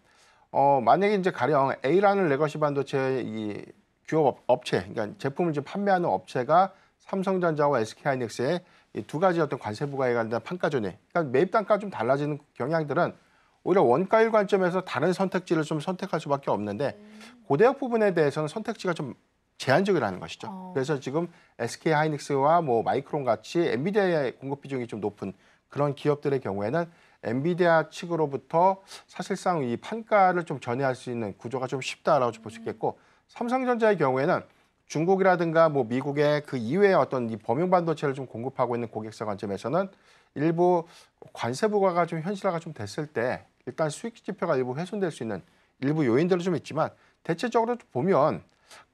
만약에 이제 가령 A라는 레거시 반도체 이 규업 업체, 그러니까 제품을 지금 판매하는 업체가 삼성전자와 SK하이닉스의 이 두 가지 어떤 관세 부과에 관련된 판가 전이, 그러니까 매입 단가가 좀 달라지는 경향들은 오히려 원가율 관점에서 다른 선택지를 좀 선택할 수밖에 없는데, 고대역 부분에 대해서는 선택지가 좀 제한적이라는 것이죠. 그래서 지금 SK하이닉스와 뭐 마이크론 같이 엔비디아의 공급 비중이 좀 높은 그런 기업들의 경우에는 엔비디아 측으로부터 사실상 이 판가를 좀 전해할 수 있는 구조가 좀 쉽다라고 볼 수 있겠고, 삼성전자의 경우에는 중국이라든가 뭐 미국의 그 이외의 어떤 이 범용 반도체를 좀 공급하고 있는 고객사 관점에서는 일부 관세 부과가 좀 현실화가 좀 됐을 때 일단 수익 지표가 일부 훼손될 수 있는 일부 요인들은 좀 있지만, 대체적으로 보면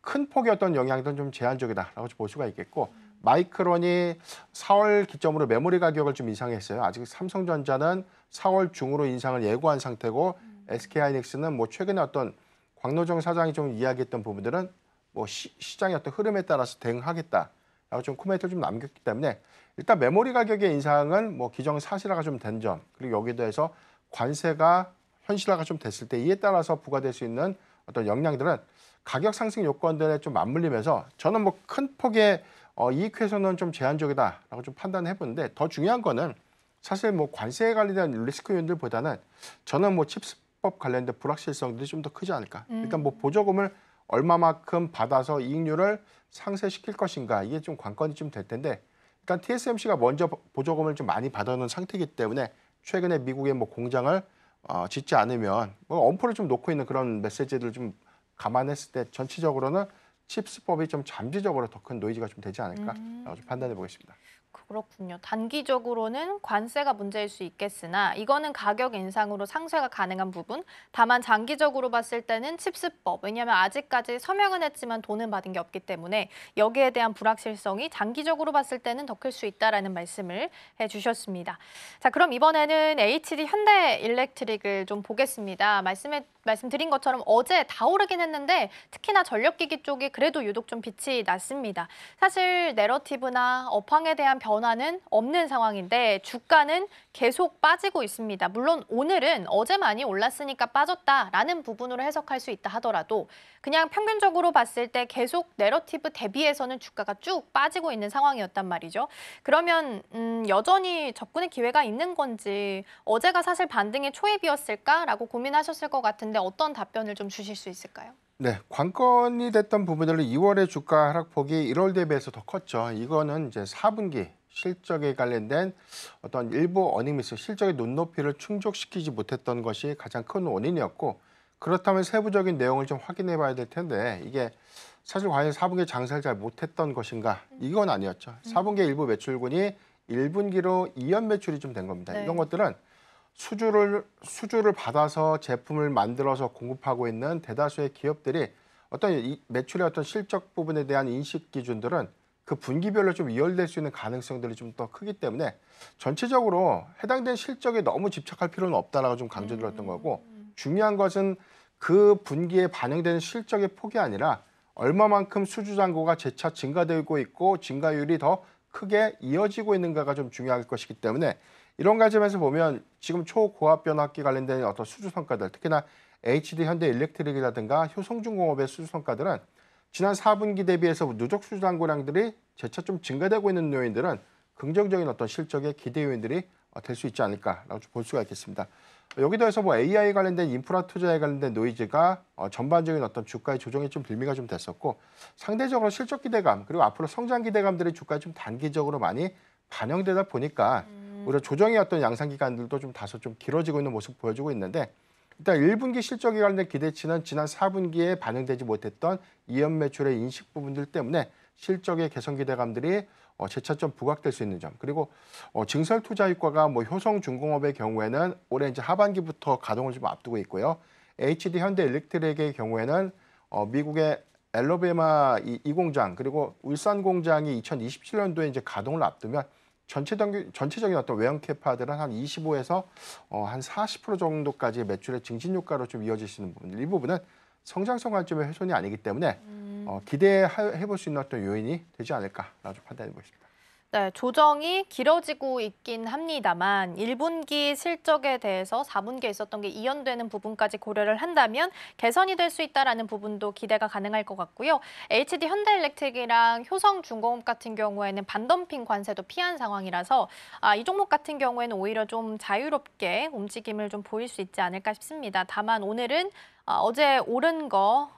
큰 폭의 어떤 영향들은 좀 제한적이다라고 볼 수가 있겠고, 마이크론이 4월 기점으로 메모리 가격을 좀 인상했어요. 아직 삼성전자는 4월 중으로 인상을 예고한 상태고, SK하이닉스는 뭐 최근에 어떤 광노정 사장이 좀 이야기했던 부분들은 뭐 시장의 어떤 흐름에 따라서 대응하겠다라고 좀 코멘트를 좀 남겼기 때문에, 일단 메모리 가격의 인상은 뭐 기정 사실화가 좀 된 점, 그리고 여기에 대해서 관세가 현실화가 좀 됐을 때 이에 따라서 부과될 수 있는 어떤 영향들은 가격 상승 요건들에 좀 맞물리면서 저는 뭐 큰 폭의 이익 훼손은 좀 제한적이다라고 좀 판단해 보는데, 더 중요한 거는 사실 뭐 관세에 관련된 리스크 요인들보다는 저는 뭐 칩스법 관련된 불확실성들이 좀 더 크지 않을까. 일단 뭐 보조금을 얼마만큼 받아서 이익률을 상쇄시킬 것인가, 이게 좀 관건이 좀 될 텐데, 일단 TSMC가 먼저 보조금을 좀 많이 받아놓은 상태이기 때문에 최근에 미국의 뭐 공장을 짓지 않으면 뭐 엄포를 좀 놓고 있는 그런 메시지를 좀 감안했을 때 전체적으로는 칩스법이 좀 잠재적으로 더 큰 노이즈가 좀 되지 않을까라고 좀 판단해 보겠습니다. 그렇군요. 단기적으로는 관세가 문제일 수 있겠으나 이거는 가격 인상으로 상쇄가 가능한 부분. 다만 장기적으로 봤을 때는 칩스법. 왜냐하면 아직까지 서명은 했지만 돈은 받은 게 없기 때문에 여기에 대한 불확실성이 장기적으로 봤을 때는 더 클 수 있다라는 말씀을 해주셨습니다. 자, 그럼 이번에는 HD 현대일렉트릭을 좀 보겠습니다. 말씀드린 것처럼 어제 다 오르긴 했는데 특히나 전력기기 쪽이 그래도 유독 좀 빛이 났습니다. 사실 내러티브나 업황에 대한 변화는 없는 상황인데 주가는 계속 빠지고 있습니다. 물론 오늘은 어제 많이 올랐으니까 빠졌다라는 부분으로 해석할 수 있다 하더라도 그냥 평균적으로 봤을 때 계속 내러티브 대비해서는 주가가 쭉 빠지고 있는 상황이었단 말이죠. 그러면 여전히 접근의 기회가 있는 건지, 어제가 사실 반등의 초입이었을까라고 고민하셨을 것 같은데 어떤 답변을 좀 주실 수 있을까요? 네, 관건이 됐던 부분들은 2월의 주가 하락폭이 1월 대비해서 더 컸죠. 이거는 이제 4분기 실적에 관련된 어떤 일부 어닝 미스, 실적의 눈높이를 충족시키지 못했던 것이 가장 큰 원인이었고, 그렇다면 세부적인 내용을 좀 확인해 봐야 될 텐데, 이게 사실 과연 4분기에 장사를 잘 못했던 것인가? 이건 아니었죠. 4분기 일부 매출군이 1분기로 이연 매출이 좀 된 겁니다. 네. 이런 것들은 수주를 받아서 제품을 만들어서 공급하고 있는 대다수의 기업들이 어떤 이 매출의 어떤 실적 부분에 대한 인식 기준들은 그 분기별로 좀 이월될 수 있는 가능성들이 좀 더 크기 때문에 전체적으로 해당된 실적에 너무 집착할 필요는 없다라고 좀 강조드렸던 거고, 중요한 것은 그 분기에 반영되는 실적의 폭이 아니라 얼마만큼 수주 잔고가 재차 증가되고 있고 증가율이 더 크게 이어지고 있는가가 좀 중요할 것이기 때문에, 이런 관점에서 보면 지금 초고압 변압기 관련된 어떤 수주 성과들, 특히나 HD 현대일렉트릭이라든가 효성중공업의 수주 성과들은 지난 4분기 대비해서 누적 수주 잔고량들이 재차 좀 증가되고 있는 요인들은 긍정적인 어떤 실적의 기대 요인들이 될 수 있지 않을까라고 볼 수가 있겠습니다. 여기 더해서 뭐 AI 관련된 인프라 투자에 관련된 노이즈가 전반적인 어떤 주가의 조정에 좀 빌미가 좀 됐었고 상대적으로 실적 기대감 그리고 앞으로 성장 기대감들이 주가에 좀 단기적으로 많이 반영되다 보니까 오히려 조정의 어떤 양상 기간들도 좀 다소 좀 길어지고 있는 모습 보여주고 있는데 일단 1분기 실적에 관련된 기대치는 지난 4분기에 반영되지 못했던 이연 매출의 인식 부분들 때문에 실적의 개선 기대감들이 재차 좀 부각될 수 있는 점 그리고 증설 투자 효과가 뭐 효성중공업의 경우에는 올해 이제 하반기부터 가동을 좀 앞두고 있고요. HD 현대일렉트릭의 경우에는 미국의 엘러베마 이 공장 그리고 울산 공장이 2027년도에 이제 가동을 앞두면 전체적인 어떤 외형 캐파들은 한 25에서 한 40% 정도까지 매출의 증신 효과로 좀 이어질 수 있는 부분들 이 부분은 성장성 관점의 훼손이 아니기 때문에 기대해볼 수 있는 어떤 요인이 되지 않을까라고 판단해 보겠습니다. 네, 조정이 길어지고 있긴 합니다만 1분기 실적에 대해서 4분기에 있었던 게 이연되는 부분까지 고려를 한다면 개선이 될 수 있다라는 부분도 기대가 가능할 것 같고요. HD 현대일렉트릭이랑 효성중공업 같은 경우에는 반덤핑 관세도 피한 상황이라서 이 종목 같은 경우에는 오히려 좀 자유롭게 움직임을 좀 보일 수 있지 않을까 싶습니다. 다만 오늘은 어제 오른 거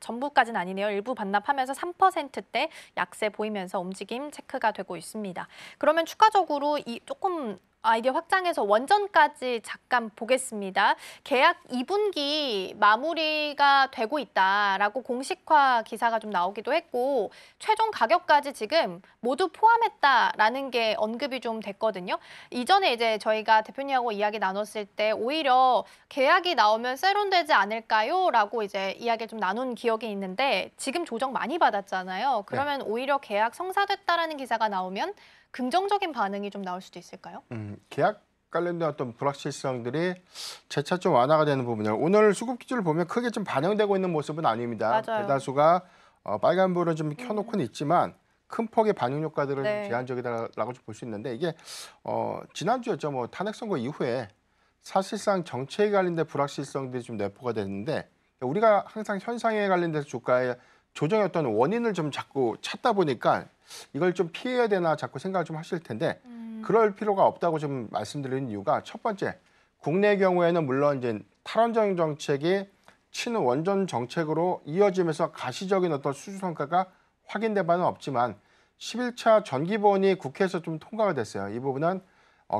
전부까지는 아니네요. 일부 반납하면서 3%대 약세 보이면서 움직임 체크가 되고 있습니다. 그러면 추가적으로 조금 아이디어 확장해서 원전까지 잠깐 보겠습니다. 계약 2분기 마무리가 되고 있다라고 공식화 기사가 좀 나오기도 했고 최종 가격까지 지금 모두 포함했다라는 게 언급이 좀 됐거든요. 이전에 이제 저희가 대표님하고 이야기 나눴을 때 오히려 계약이 나오면 세론되지 않을까요? 라고 이제 이야기를 좀 나눈 기억이 있는데 지금 조정 많이 받았잖아요. 그러면 오히려 계약 성사됐다라는 기사가 나오면 긍정적인 반응이 좀 나올 수도 있을까요? 계약 관련된 어떤 불확실성들이 재차 좀 완화가 되는 부분을 오늘 수급 기준을 보면 크게 좀 반영되고 있는 모습은 아닙니다. 맞아요. 대다수가 빨간불을 좀 켜놓고는 있지만 큰 폭의 반영 효과들은 네. 좀 제한적이다라고 볼 수 있는데 이게 지난주였죠. 뭐 탄핵 선거 이후에 사실상 정책에 관련된 불확실성들이 좀 내포가 됐는데 우리가 항상 현상에 관련돼서 주가의 조정의 어떤 원인을 좀 자꾸 찾다 보니까 이걸 좀 피해야 되나 자꾸 생각을 좀 하실 텐데 그럴 필요가 없다고 좀 말씀드리는 이유가 첫 번째, 국내 경우에는 물론 이제 탈원전 정책이 친원전 정책으로 이어지면서 가시적인 어떤 수주 성과가 확인된 바는 없지만 11차 전기본이 국회에서 좀 통과가 됐어요. 이 부분은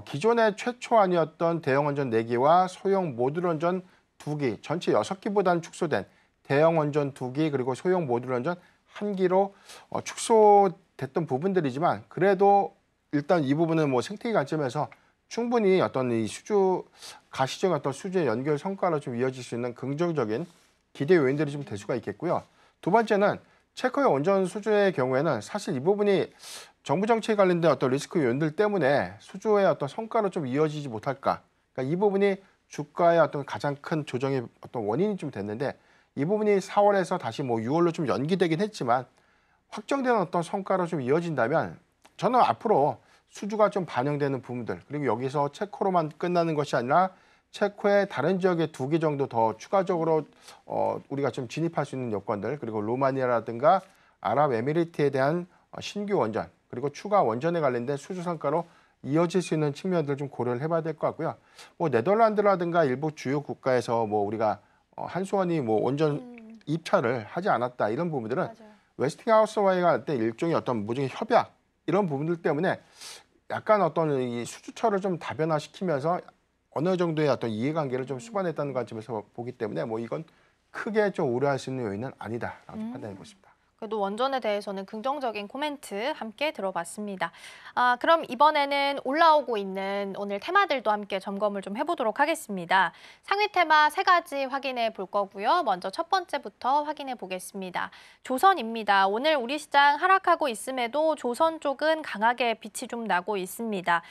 기존의 최초안이었던 대형원전 4기와 소형 모듈원전 2기, 전체 6기보다는 축소된 대형원전 2기 그리고 소형 모듈원전 1기로 축소됐던 부분들이지만 그래도 일단 이 부분은 뭐 생태계 관점에서 충분히 어떤 이 가시적인 어떤 수주의 연결 성과로 좀 이어질 수 있는 긍정적인 기대 요인들이 좀 될 수가 있겠고요. 두 번째는 체코의 원전 수주의 경우에는 사실 이 부분이 정부 정책에 관련된 어떤 리스크 요인들 때문에 수주의 어떤 성과로 좀 이어지지 못할까. 그러니까 이 부분이 주가의 어떤 가장 큰 조정의 어떤 원인이 좀 됐는데 이 부분이 4월에서 다시 뭐 6월로 좀 연기되긴 했지만 확정된 어떤 성과로 좀 이어진다면 저는 앞으로 수주가 좀 반영되는 부분들 그리고 여기서 체코로만 끝나는 것이 아니라 체코의 다른 지역에 2개 정도 더 추가적으로 우리가 좀 진입할 수 있는 여건들 그리고 루마니아라든가 아랍에미리트에 대한 신규 원전 그리고 추가 원전에 관련된 수주 성과로 이어질 수 있는 측면들을 좀 고려를 해봐야 될 것 같고요. 뭐 네덜란드라든가 일부 주요 국가에서 뭐 우리가 한수원이 뭐 원전 입찰을 하지 않았다 이런 부분들은 맞아요. 웨스팅하우스와의 할 때 일종의 어떤 무적의 협약 이런 부분들 때문에 약간 어떤 이 수주처를 좀 다변화시키면서 어느 정도의 어떤 이해관계를 좀 수반했다는 관점에서 보기 때문에 뭐 이건 크게 좀 우려할 수 있는 요인은 아니다라고 판단해 보십니다. 그래도 원전에 대해서는 긍정적인 코멘트 함께 들어봤습니다. 그럼 이번에는 올라오고 있는 오늘 테마들도 함께 점검을 좀 해보도록 하겠습니다. 상위 테마 3가지 확인해 볼 거고요. 먼저 첫 번째부터 확인해 보겠습니다. 조선입니다. 오늘 우리 시장 하락하고 있음에도 조선 쪽은 강하게 빛이 좀 나고 있습니다.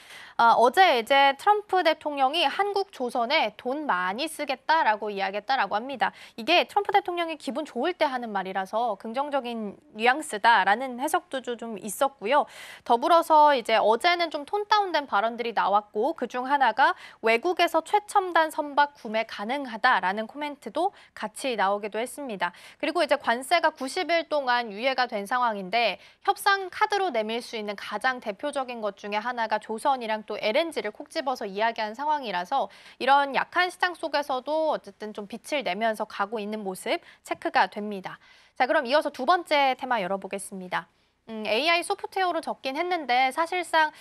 어제 이제 트럼프 대통령이 한국 조선에 돈 많이 쓰겠다라고 이야기했다라고 합니다. 이게 트럼프 대통령이 기분 좋을 때 하는 말이라서 긍정적인 그런 뉘앙스다라는 해석도 좀 있었고요. 더불어서 이제 어제는 좀 톤 다운된 발언들이 나왔고 그중 하나가 외국에서 최첨단 선박 구매 가능하다라는 코멘트도 같이 나오기도 했습니다. 그리고 이제 관세가 90일 동안 유예가 된 상황인데 협상 카드로 내밀 수 있는 가장 대표적인 것 중에 하나가 조선이랑 또 LNG를 콕 집어서 이야기한 상황이라서 이런 약한 시장 속에서도 어쨌든 좀 빛을 내면서 가고 있는 모습 체크가 됩니다. 자, 그럼 이어서 두 번째 테마 열어보겠습니다. AI 소프트웨어로 적긴 했는데 사실상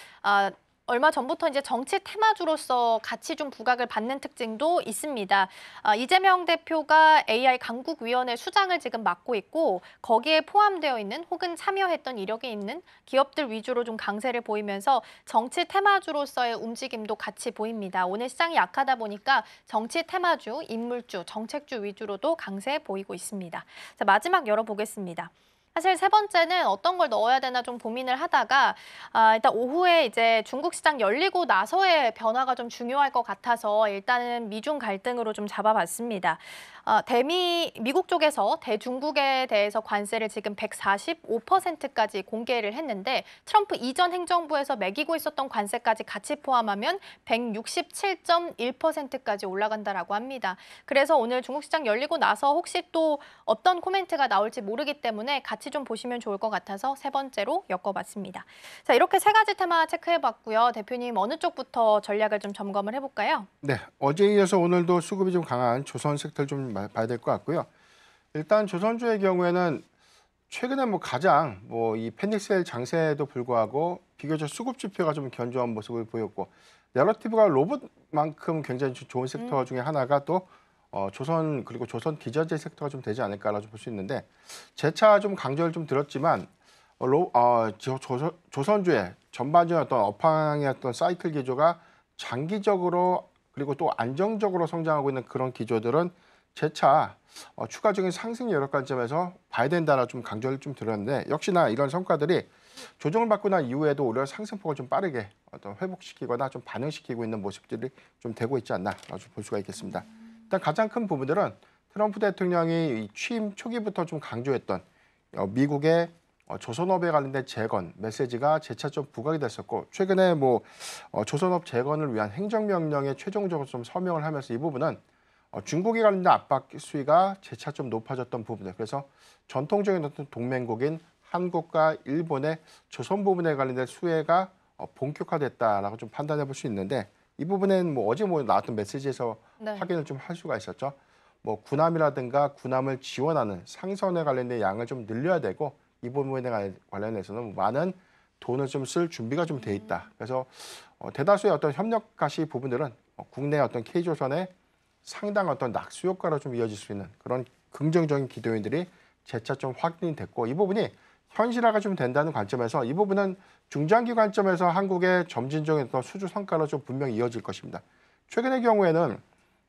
얼마 전부터 이제 정치 테마주로서 같이 좀 부각을 받는 특징도 있습니다. 이재명 대표가 AI 강국위원회 수장을 지금 맡고 있고 거기에 포함되어 있는 혹은 참여했던 이력이 있는 기업들 위주로 좀 강세를 보이면서 정치 테마주로서의 움직임도 같이 보입니다. 오늘 시장이 약하다 보니까 정치 테마주, 인물주, 정책주 위주로도 강세 보이고 있습니다. 자, 마지막 열어보겠습니다. 사실 세 번째는 어떤 걸 넣어야 되나 좀 고민을 하다가 일단 오후에 이제 중국 시장 열리고 나서의 변화가 좀 중요할 것 같아서 일단은 미중 갈등으로 좀 잡아봤습니다. 미국 쪽에서 대중국에 대해서 관세를 지금 145%까지 공개를 했는데 트럼프 이전 행정부에서 매기고 있었던 관세까지 같이 포함하면 167.1%까지 올라간다라고 합니다. 그래서 오늘 중국 시장 열리고 나서 혹시 또 어떤 코멘트가 나올지 모르기 때문에 같이 좀 보시면 좋을 것 같아서 세 번째로 엮어봤습니다. 자, 이렇게 세 가지 테마 체크해봤고요. 대표님 어느 쪽부터 전략을 좀 점검을 해볼까요? 네, 어제에 이어서 오늘도 수급이 좀 강한 조선 섹터를 좀 봐야 될 것 같고요. 일단 조선주의 경우에는 최근에 가장 이 펜닉셀 장세에도 불구하고 비교적 수급 지표가 좀 견조한 모습을 보였고 내러티브가 로봇만큼 굉장히 좋은 섹터 중에 하나가 또 조선 그리고 조선 기저제 섹터가 좀 되지 않을까라고 볼 수 있는데 재차 좀 강조를 좀 들었지만 조선주의 전반적인 어떤 업황의 어떤 사이클 기조가 장기적으로 그리고 또 안정적으로 성장하고 있는 그런 기조들은 재차 추가적인 상승 여력 관점에서 봐야 된다라 좀 강조를 좀 드렸는데 역시나 이런 성과들이 조정을 받고 난 이후에도 오히려 상승폭을 좀 빠르게 어떤 회복시키거나 좀 반영시키고 있는 모습들이 좀 되고 있지 않나 볼 수가 있겠습니다. 일단 가장 큰 부분들은 트럼프 대통령이 취임 초기부터 좀 강조했던 미국의 조선업에 관련된 재건 메시지가 재차 좀 부각이 됐었고 최근에 조선업 재건을 위한 행정명령에 최종적으로 좀 서명을 하면서 이 부분은 중국에 관련된 압박 수위가 재차 좀 높아졌던 부분들 그래서 전통적인 어떤 동맹국인 한국과 일본의 조선 부분에 관련된 수혜가 본격화됐다라고 좀 판단해 볼 수 있는데 이 부분은 어제 나왔던 메시지에서 네. 확인을 좀 할 수가 있었죠. 군함이라든가 군함을 지원하는 상선에 관련된 양을 좀 늘려야 되고 이 부분에 관련해서는 많은 돈을 좀 쓸 준비가 좀 돼 있다. 그래서 대다수의 어떤 협력 가시 부분들은 국내 어떤 K조선의 상당한 어떤 낙수 효과로 좀 이어질 수 있는 그런 긍정적인 기도인들이 재차 좀 확인이 됐고 이 부분이 현실화가 좀 된다는 관점에서 이 부분은 중장기 관점에서 한국의 점진적인 어떤 수주 성과로 좀 분명히 이어질 것입니다. 최근의 경우에는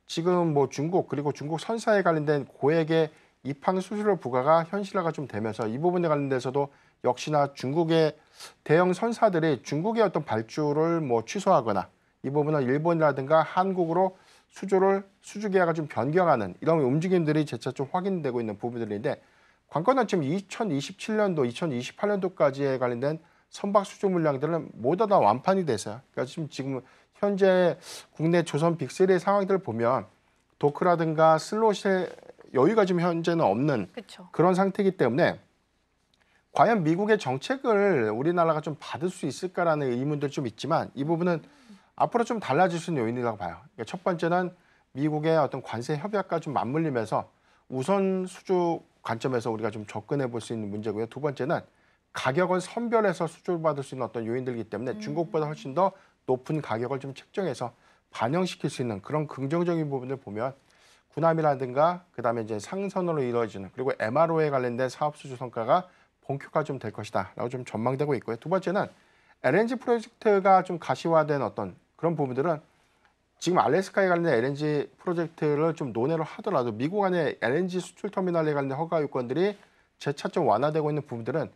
지금 중국 그리고 중국 선사에 관련된 고액의 입항 수수료 부과가 현실화가 좀 되면서 이 부분에 관련돼서도 역시나 중국의 대형 선사들이 중국의 어떤 발주를 취소하거나 이 부분은 일본이라든가 한국으로 수주 계약을 좀 변경하는 이런 움직임들이 재차 좀 확인되고 있는 부분들인데 관건은 지금 2027년도, 2028년도까지에 관련된 선박 수주 물량들은 모두 다 완판이 됐어요. 그러니까 지금 현재 국내 조선 빅3의 상황들을 보면 도크라든가 슬롯의 여유가 지금 현재는 없는 그쵸. 그런 상태이기 때문에 과연 미국의 정책을 우리나라가 좀 받을 수 있을까라는 의문들이 좀 있지만 이 부분은 앞으로 좀 달라질 수 있는 요인이라고 봐요. 그러니까 첫 번째는 미국의 어떤 관세 협약과 좀 맞물리면서 우선 수주 관점에서 우리가 좀 접근해 볼 수 있는 문제고요. 두 번째는 가격을 선별해서 수주를 받을 수 있는 어떤 요인들이기 때문에 중국보다 훨씬 더 높은 가격을 좀 책정해서 반영시킬 수 있는 그런 긍정적인 부분을 보면 군함이라든가 그다음에 이제 상선으로 이루어지는 그리고 MRO에 관련된 사업 수주 성과가 본격화 좀 될 것이다라고 좀 전망되고 있고요. 두 번째는 LNG 프로젝트가 좀 가시화된 어떤 그런 부분들은 지금 알래스카에 관련된 LNG 프로젝트를 좀 논의를 하더라도 미국 안에 LNG 수출 터미널에 관련된 허가 요건들이 재차 좀 완화되고 있는 부분들은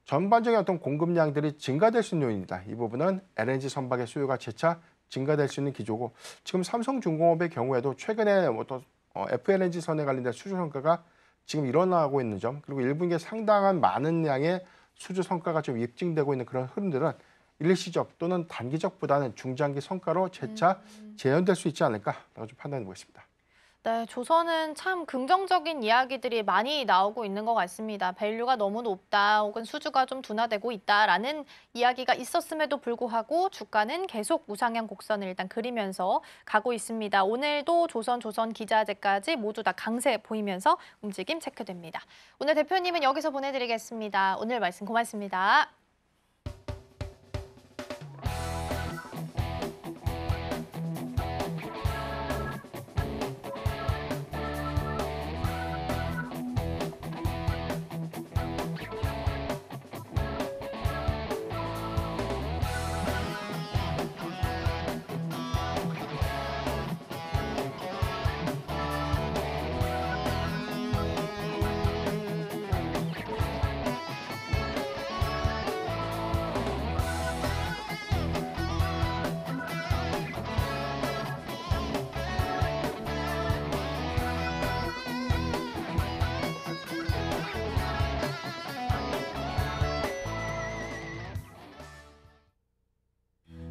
전반적인 어떤 공급량들이 증가될 수 있는 요인이다. 이 부분은 LNG 선박의 수요가 재차 증가될 수 있는 기조고 지금 삼성중공업의 경우에도 최근에 FLNG 선에 관련된 수주 성과가 지금 일어나고 있는 점, 그리고 일분기에 상당한 많은 양의 수주 성과가 좀 입증되고 있는 그런 흐름들은 일시적 또는 단기적보다는 중장기 성과로 재차 재현될 수 있지 않을까라고 좀 판단해 보겠습니다. 네, 조선은 참 긍정적인 이야기들이 많이 나오고 있는 것 같습니다. 밸류가 너무 높다 혹은 수주가 좀 둔화되고 있다라는 이야기가 있었음에도 불구하고 주가는 계속 우상향 곡선을 일단 그리면서 가고 있습니다. 오늘도 조선 기자재까지 모두 다 강세 보이면서 움직임 체크됩니다. 오늘 대표님은 여기서 보내드리겠습니다. 오늘 말씀 고맙습니다.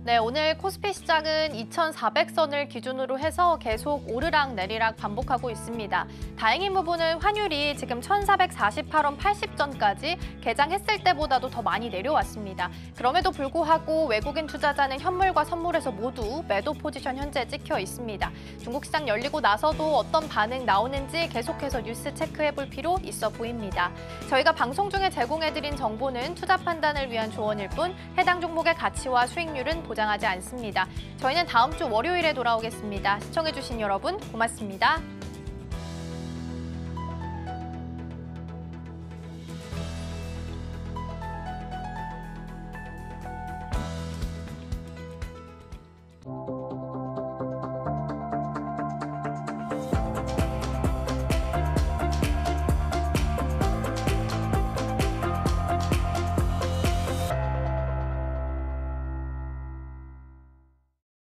네, 오늘 코스피 시장은 2,400선을 기준으로 해서 계속 오르락 내리락 반복하고 있습니다. 다행인 부분은 환율이 지금 1,448원 80전까지 개장했을 때보다도 더 많이 내려왔습니다. 그럼에도 불구하고 외국인 투자자는 현물과 선물에서 모두 매도 포지션 현재 찍혀 있습니다. 중국 시장 열리고 나서도 어떤 반응 나오는지 계속해서 뉴스 체크해볼 필요 있어 보입니다. 저희가 방송 중에 제공해드린 정보는 투자 판단을 위한 조언일 뿐 해당 종목의 가치와 수익률은 보장하지 않습니다. 저희는 다음 주 월요일에 돌아오겠습니다. 시청해주신 여러분 고맙습니다.